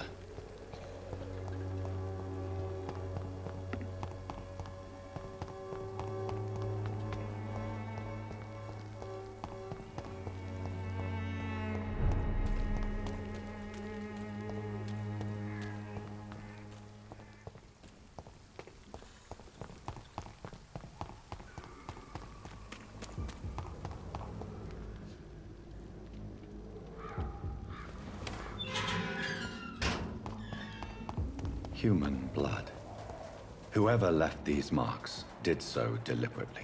Human blood. Whoever left these marks did so deliberately.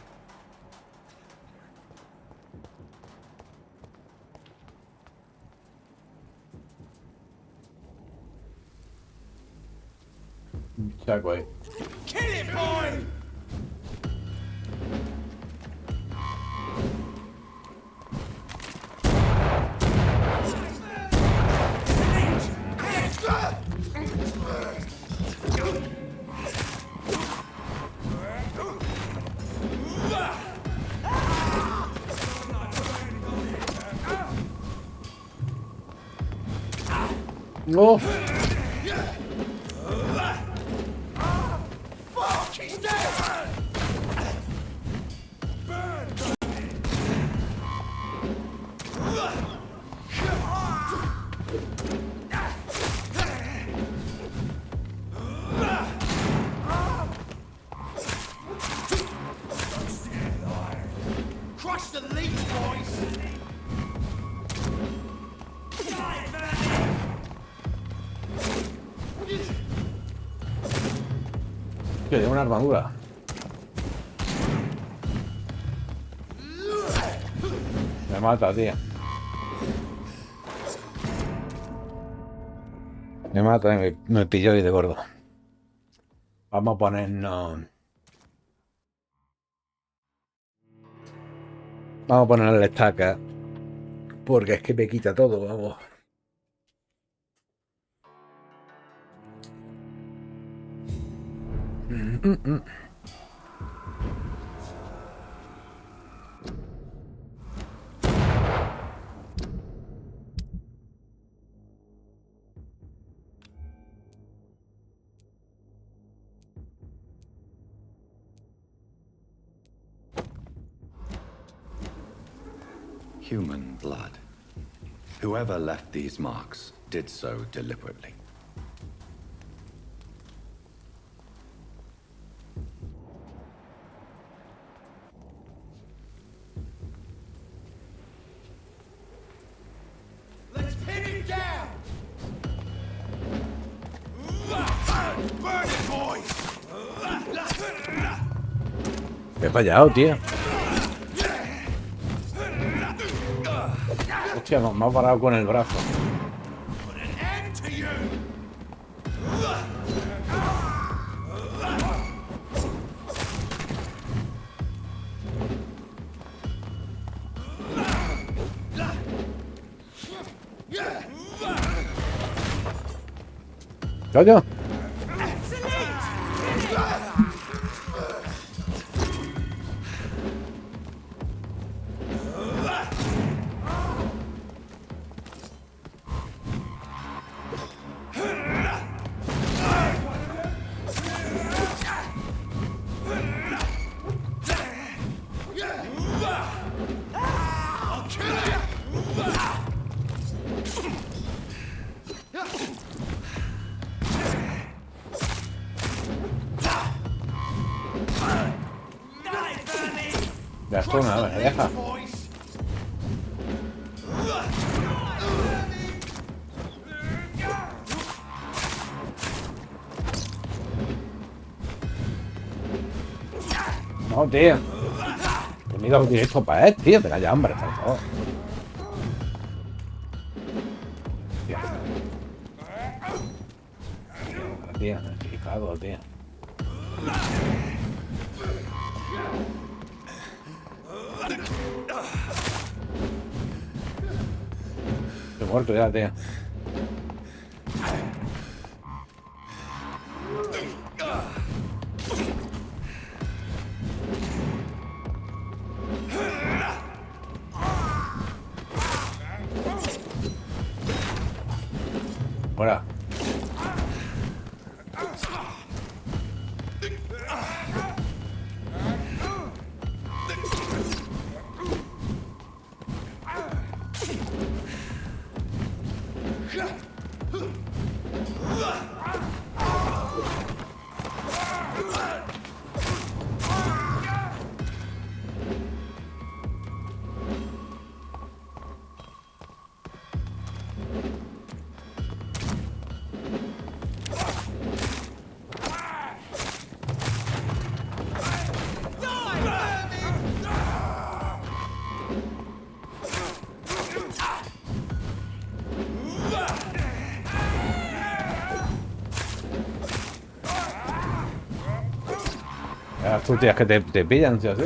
Segway. Kill it, boy! Oh. Fuck, he's dead! Crush the leech, boys! Que tiene una armadura. Me mata, tío. Me mata, me pilló ahí de gordo. Vamos a ponernos... Vamos a ponerle la estaca. Porque es que me quita todo, vamos. Human blood. Whoever left these marks did so deliberately. Let's pin him down! Burn it, boys! Me he fallado, tío. Hostia, me ha parado con el brazo. ¡Coño! Ya esto nada, me deja. No, tío. He mirado directo para él, tío. Tenga ya hambre, por favor. Tío, me he fijado, tío. Estoy muerto ya, tío. Fuera. Las tías que te pillan, tío, así.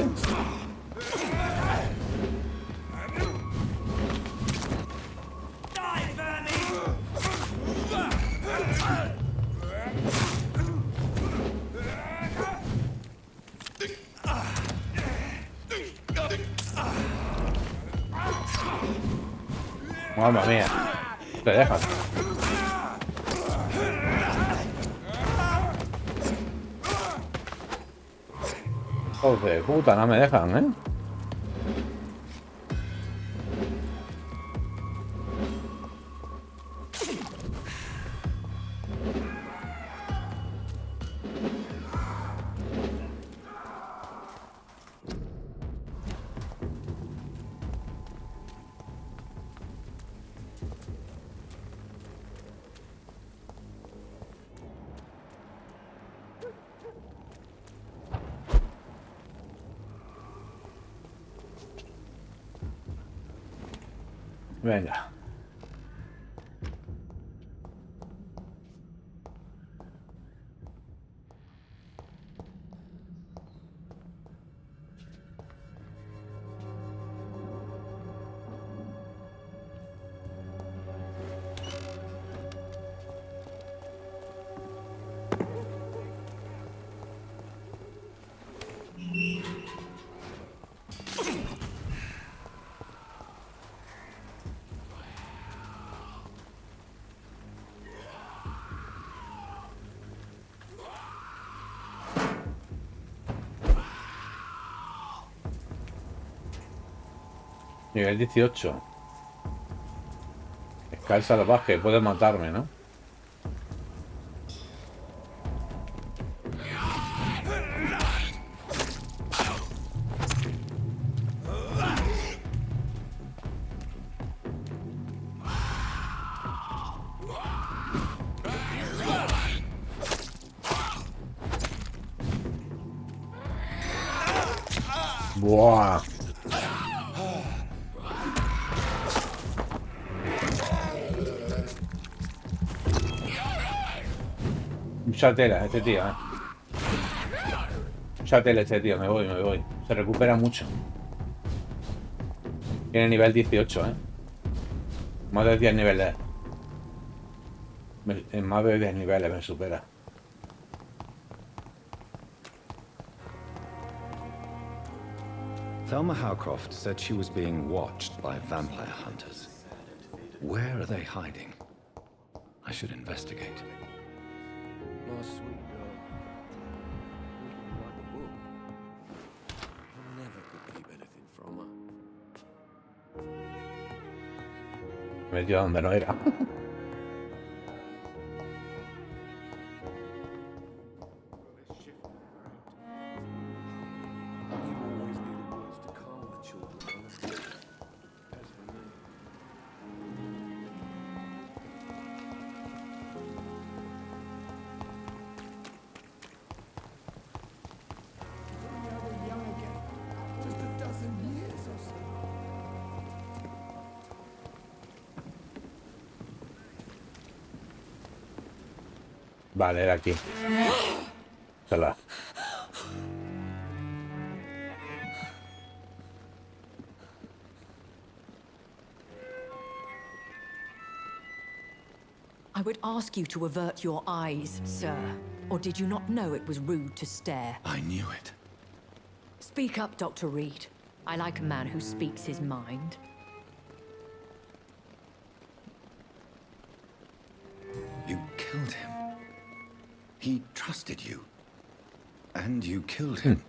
Mamma mía. Te dejan. Joder, puta, no me dejan, ¿eh? Venga. Nivel 18. Sky salvaje, puede matarme, ¿no? Buah. Mucha tela este tío, Mucha tela este tío, me voy. Se recupera mucho. Tiene nivel 18, Más de 10 niveles. En más de 10 niveles me supera. Thelma Howcroft said she was being watched by vampire hunters. Where are they hiding? I should investigate. My sweet girl. Looking like a book. I never could keep anything from her. Me metió donde no era. Vale, era aquí. Sala. I would ask you to avert your eyes, sir. Or did you not know it was rude to stare? I knew it. Speak up, Dr. Reed. I like a man who speaks his mind. You killed him. He trusted you. And you killed him.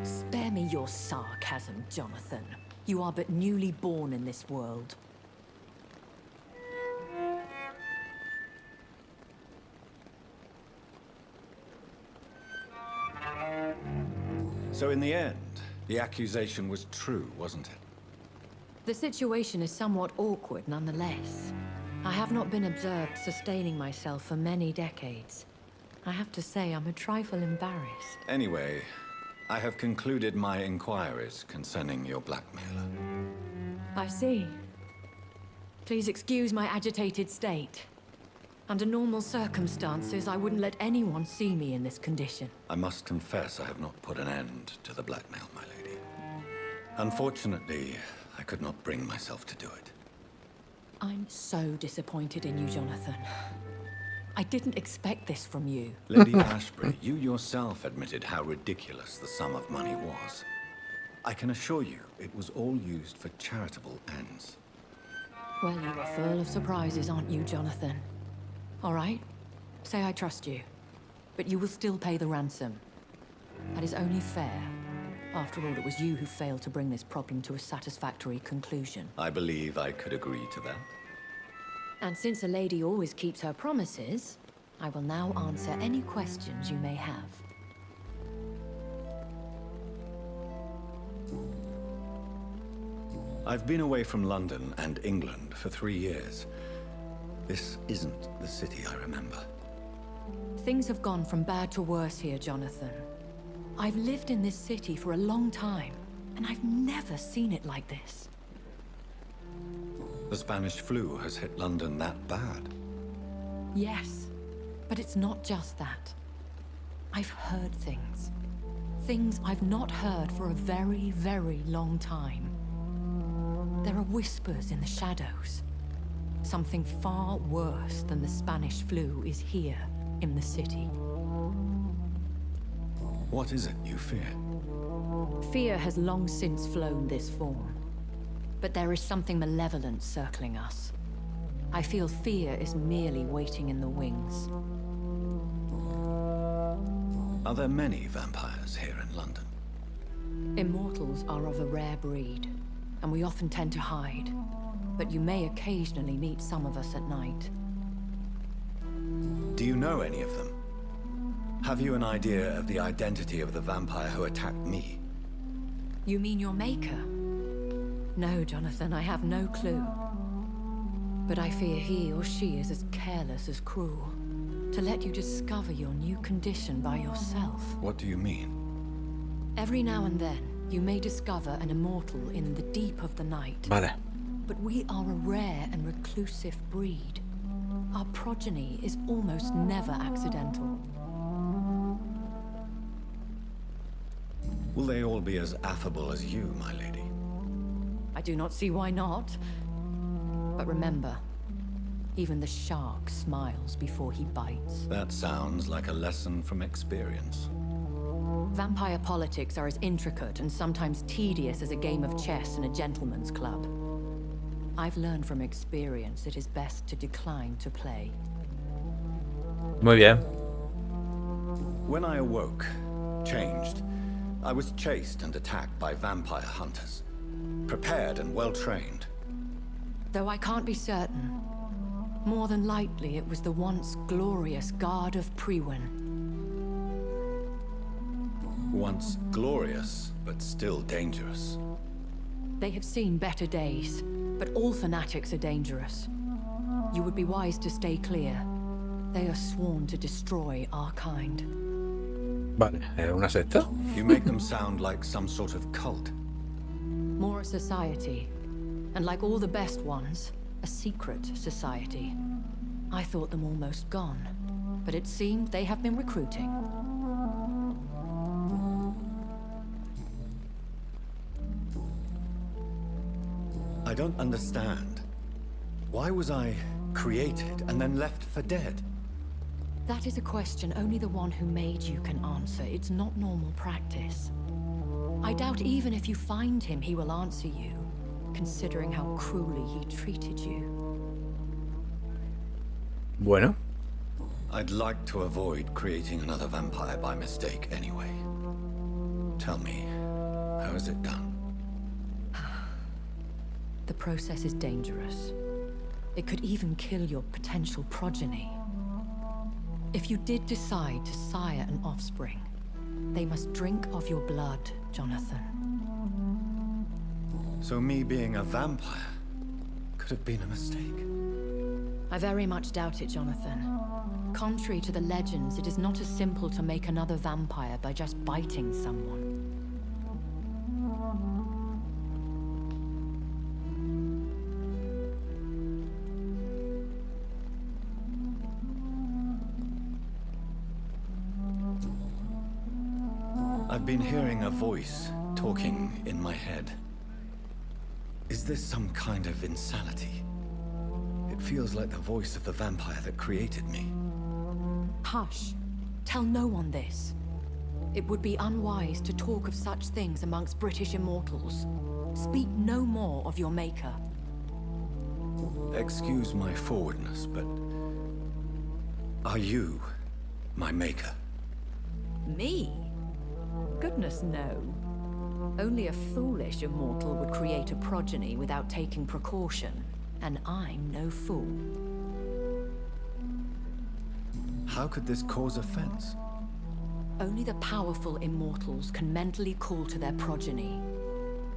Spare me your sarcasm, Jonathan. You are but newly born in this world. So in the end, the accusation was true, wasn't it? The situation is somewhat awkward nonetheless. I have not been observed sustaining myself for many decades. I have to say I'm a trifle embarrassed. Anyway, I have concluded my inquiries concerning your blackmailer. I see. Please excuse my agitated state. Under normal circumstances, I wouldn't let anyone see me in this condition. I must confess I have not put an end to the blackmail, my lady. Unfortunately, I could not bring myself to do it. I'm so disappointed in you, Jonathan. I didn't expect this from you. Lady Ashbury, you yourself admitted how ridiculous the sum of money was. I can assure you, it was all used for charitable ends. Well, you are full of surprises, aren't you, Jonathan? All right, say I trust you, but you will still pay the ransom. That is only fair. After all, it was you who failed to bring this problem to a satisfactory conclusion. I believe I could agree to that. And since a lady always keeps her promises, I will now answer any questions you may have. I've been away from London and England for 3 years. This isn't the city I remember. Things have gone from bad to worse here, Jonathan. I've lived in this city for a long time, and I've never seen it like this. The Spanish flu has hit London that bad. Yes, but it's not just that. I've heard things. Things I've not heard for a very, very long time. There are whispers in the shadows. Something far worse than the Spanish flu is here in the city. What is it you fear? Fear has long since flown this form. But there is something malevolent circling us. I feel fear is merely waiting in the wings. Are there many vampires here in London? Immortals are of a rare breed, and we often tend to hide. But you may occasionally meet some of us at night. Do you know any of them? Have you an idea of the identity of the vampire who attacked me? You mean your maker? No, Jonathan, I have no clue. But I fear he or she is as careless as cruel. To let you discover your new condition by yourself. What do you mean? Every now and then, you may discover an immortal in the deep of the night. Vale. But we are a rare and reclusive breed. Our progeny is almost never accidental. Will they all be as affable as you, my lady? I do not see why not. But remember, even the shark smiles before he bites. That sounds like a lesson from experience. Vampire politics are as intricate and sometimes tedious as a game of chess in a gentleman's club. I've learned from experience it is best to decline to play. Muy bien. When I awoke, changed, I was chased and attacked by vampire hunters. Prepared and well-trained. Though I can't be certain, more than likely it was the once glorious Guard of Priwen. Once glorious, but still dangerous. They have seen better days, but all fanatics are dangerous. You would be wise to stay clear. They are sworn to destroy our kind. Vale, ¿una secta? You make them sound like some sort of cult. More a society. And like all the best ones, a secret society. I thought them almost gone, but it seemed they have been recruiting. I don't understand. Why was I created and then left for dead? That is a question only the one who made you can answer. It's not normal practice. I doubt even if you find him, he will answer you, considering how cruelly he treated you. Bueno. I'd like to avoid creating another vampire by mistake anyway. Tell me, how is it done? The process is dangerous. It could even kill your potential progeny. If you did decide to sire an offspring, they must drink of your blood, Jonathan. So me being a vampire could have been a mistake. I very much doubt it, Jonathan. Contrary to the legends, it is not as simple to make another vampire by just biting someone. I've been hearing a voice talking in my head. Is this some kind of insanity? It feels like the voice of the vampire that created me. Hush. Tell no one this. It would be unwise to talk of such things amongst British immortals. Speak no more of your maker. Excuse my forwardness, but are you my maker? Me? Goodness, no. Only a foolish immortal would create a progeny without taking precaution, and I'm no fool. How could this cause offense? Only the powerful immortals can mentally call to their progeny.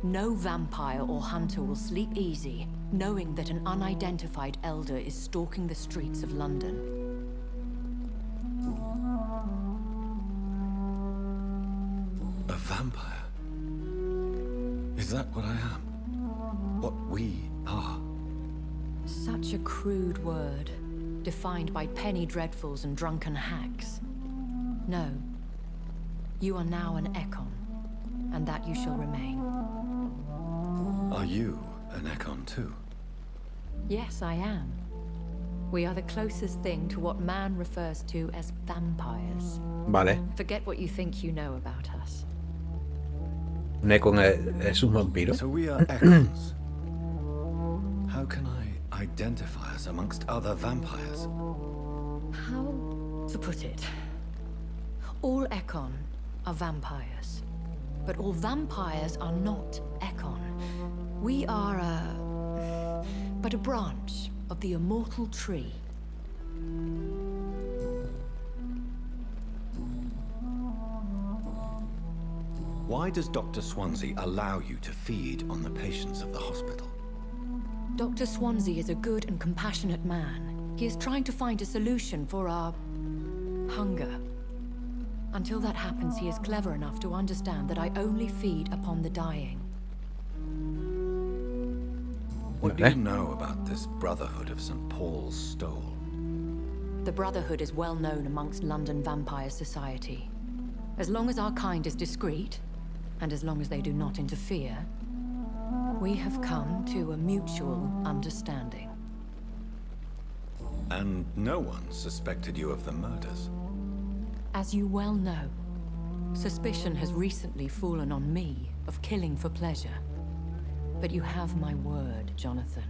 No vampire or hunter will sleep easy, knowing that an unidentified elder is stalking the streets of London. A vampire? Is that what I am? What we are? Such a crude word, defined by penny dreadfuls and drunken hacks. No. You are now an Ekon, and that you shall remain. Are you an Ekon too? Yes, I am. We are the closest thing to what man refers to as vampires. Vale. Forget what you think you know about us. Un Ekon es un vampiro. So we are Ekons. How can I identify us amongst other vampires? How to put it? All Ekon are vampires. But all vampires are not Ekon. We are but a branch of the immortal tree. Why does Dr. Swansea allow you to feed on the patients of the hospital? Dr. Swansea is a good and compassionate man. He is trying to find a solution for our hunger. Until that happens, he is clever enough to understand that I only feed upon the dying. What do you know about this Brotherhood of St. Paul's Stole? The Brotherhood is well known amongst London vampire society. As long as our kind is discreet, and as long as they do not interfere, we have come to a mutual understanding. And no one suspected you of the murders? As you well know, suspicion has recently fallen on me of killing for pleasure. But you have my word, Jonathan.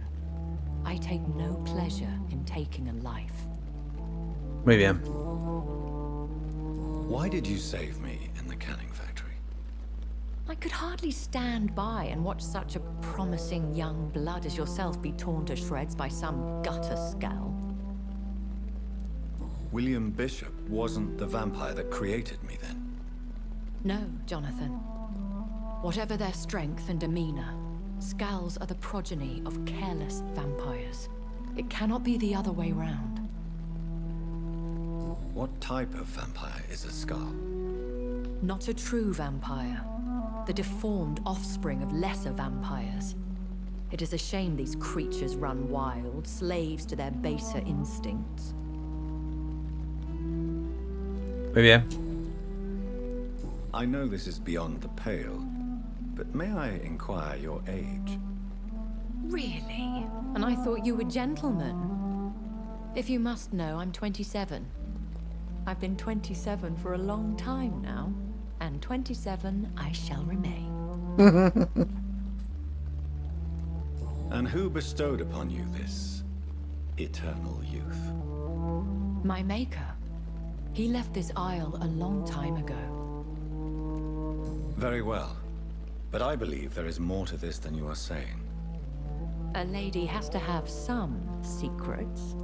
I take no pleasure in taking a life. Muy bien. Why did you save me in the canning factory? I could hardly stand by and watch such a promising young blood as yourself be torn to shreds by some gutter scowl. William Bishop wasn't the vampire that created me then? No, Jonathan. Whatever their strength and demeanor, Scowls are the progeny of careless vampires. It cannot be the other way round. What type of vampire is a Scowl? Not a true vampire. The deformed offspring of lesser vampires. It is a shame these creatures run wild, slaves to their baser instincts. Muy bien. I know this is beyond the pale, but may I inquire your age? Really? And I thought you were gentlemen. If you must know, I'm 27. I've been 27 for a long time now, and 27 I shall remain. And who bestowed upon you this eternal youth? My maker. He left this isle a long time ago. Very well. But I believe there is more to this than you are saying. A lady has to have some secrets.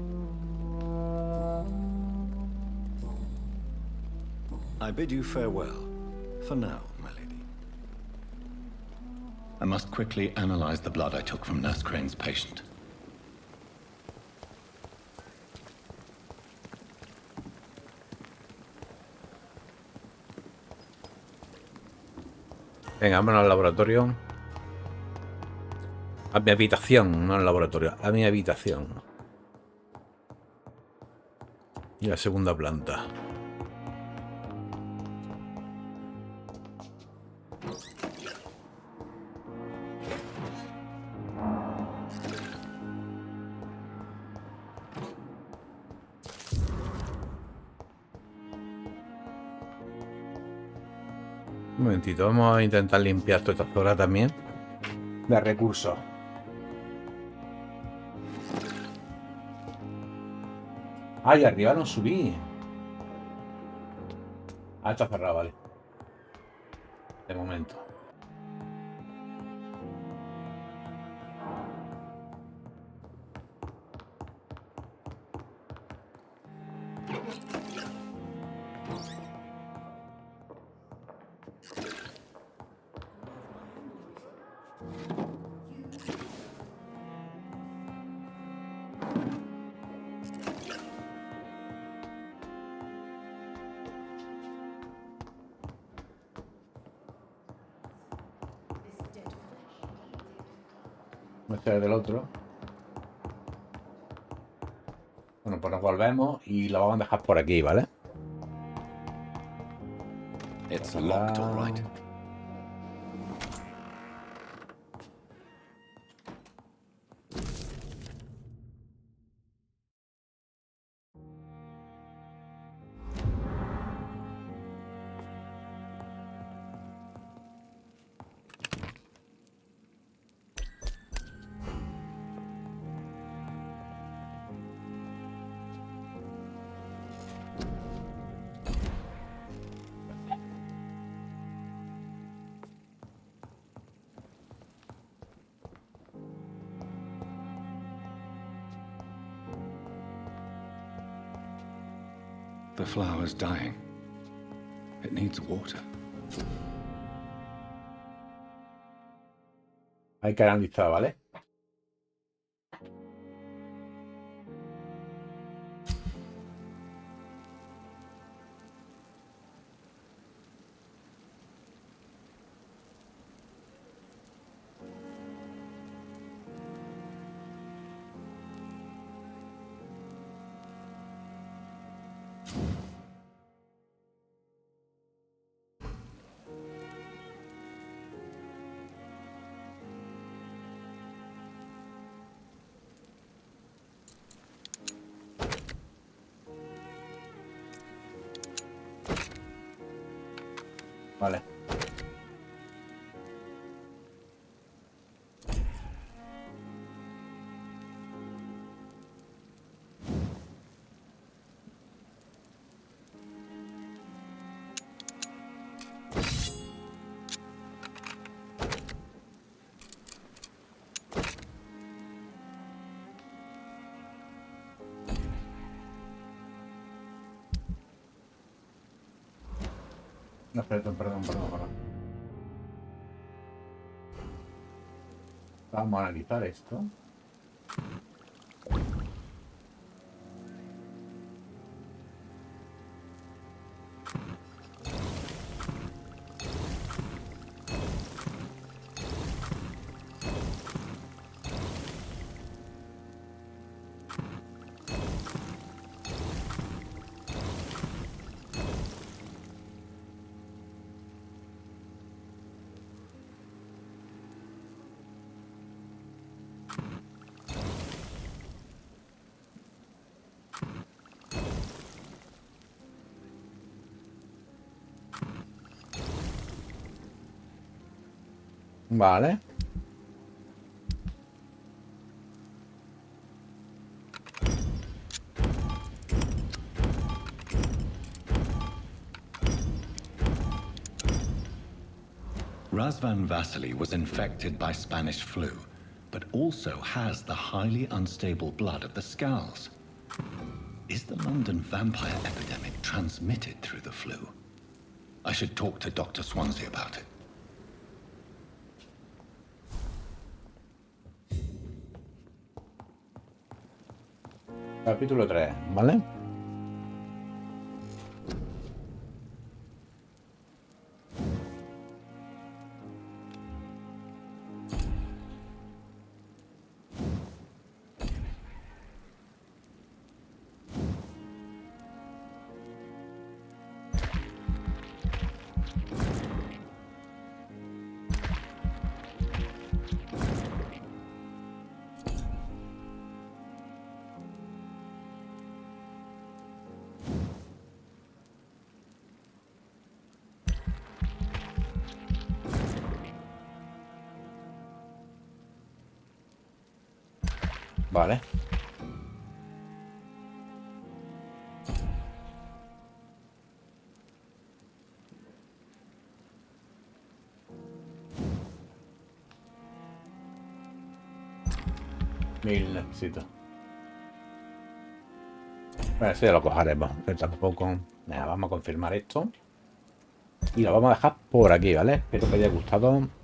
I bid you farewell. For now, my lady. I must quickly analyze the blood I took from Nurse Crane's patient. Venga, vámonos al laboratorio. A mi habitación, no al laboratorio. A mi habitación. Y la segunda planta. Un momentito, vamos a intentar limpiar toda esta zona también de recursos. Ah, y arriba no subí. Ah, está cerrado, vale. De momento. Este es del otro. Bueno, pues nos volvemos y lo vamos a dejar por aquí, ¿vale? It's locked, all right. The flower's dying. It needs water. Hay que analizar, ¿vale? Vale. No, perdón. Vamos a analizar esto. Vale. Razvan Vasily was infected by Spanish flu, but also has the highly unstable blood of the Scowls. Is the London vampire epidemic transmitted through the flu? I should talk to Dr. Swansea about it. Capítulo 3, ¿vale? Vale. Mil necesito. Bueno, eso ya lo cogeremos, pero tampoco... Nada, vamos a confirmar esto. Y lo vamos a dejar por aquí, ¿vale? Espero que os haya gustado.